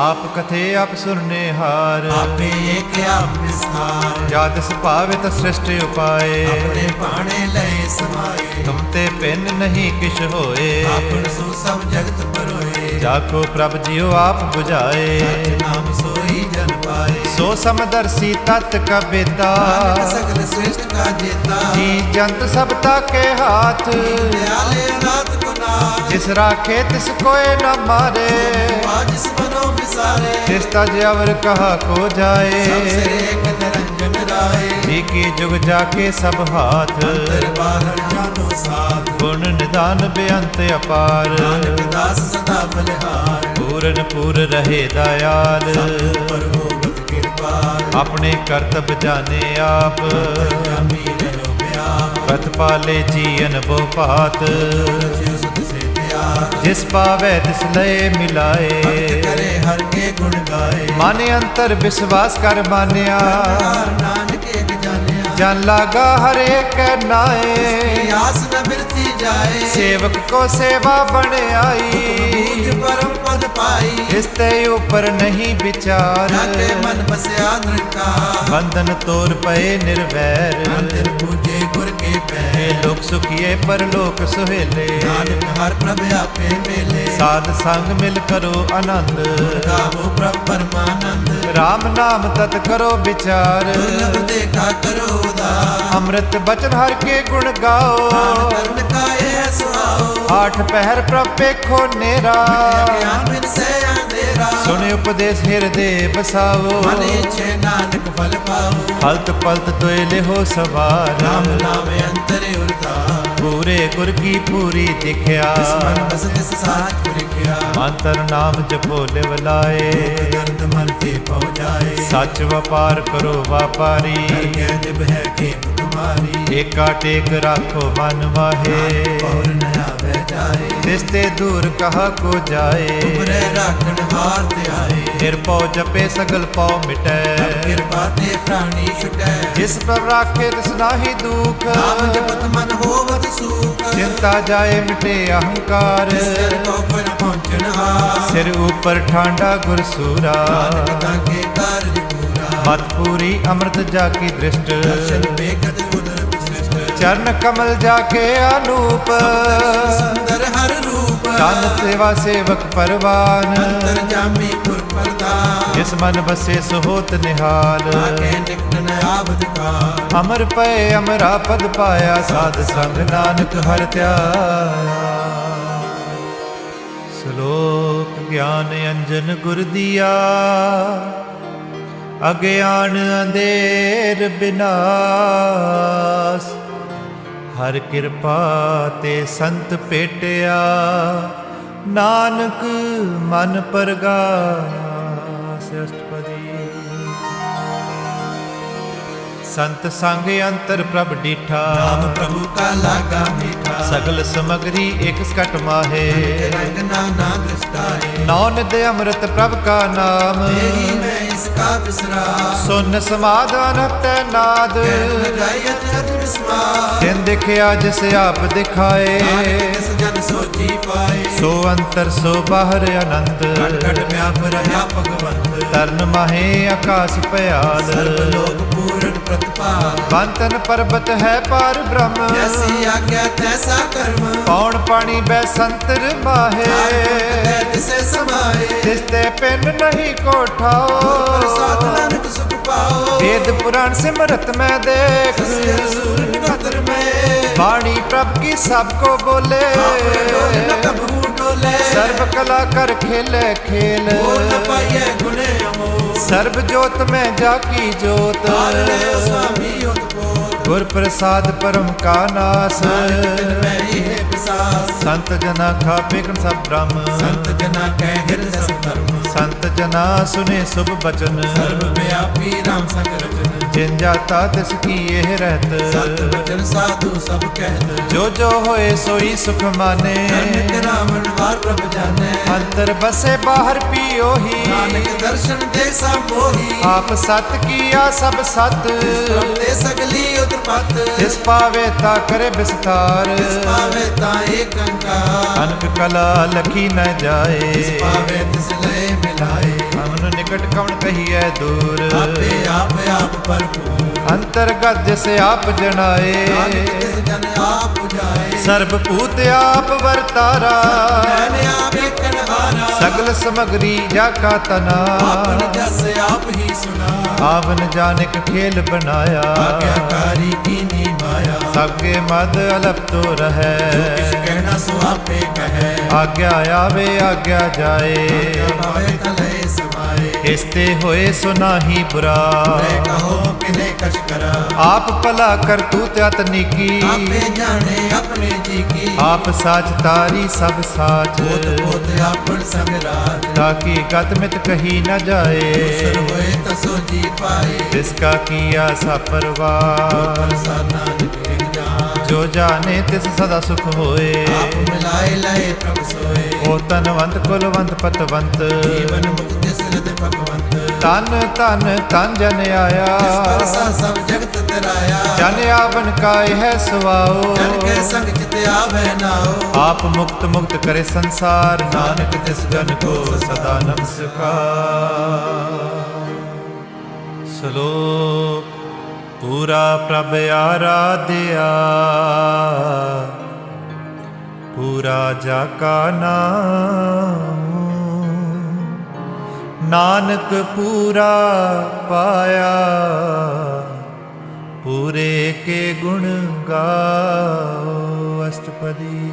आप कथे आप सुनने हार आपे एक आप विस्तार जात सुभावित सृष्टि उपाय अपने पाणे लय समाये तुम ते पिन नहीं किश होए आपन सो सब जगत परोए जाको प्रभ जियो आप बुझाए सच नाम सोई जन पाए सो समदर्शी तत् कविता नानक सकल श्रेष्ठ का जेता जी जंत सबता के हाथ दयाले अनाथ को नाथ जिस राखे तिस कोय न मारे जिस मनो विसारे जिस तज अवर कहा को जाए सबसे एक निरंजन राय जी की जुग जाके सब हाथ अंतर बाहर जानो साथ गुण निदान बेअंत अपार नानक दास सदा बलिहार पूरन पूर रहे दयाल पर हो बत कृपाल अपने कर्तव्य जाने आप जामी रहो ब्याह पथ पाले जीवन बो पात रचियो सुत से त्याग जिस पावे तिस लय मिलाए भक्त करे हर के गुण गाए माने अंतर विश्वास कर मान्या नानक एक जानिया जन लागा हर एक नाए आस न बिरती जाए सेवक को सेवा बन आई पूज परम पद पाई इसते ऊपर नहीं विचार जाके मन बसया नृका बंधन तोर पए निर्वैर अंतर पूजे गुर के हे पैर लोक सुखिए पर लोक सुहेले नानक हर प्रभ आपे मेले साध संग मिल करो आनंद गावो प्रभ परमानंद राम नाम तत् करो विचार दुर्लभ देखा करो उदार अमृत बचन हर के गुण गाओ कर्ण का यह सुहाओ आठ पहर प्रभ पेखो नेरा ज्ञान बिन से अंधेरा सुने उपदेश हृदय बसाओ मने छे नानक फल पाओ हलत पलत दोयले हो सवार राम नाम अंतरे उरता पूरे गुर की पूरी दिख्या मन बस तिस साच पुरखिया मंत्र नाम जपो लिवलाए दर्द मन के पहुँच जाए सच व्यापार करो व्यापारी कह दिब है के तुम्हारी एका टेक राखो मन वाहे और नया बह जाए तिस्ते दूर कहा को जाए उबरे राखण हार ते आए ਨਿਰਭਉ ਜਪੇ ਸਗਲ ਪਉ ਮਿਟੈ ਕਿਰਪਾ ਤੇ ਪ੍ਰਾਣੀ ਛੁਟੈ ਜਿਸ ਪ੍ਰਭ ਰਾਖੇ ਤਿਸ ਨਾਹੀ ਦੁਖ ਨਾਮ ਜਪਤ ਮਨ ਹੋਵਤ ਸੂਖ ਚਿੰਤਾ ਜਾਏ ਮਿਟੇ ਅਹੰਕਾਰ ਸਿਰ ਕੋ ਪਰ ਪਹੁੰਚਣ ਹਾਰ ਸਿਰ ਉਪਰ ਠਾਂਡਾ ਗੁਰ ਸੂਰਾ ਨਾਨਕ ਤਾਕੇ ਕਾਰਜ ਪੂਰਾ ਮਤ ਪੂਰੀ ਅੰਮ੍ਰਿਤ ਜਾ ਕੀ ਦ੍ਰਿਸ਼ਟ ਦਰਸ਼ਨ ਵੇਖਤ ਕੁਦਰਤ ਸ੍ਰਿਸ਼ਟ ਚਰਨ ਕਮਲ ਜਾ ਕੇ ਅਨੂਪ ਸੁੰਦਰ ਹਰ ਰੂਪ ਤਨ ਸੇਵਾ ਸੇਵਕ ਪਰਵਾਨ ਅੰਤਰ ਜਾਮੀ ਪੁਰ ਪ੍ਰਦਾਨ ਜਿਸ ਮਨ ਬਸੇ ਸੋ ਹੋਤ ਨਿਹਾਲ ਆਕੇ ਨਿਕਟ ਨ ਆਵਦ ਕਾਲ ਅਮਰ ਪਏ ਅਮਰਾ ਪਦ ਪਾਇਆ ਸਾਧ ਸੰਗ ਨਾਨਕ ਹਰਿ ਧਿਆਇਆ ਸ਼ਲੋਕ ਗਿਆਨ ਅੰਜਨ ਗੁਰ ਦੀਆ ਅਗਿਆਨ ਅੰਧੇਰ ਬਿਨਾਸ਼ ਹਰ ਕਿਰਪਾ ਤੇ ਸੰਤ ਭੇਟਿਆ ਨਾਨਕ ਮਨ ਪਰਗਾਸ ਅਸ਼ਟਪਦੀ ਸੰਤ ਸੰਗ ਅੰਤਰ ਪ੍ਰਭ ਡੀਠਾ ਨਾਮ ਪ੍ਰਭੂ ਕਾ ਲਾਗਾ ਮੀਠਾ ਸਗਲ ਸਮਗਰੀ ਇਕ ਸਕਟ ਮਾਹੇ ਰੰਗ ਨਾਨਾ ਦ੍ਰਿਸ਼ਟਾਏ ਨੌ ਨਿਧ ਅੰਮ੍ਰਿਤ ਪ੍ਰਭ ਕਾ ਨਾਮ तेरी मैं इसका बिसरा ਸੁਨ ਸਮਾਧਾਨ ਤੈ ਨਾਦ लगायत अति विस्मार ਤਿਨ ਦਿਖਿਆ ਜਿਸ ਆਪ ਦਿਖਾਏ नानक तिस जन सोची पाए ਸੋ ਅੰਤਰ ਸੋ ਬਾਹਰ ਅਨੰਤ घट घट व्याप रहा भगवंत ਤਰਨ ਮਾਹੇ ਆਕਾਸ ਭਿਆਲ सर्व लोक पूर्ण प्रतिपाल ਬੰਤਨ ਪਰਬਤ ਹੈ ਪਾਰ ਬ੍ਰਹਮ जैसी आज्ञा तैसा कर्म ਪੌਣ ਪਾਣੀ ਬੈ ਸੰਤਰ ਮਾਹੇ है तिसे समाए ਜਿਸ ਤੇ ਪਿੰਡ ਨਹੀਂ ਕੋਠਾਓ प्रसाद नानक सुख पाओ ਵੇਦ ਪੁਰਾਣ ਸਿਮਰਤ ਮੈਂ ਦੇਖ जिसके सूर निकतर में ਬਾਣੀ ਪ੍ਰਭ ਕੀ ਸਭ ਕੋ ਬੋਲੇ डोले न कबहू डोले ਸਰਬ ਕਲਾ ਕਰ ਖੇਲੇ ਖੇਲ बोल न पाइए गुणे अमोल ਸਰਬ ਜੋਤ ਮੈਂ ਜਾ ਕੀ ਜੋਤ तार ले स्वामी उत्पोत ਗੁਰ ਪ੍ਰਸਾਦ ਪਰਮ ਕਾ ਨਾਸ नानक तिन में ये विसास ਸੰਤ ਜਨਾ ਖਾਪੇ ਕਨ ਸਭ ਬ੍ਰਹਮ संत जना कह हृदय सब धर्म ਸੰਤ ਜਨਾ ਸੁਨੇ ਸੁਭ ਬਚਨ सर्व व्यापी राम संग रचन ਜਿਨ ਜਾਤਾ ਤਿਸ ਕੀ ਇਹ ਰਹਿਤ सत वचन साधु सब कहत ਜੋ ਜੋ ਹੋਏ ਸੋਈ ਸੁਖ ਮਾਨੇ नानक रावण वार प्रभ जाने ਅੰਤਰ ਬਸੇ ਬਾਹਰ ਪੀਓਹੀ नानक दर्शन दे सब मोही ਆਪ ਸਤ ਕੀਆ ਸਭ ਸਤ प्रभ दे सगली उतपत ਤਿਸ ਪਾਵੇ ਤਾ ਕਰੇ ਵਿਸਤਾਰ पावे ता एक अंकार ਅਨਕ ਕਲਾ ਲਖੀ ਨ ਜਾਏ पावे तिस लय मिलाए ਅਮਨ ਨਿਕਟ ਕਵਣ ਕਹੀਐ ਦੂਰ आपे आप भरपूर ਅੰਤਰਗਤ ਜਿਸ ਆਪ ਜਣਾਏ नानक तिस जन आप बुझाए ਸਰਬ ਭੂਤ ਆਪ ਵਰਤਾਰਾ मैंने आप एक हारा ਸਗਲ ਸਮਗਰੀ ਜਾ ਕਾ ਤਨਾ आपन जस आप ही सुना ਆਵਨ ਜਾਨਕ ਖੇਲ ਬਣਾਇਆ आज्ञाकारी कीनी माया ਸਭੇ ਮਦ ਅਲਪ ਤੋ जो ਰਹੈ किछ कहना सो आपे कहे ਆਗਿਆ ਆਵੇ ਆਗਿਆ ਜਾਏ भावे तले समाए ਇਸ ਤੇ ਹੋਏ ਸੋ ਨਾਹੀ ਬੁਰਾ मैं कहो किने कछ करा ਆਪ ਭਲਾ ਕਰ ਤੂ ਤਿਆਤ ਨੀਕੀ आपे जाने अपने जी की ਆਪ ਸਾਚ ਤਾਰੀ ਸਭ ਸਾਚ पोत पोत आपन संग राज ਤਾਕੀ ਗਤ ਮਿਤ ਕਹੀ ਨ ਜਾਏ सर होए तसो जी पाए ਜਿਸ ਕਾ ਕੀਆ ਸਾ ਪਰਵਾਰ प्रसाद नानक एक जान ਜੋ ਜਾਣੇ ਤਿਸ ਸਦਾ ਸੁਖ ਹੋਏ आप मिलाए लय प्रभ सोए ਓ ਤਨਵੰਤ ਕੁਲਵੰਤ ਪਤਵੰਤ जीवन मुक्त सिरत भगवंत ਤਨ ਤਨ ਤਨ ਜਨ ਆਇਆ परसा सब जगत तराया ਜਨ ਆਵਨ ਕਾ ਇਹ ਸੁਆਓ जन के संग चित आवे नाओ ਆਪ ਮੁਕਤ ਮੁਕਤ ਕਰੇ ਸੰਸਾਰ ਨਾਨਕ ਤਿਸ ਜਨ ਕੋ ਸਦਾ ਨਮਸਕਾਰ ਸ਼ਲੋਕ ਪੂਰਾ ਪ੍ਰਭ ਆਰਾਧਿਆ ਪੂਰਾ ਜਾ ਕਾ ਨਾਮ ਨਾਨਕ ਪੂਰਾ ਪਾਇਆ ਪੂਰੇ ਕੇ ਗੁਣ ਗਾਓ ਅਸ਼ਟਪਦੀ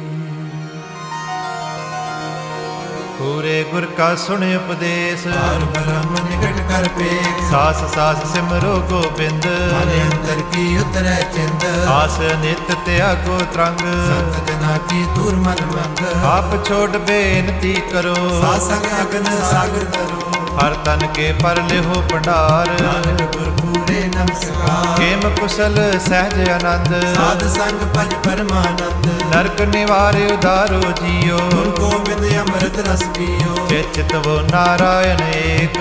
ਪੂਰੇ ਗੁਰ ਕਾ ਸੁਣ ਉਪਦੇਸ਼ और ब्रह्म निकट कर पेख ਸਾਸ ਸਾਸ ਸਿਮਰੋ ਗੋਬਿੰਦ मन अंतर की उतरे चिंद ਆਸ ਨਿਤ ਤਿਆਗੋ ਤਰੰਗ संत जना की दूर मन मंग ਆਪ ਛੋੜ ਬੇਨਤੀ ਕਰੋ सासंग अगन सागर करो ਹਰ ਤਨ ਕੇ ਪਰ ਲਿਹੋ ਭੰਡਾਰ नानक गुर पूरे नमस्कार ਖੇਮ ਕੁਸਲ ਸਹਿਜ ਆਨੰਦ। ਸਾਧ ਸੰਗ ਭਜ ਪਰਮਾਨੰਦ। ਨਰਕ ਨਿਵਾਰਿ ਉਦਾਰੋ ਜੀਓ। ਗੁਰੂ ਗੋਬਿੰਦ ਅੰਮ੍ਰਿਤ ਰਸ ਪੀਓ। ਚਿਤਵੋ ਨਾਰਾਇਣ ਏਕ।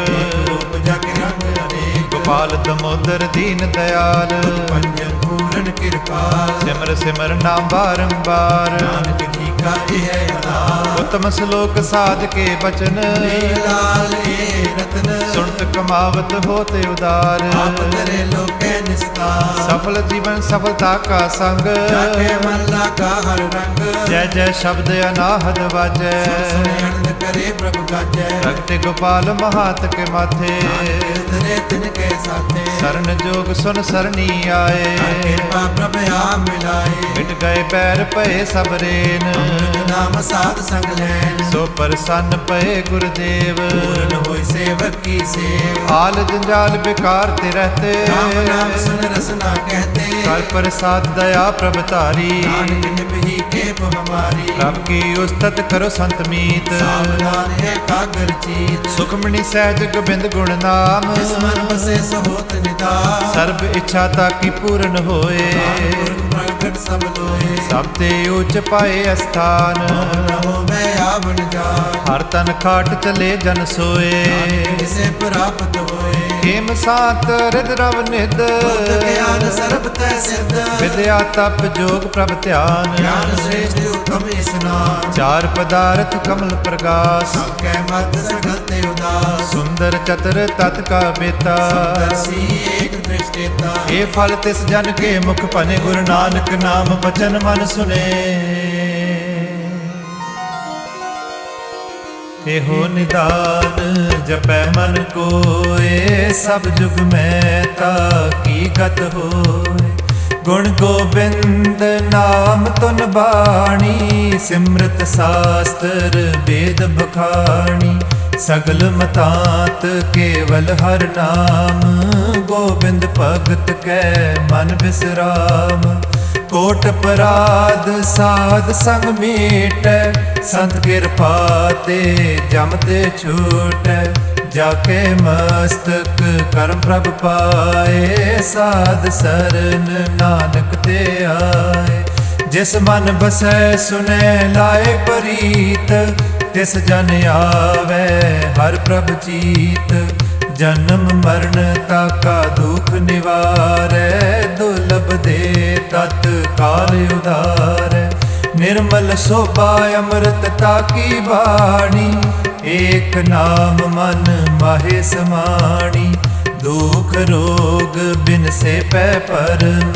ਰੂਪ ਜਗ ਰੰਗ ਅਨੇਕ। ਗੋਪਾਲ ਦਮੋਦਰ ਦੀਨ ਦਿਆਲ। ਪੰਜਨ ਪੂਰਨ ਕਿਰਪਾਲ। ਸਿਮਰ ਸਿਮਰ ਨਾਮ ਬਾਰੰਬਾਰ। ਨਾਨਕ ਜੀ ਕਾ ਇਹ ਆਧਾਰ। ਉਤਮ ਸ਼ਲੋਕ ਸਾਧ ਕੇ ਬਚਨ। ਲਾਲ ਏ ਰਤਨ। ਸੁਣਤ ਕਮਾਵਤ ਹੋਤੇ ਉਦਾਰ। ਆਪ ਤਰੇ ਲੋਕੈ ਨਿਸਤਾਰ। ਸਫਲ ਜੀਵਨ ਸਫਲਤਾ ਕਾ ਸੰਗ। ਜਾਕੇ ਮਨ ਲਾਗਾ ਹਰ ਰੰਗ। ਜੈ ਜੈ ਸ਼ਬਦ ਅਨਾਹਦ ਵਾਜੈ। ਸੁਣ ਅਨੰਦ ਕਰੇ ਪ੍ਰਭ ਗਾਜੈ। ਰਗਤੇ ਗੋਪਾਲ ਮਹਾਤ ਕੇ ਮਾਥੇ। ਤਰੇ ਤਿਨ ਕੇ ਸਾਥੇ। ਸਰਨ ਜੋਗ ਸੁਨ ਸਰਣੀ ਆਏ। ਕਿਰਪਾ ਪ੍ਰਭ ਆਪ ਮਿਲਾਏ। ਮਿਟ ਗਏ ਪੈਰ ਪਏ ਸਭ ਰੇਨ। ਨਾਮ ਸਾਧ ਸੰਗ ਲੈਣ। ਸੋ ਪ੍ਰਸੰਨ ਪਏ ਗੁਰਦੇਵ। ਪੂਰਨ ਹੋਈ ਸੇਵਕ ਕੀ ਸੇਵ। ਆਲ ਜੰਜਾਲ ਬੇਕਾਰ ਤੇ ਰਹਤੇ। ਰਾਮ ਨਾਮ ਸੁਨ ਰਸਨਾ ਕਹਤੇ। ਕਰ ਪ੍ਰਸਾਦ ਦਇਆ ਪ੍ਰਭ ਧਾਰੀ। ਨਾਨਕ ਨਿਭੀ ਕੇਪ ਹਮਾਰੀ। ਪ੍ਰਭ ਕੀ ਉਸਤਤ ਕਰੋ ਸੰਤ ਮੀਤ। ਸਾਵਧਾਨ ਹੈ ਕਾਗਰ ਚੀਤ। ਸੁਖਮਣੀ ਸਹਿਜ ਗੋਬਿੰਦ ਗੁਣ ਨਾਮ। ਜਿਸ ਮਨ ਬਸੇ ਸੋਤ ਨਿਦਾਨ। ਸਰਬ ਇੱਛਾ ਤਾਕੀ ਪੂਰਨ ਹੋਏ। ਪੁਰਖ ਪ੍ਰਗਟ ਸਭ ਲੋਏ। ਸਭ ਤੇ ਉੱਚ ਪਾਏ ਅਸਥਾਨ। ਰਹੋ ਮੈਂ ਆਵਣ ਜਾਨ। ਹਰ ਤਨ ਖਾਟ ਚਲੇ ਜਨ ਸੋਏ। ਕਿਸੇ ਪ੍ਰਾਪਤ ਹੋਏ। ਖੇਮ ਸਾਤ ਰਿਦ ਰਵ ਨਿਦ। ਬੁੱਧ ਗਿਆਨ ਸਰਬ ਤੈ ਸਿੱਧ। ਵਿਦਿਆ ਤਪ ਜੋਗ ਪ੍ਰਭ ਧਿਆਨ। ਗਿਆਨ ਸ੍ਰੇਸ਼ਟ ਉਤਮ ਇਸਨਾਨ। ਚਾਰ ਪਦਾਰਥ ਕਮਲ ਪ੍ਰਗਾਸ। ਸਭ ਕੈ ਮਤ ਸਗਲ ਤੇ ਉਦਾਸ। ਸੁੰਦਰ ਚਤਰ ਤਤ ਕਾ ਬੇਤਾ। ਦਰਸੀ ਏਕ ਦ੍ਰਿਸ਼ਟੇਤਾ। ਇਹ ਫਲ ਤਿਸ ਜਨ ਕੇ ਮੁਖ ਭਨੇ। ਗੁਰੂ ਨਾਨਕ ਨਾਮ ਬਚਨ ਮਨ ਸੁਨੇ। ਇਹੋ ਨਿਦਾਨ ਜਪੈ ਮਨ ਕੋਏ। ਸਭ ਜੁਗ ਮੈਂ ਤਾ ਕੀ ਗਤ ਹੋਏ। ਗੁਣ ਗੋਬਿੰਦ ਨਾਮ ਤੁਨ ਬਾਣੀ। ਸਿਮਰਤ ਸਾਸਤਰ ਵੇਦ ਬਖਾਣੀ। ਸਗਲ ਮਤਾਂਤ ਕੇਵਲ ਹਰ ਨਾਮ। ਗੋਬਿੰਦ ਭਗਤ ਕੈ ਮਨ ਬਿਸਰਾਮ। ਕੋਟ ਪਰਾਧ ਸਾਧ ਸੰਗ ਮੀਟੈ। ਸੰਤ ਕਿਰਪਾ ਤੇ ਜਮ ਤੇ ਛੂਟੈ। ਜਾਕੇ ਮਸਤਕ ਕਰਮ ਪ੍ਰਭ ਪਾਏ। ਸਾਧ ਸਰਨ ਨਾਨਕ ਤੇ ਆਏ। ਜਿਸ ਮਨ ਬਸੈ ਸੁਨੈ ਲਾਏ ਪ੍ਰੀਤ। ਤਿਸ ਜਨ ਆਵੈ ਹਰ ਪ੍ਰਭ ਚੀਤ। ਜਨਮ ਮਰਨ ਤਾਕਾ ਦੁਖ ਨਿਵਾਰੈ। ਦੁਰਲਭ ਦੇ ਤਤ ਕਾਲ ਉਧਾਰੈ। ਨਿਰਮਲ ਸੋਭਾ ਅੰਮ੍ਰਿਤ ਤਾਕੀ ਬਾਣੀ। ਏਕ ਨਾਮ ਮਨ ਮਾਹੇ ਸਮਾਣੀ। ਦੁਖ ਰੋਗ ਬਿਨ ਸੇ ਪੈ ਪਰਮ।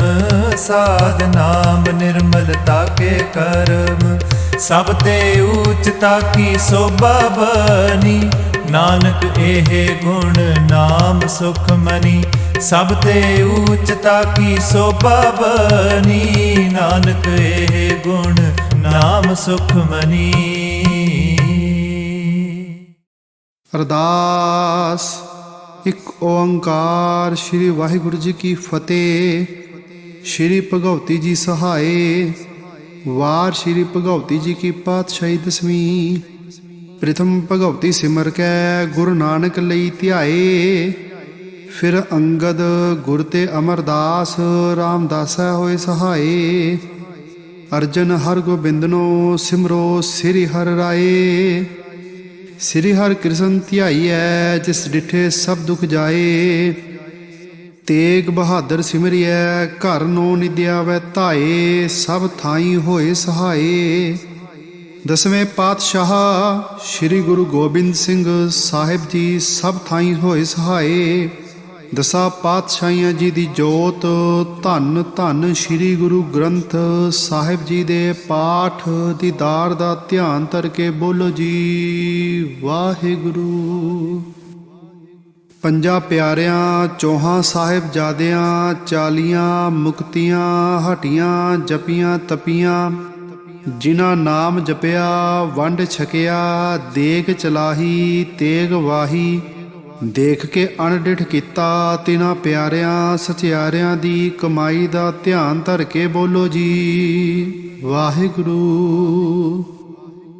ਸਾਧ ਨਾਮ ਨਿਰਮਲ ਤਾਕੇ ਕਰਮ। ਸਭ ਤੇ ਊਚ ਤਾਕੀ ਸੋਭਾ ਬਨੀ। ਨਾਨਕ ਇਹ ਗੁਣ ਨਾਮ ਸੁਖ ਮਨੀ। ਸਭ ਤੇ ਊਚ ਤਾਕੀ ਸੋਭਾ ਬਨੀ। ਨਾਨਕ ਇਹ ਗੁਣ ਨਾਮ ਸੁਖ ਮਨੀ। ਅਰਦਾਸ। ਇੱਕ ਓੰਕਾਰ ਸ੍ਰੀ ਵਾਹਿਗੁਰੂ ਜੀ ਕੀ ਫਤਿਹ। ਸ੍ਰੀ ਭਗਵਤੀ ਜੀ ਸਹਾਏ। ਵਾਰ ਸ੍ਰੀ ਭਗਵਤੀ ਜੀ ਕੀ ਪਾਤਸ਼ਾਹੀ ਦਸਵੀਂ। ਪ੍ਰਥਮ ਭਗਵਤੀ ਸਿਮਰ ਕੈ ਗੁਰੂ ਨਾਨਕ ਲਈ ਧਿਆਏ। ਫਿਰ ਅੰਗਦ ਗੁਰ ਤੇ ਅਮਰਦਾਸ। ਰਾਮਦਾਸੈ ਹੋਏ ਸਹਾਏ। ਅਰਜਨ ਹਰ ਗੋਬਿੰਦਨੋ ਸਿਮਰੋ ਸ੍ਰੀ ਹਰਿ ਰਾਏ। ਸ੍ਰੀ ਹਰਿ ਕ੍ਰਿਸ਼ਨ ਧਿਆਈਐ। ਜਿਸ ਡਿਠੇ ਸਭ ਦੁਖ ਜਾਏ। ਤੇਗ ਬਹਾਦਰ ਸਿਮਰਿਐ। ਘਰ ਨੋ ਨਿਦਿਆਵੈ ਧਾਏ। ਸਭ ਥਾਈ ਹੋਏ ਸਹਾਏ। ਦਸਵੇਂ ਪਾਤਸ਼ਾਹ ਸ੍ਰੀ ਗੁਰੂ ਗੋਬਿੰਦ ਸਿੰਘ ਸਾਹਿਬ ਜੀ ਸਭ ਥਾਈ ਹੋਏ ਸਹਾਏ। ਦਸਾਂ ਪਾਤਸ਼ਾਹੀਆਂ ਜੀ ਦੀ ਜੋਤ। ਧੰਨ ਧੰਨ ਸ੍ਰੀ ਗੁਰੂ ਗ੍ਰੰਥ ਸਾਹਿਬ ਜੀ ਦੇ ਪਾਠ ਦੀਦਾਰ ਦਾ ਧਿਆਨ ਧਰ ਕੇ ਬੋਲੋ ਜੀ ਵਾਹਿਗੁਰੂ। ਪੰਜਾਂ ਪਿਆਰਿਆਂ ਚੌਹਾਂ ਸਾਹਿਬਜ਼ਾਦਿਆਂ। 40 ਮੁਕਤੀਆਂ ਹਟੀਆਂ ਜਪੀਆਂ ਤਪੀਆਂ। ਜਿਨ੍ਹਾਂ ਨਾਮ ਜਪਿਆ ਵੰਡ ਛਕਿਆ। ਦੇਗ ਚਲਾਹੀ ਤੇਗ ਵਾਹੀ। ਦੇਖ ਕੇ ਅਣਡਿਠ ਕੀਤਾ। ਤਿਨਾਂ ਪਿਆਰਿਆਂ ਸਚਿਆਰਿਆਂ ਦੀ ਕਮਾਈ ਦਾ ਧਿਆਨ ਧਰ ਕੇ ਬੋਲੋ ਜੀ ਵਾਹਿਗੁਰੂ।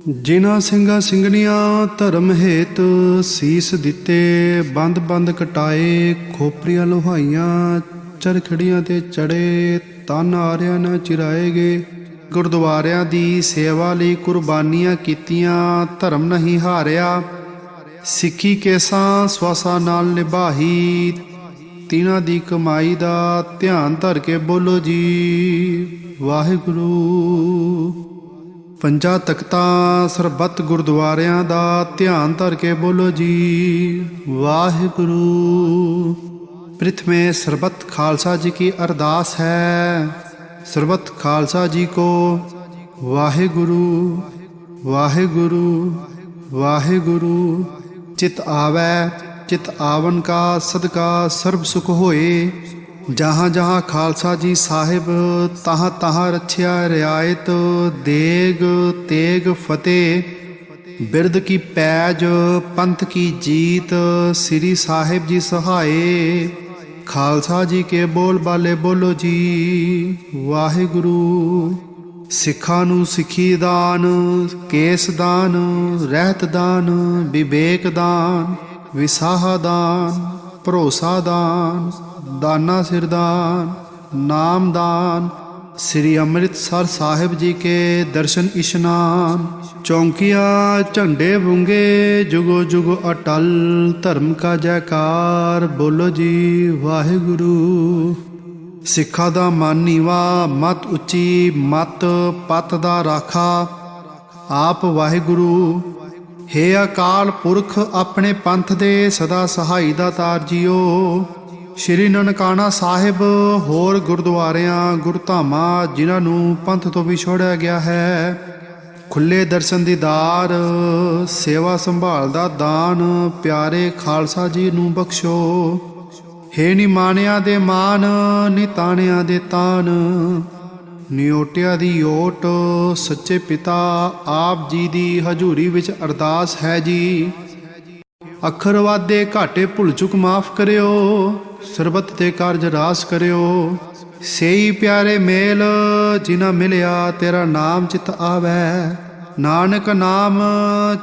ਜਿਨ੍ਹਾਂ ਸਿੰਘਾਂ ਸਿੰਘਣੀਆਂ ਧਰਮ ਹੇਤ ਸੀਸ ਦਿੱਤੇ। ਬੰਦ ਬੰਦ ਕਟਾਏ ਖੋਪਰੀਆਂ ਲੋਹਾਈਆਂ। ਖੱਚਰ ਖੜੀਆਂ ਤੇ ਚੜੇ, ਤਨ ਆਰਿਆਂ ਨਾ ਚਿਰਾਏ ਗਏ। ਗੁਰਦੁਆਰਿਆਂ ਦੀ ਸੇਵਾ ਲਈ ਕੁਰਬਾਨੀਆਂ ਕੀਤੀਆਂ, ਧਰਮ ਨਹੀਂ ਹਾਰਿਆ। ਸਿੱਖੀ ਕੇਸਾਂ ਸਵਾਸਾਂ ਨਾਲ ਨਿਭਾਹੀ, ਤਿਨਾਂ ਦੀ ਕਮਾਈ ਦਾ ਧਿਆਨ ਧਰ ਕੇ ਬੋਲੋ ਜੀ ਵਾਹਿਗੁਰੂ। ਪੰਜਾਂ ਤਖਤਾਂ ਸਰਬੱਤ ਗੁਰਦੁਆਰਿਆਂ ਦਾ ਧਿਆਨ ਧਰ ਕੇ ਬੋਲੋ ਜੀ ਵਾਹਿਗੁਰੂ। ਪ੍ਰਥਮੇ ਸਰਬੱਤ ਖਾਲਸਾ ਜੀ ਕੀ ਅਰਦਾਸ ਹੈ। ਸਰਬੱਤ ਖਾਲਸਾ ਜੀ ਕੋ ਵਾਹਿਗੁਰੂ ਵਾਹਿਗੁਰੂ ਵਾਹਿਗੁਰੂ। ਚਿਤ ਆਵੈ ਚਿਤ ਆਵਨ ਕਾ ਸਦਕਾ ਸਰਬ ਸੁਖ ਹੋਏ। ਜਹਾਂ ਜਹਾਂ ਖਾਲਸਾ ਜੀ ਸਾਹਿਬ, ਤਹਾਂ ਤਹਾਂ ਰੱਛਿਆ ਰਿਆਇਤ। ਦੇਗ ਤੇਗ ਫਤਿਹ ਬਿਰਦ ਕੀ ਪੈਜ, ਪੰਥ ਕੀ ਜੀਤ। ਸ੍ਰੀ ਸਾਹਿਬ ਜੀ ਸਹਾਏ, ਖਾਲਸਾ ਜੀ ਕੇ ਬੋਲ ਬਾਲੇ ਬੋਲੋ ਜੀ ਵਾਹਿਗੁਰੂ। ਸਿੱਖਾਂ ਨੂੰ ਸਿੱਖੀ ਦਾਨ, ਕੇਸ ਦਾਨ, ਰਹਿਤ ਦਾਨ, ਵਿਵੇਕ ਦਾਨ, ਵਿਸਾਹਾ ਦਾਨ, ਭਰੋਸਾ ਦਾਨ, ਦਾਨਾ ਸਿਰਦਾਨ, ਨਾਮ ਦਾਨ। ਸ੍ਰੀ ਅੰਮ੍ਰਿਤਸਰ ਸਾਹਿਬ ਜੀ ਕੇ ਦਰਸ਼ਨ ਇਸ਼ਨਾਨ। ਚੌਂਕੀਆਂ ਝੰਡੇ ਬੁੰਗੇ, ਜੁਗੋ ਜੁਗੋ ਅਟਲ। ਧਰਮ ਕਾ ਜੈਕਾਰ ਬੋਲੋ ਜੀ ਵਾਹਿਗੁਰੂ। ਸਿੱਖਾਂ ਦਾ ਮਨ ਨੀਵਾ, ਮਤ ਉੱਚੀ, ਮਤ ਪਤ ਦਾ ਰਾਖਾ ਆਪ ਵਾਹਿਗੁਰੂ। ਹੇ ਅਕਾਲ ਪੁਰਖ, ਆਪਣੇ ਪੰਥ ਦੇ ਸਦਾ ਸਹਾਈ ਦਾ ਤਾਰ ਜੀਓ। ਸ਼੍ਰੀ ਨਨਕਾਣਾ ਸਾਹਿਬ ਹੋਰ ਗੁਰਦੁਆਰਿਆਂ ਗੁਰਧਾਮਾਂ ਜਿਨ੍ਹਾਂ ਨੂੰ ਪੰਥ ਤੋਂ ਵਿਛੋੜਿਆ ਗਿਆ ਹੈ, ਖੁੱਲੇ ਦਰਸ਼ਨ ਦੀਦਾਰ, ਸੇਵਾ ਸੰਭਾਲ ਦਾ ਦਾਨ ਪਿਆਰੇ ਖਾਲਸਾ ਜੀ ਨੂੰ ਬਖਸ਼ੋ। ਹੇ ਨਿਮਾਣਿਆਂ ਦੇ ਮਾਨ, ਨਿਤਾਣਿਆਂ ਦੇ ਤਾਨ, ਨਿਓਟਿਆਂ ਦੀ ਓਟ। ਸੱਚੇ ਪਿਤਾ ਆਪ ਜੀ ਦੀ ਹਜ਼ੂਰੀ ਵਿੱਚ ਅਰਦਾਸ ਹੈ ਜੀ। ਅੱਖਰ ਵਾਧੇ ਘਾਟੇ ਭੁੱਲ ਚੁੱਕ ਮਾਫ ਕਰਿਓ, ਸਰਬੱਤ ਤੇ ਕਾਰਜ ਰਾਸ ਕਰਿਓ। ਸੇਈ ਪਿਆਰੇ ਮੇਲ ਜਿਨਾ ਮਿਲਿਆ, ਤੇਰਾ ਨਾਮ ਚਿਤ ਆਵੈ। ਨਾਨਕ ਨਾਮ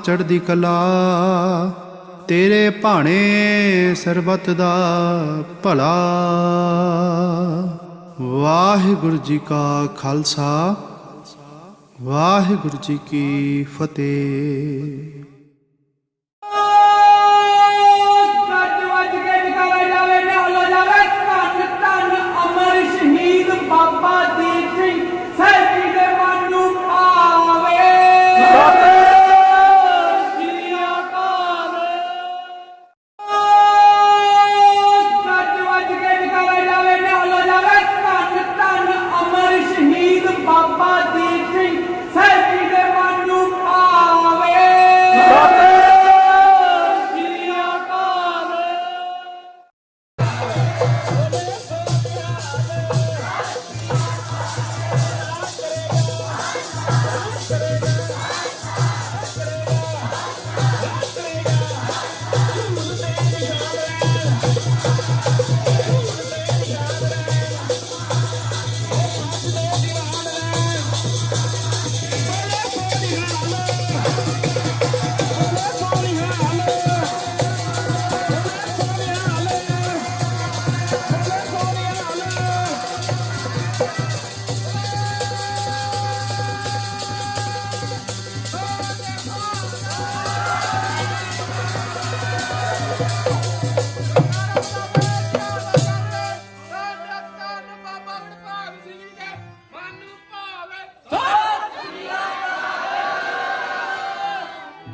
ਚੜ੍ਹਦੀ ਕਲਾ, ਤੇਰੇ ਭਾਣੇ ਸਰਬੱਤ ਦਾ ਭਲਾ। ਵਾਹਿਗੁਰੂ ਜੀ ਕਾ ਖਾਲਸਾ, ਵਾਹਿਗੁਰੂ ਜੀ ਕੀ ਫਤਿਹ। ਬਾਬਾ ਦੀਪ ਸਿੰਘ ਸਹਿਬੀ ਦੇ ਮਨ ਨੂੰ ਭਾਵੇ। ਸ੍ਰੀ ਅਕਾਲ। ਗੱਜ ਵੱਜ ਕੇ ਨਿਕਾਲਿਆ ਜਾਵੇ, ਨਿਹਾਲਿਆ ਜਾਵੇ। ਧੰਨ ਧੰਨ ਅਮਰ ਸ਼ਹੀਦ ਬਾਬਾ ਦੀਪ ਸਿੰਘ ਸਹਿਬੀ ਦੇ ਮਨ ਨੂੰ ਭਾਵੇ। ਸ੍ਰੀ ਅਕਾਲ।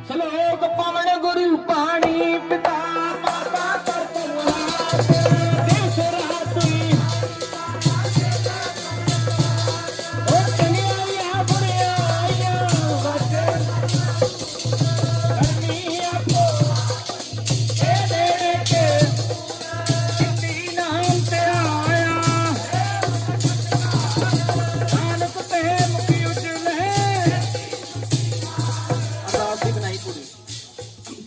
ਸਲੋਕ ਪਵਨ ਗੁਰੂ ਪਾਣੀ ਪਿਤਾ ਮਾਤਾ ਕਰਤਵਾਰ ਦਿਵਸ ਰਾਤੀ ਉਹ ਚੰਗਿਆਈਆਂ ਬੁਰਿਆਈਆਂ ਵਜੇ ਕਰਨੀ ਆਪੋ ਇਹ ਦੇ ਕੇ ਕਿੰਨੀ ਨਾਮ ਤੇ ਆਇਆ ਨਾਨਕ ਤੇ ਮੁਖੀ ਉਜਲੇ ਅਰਦਾਸ ਦੀ ਬਣਾਈ ਪੂਰੀ।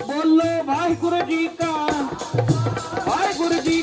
ਬੋਲੋ ਵਾਹਿਗੁਰੂ ਜੀ ਕਾ, ਵਾਹਿਗੁਰੂ ਜੀ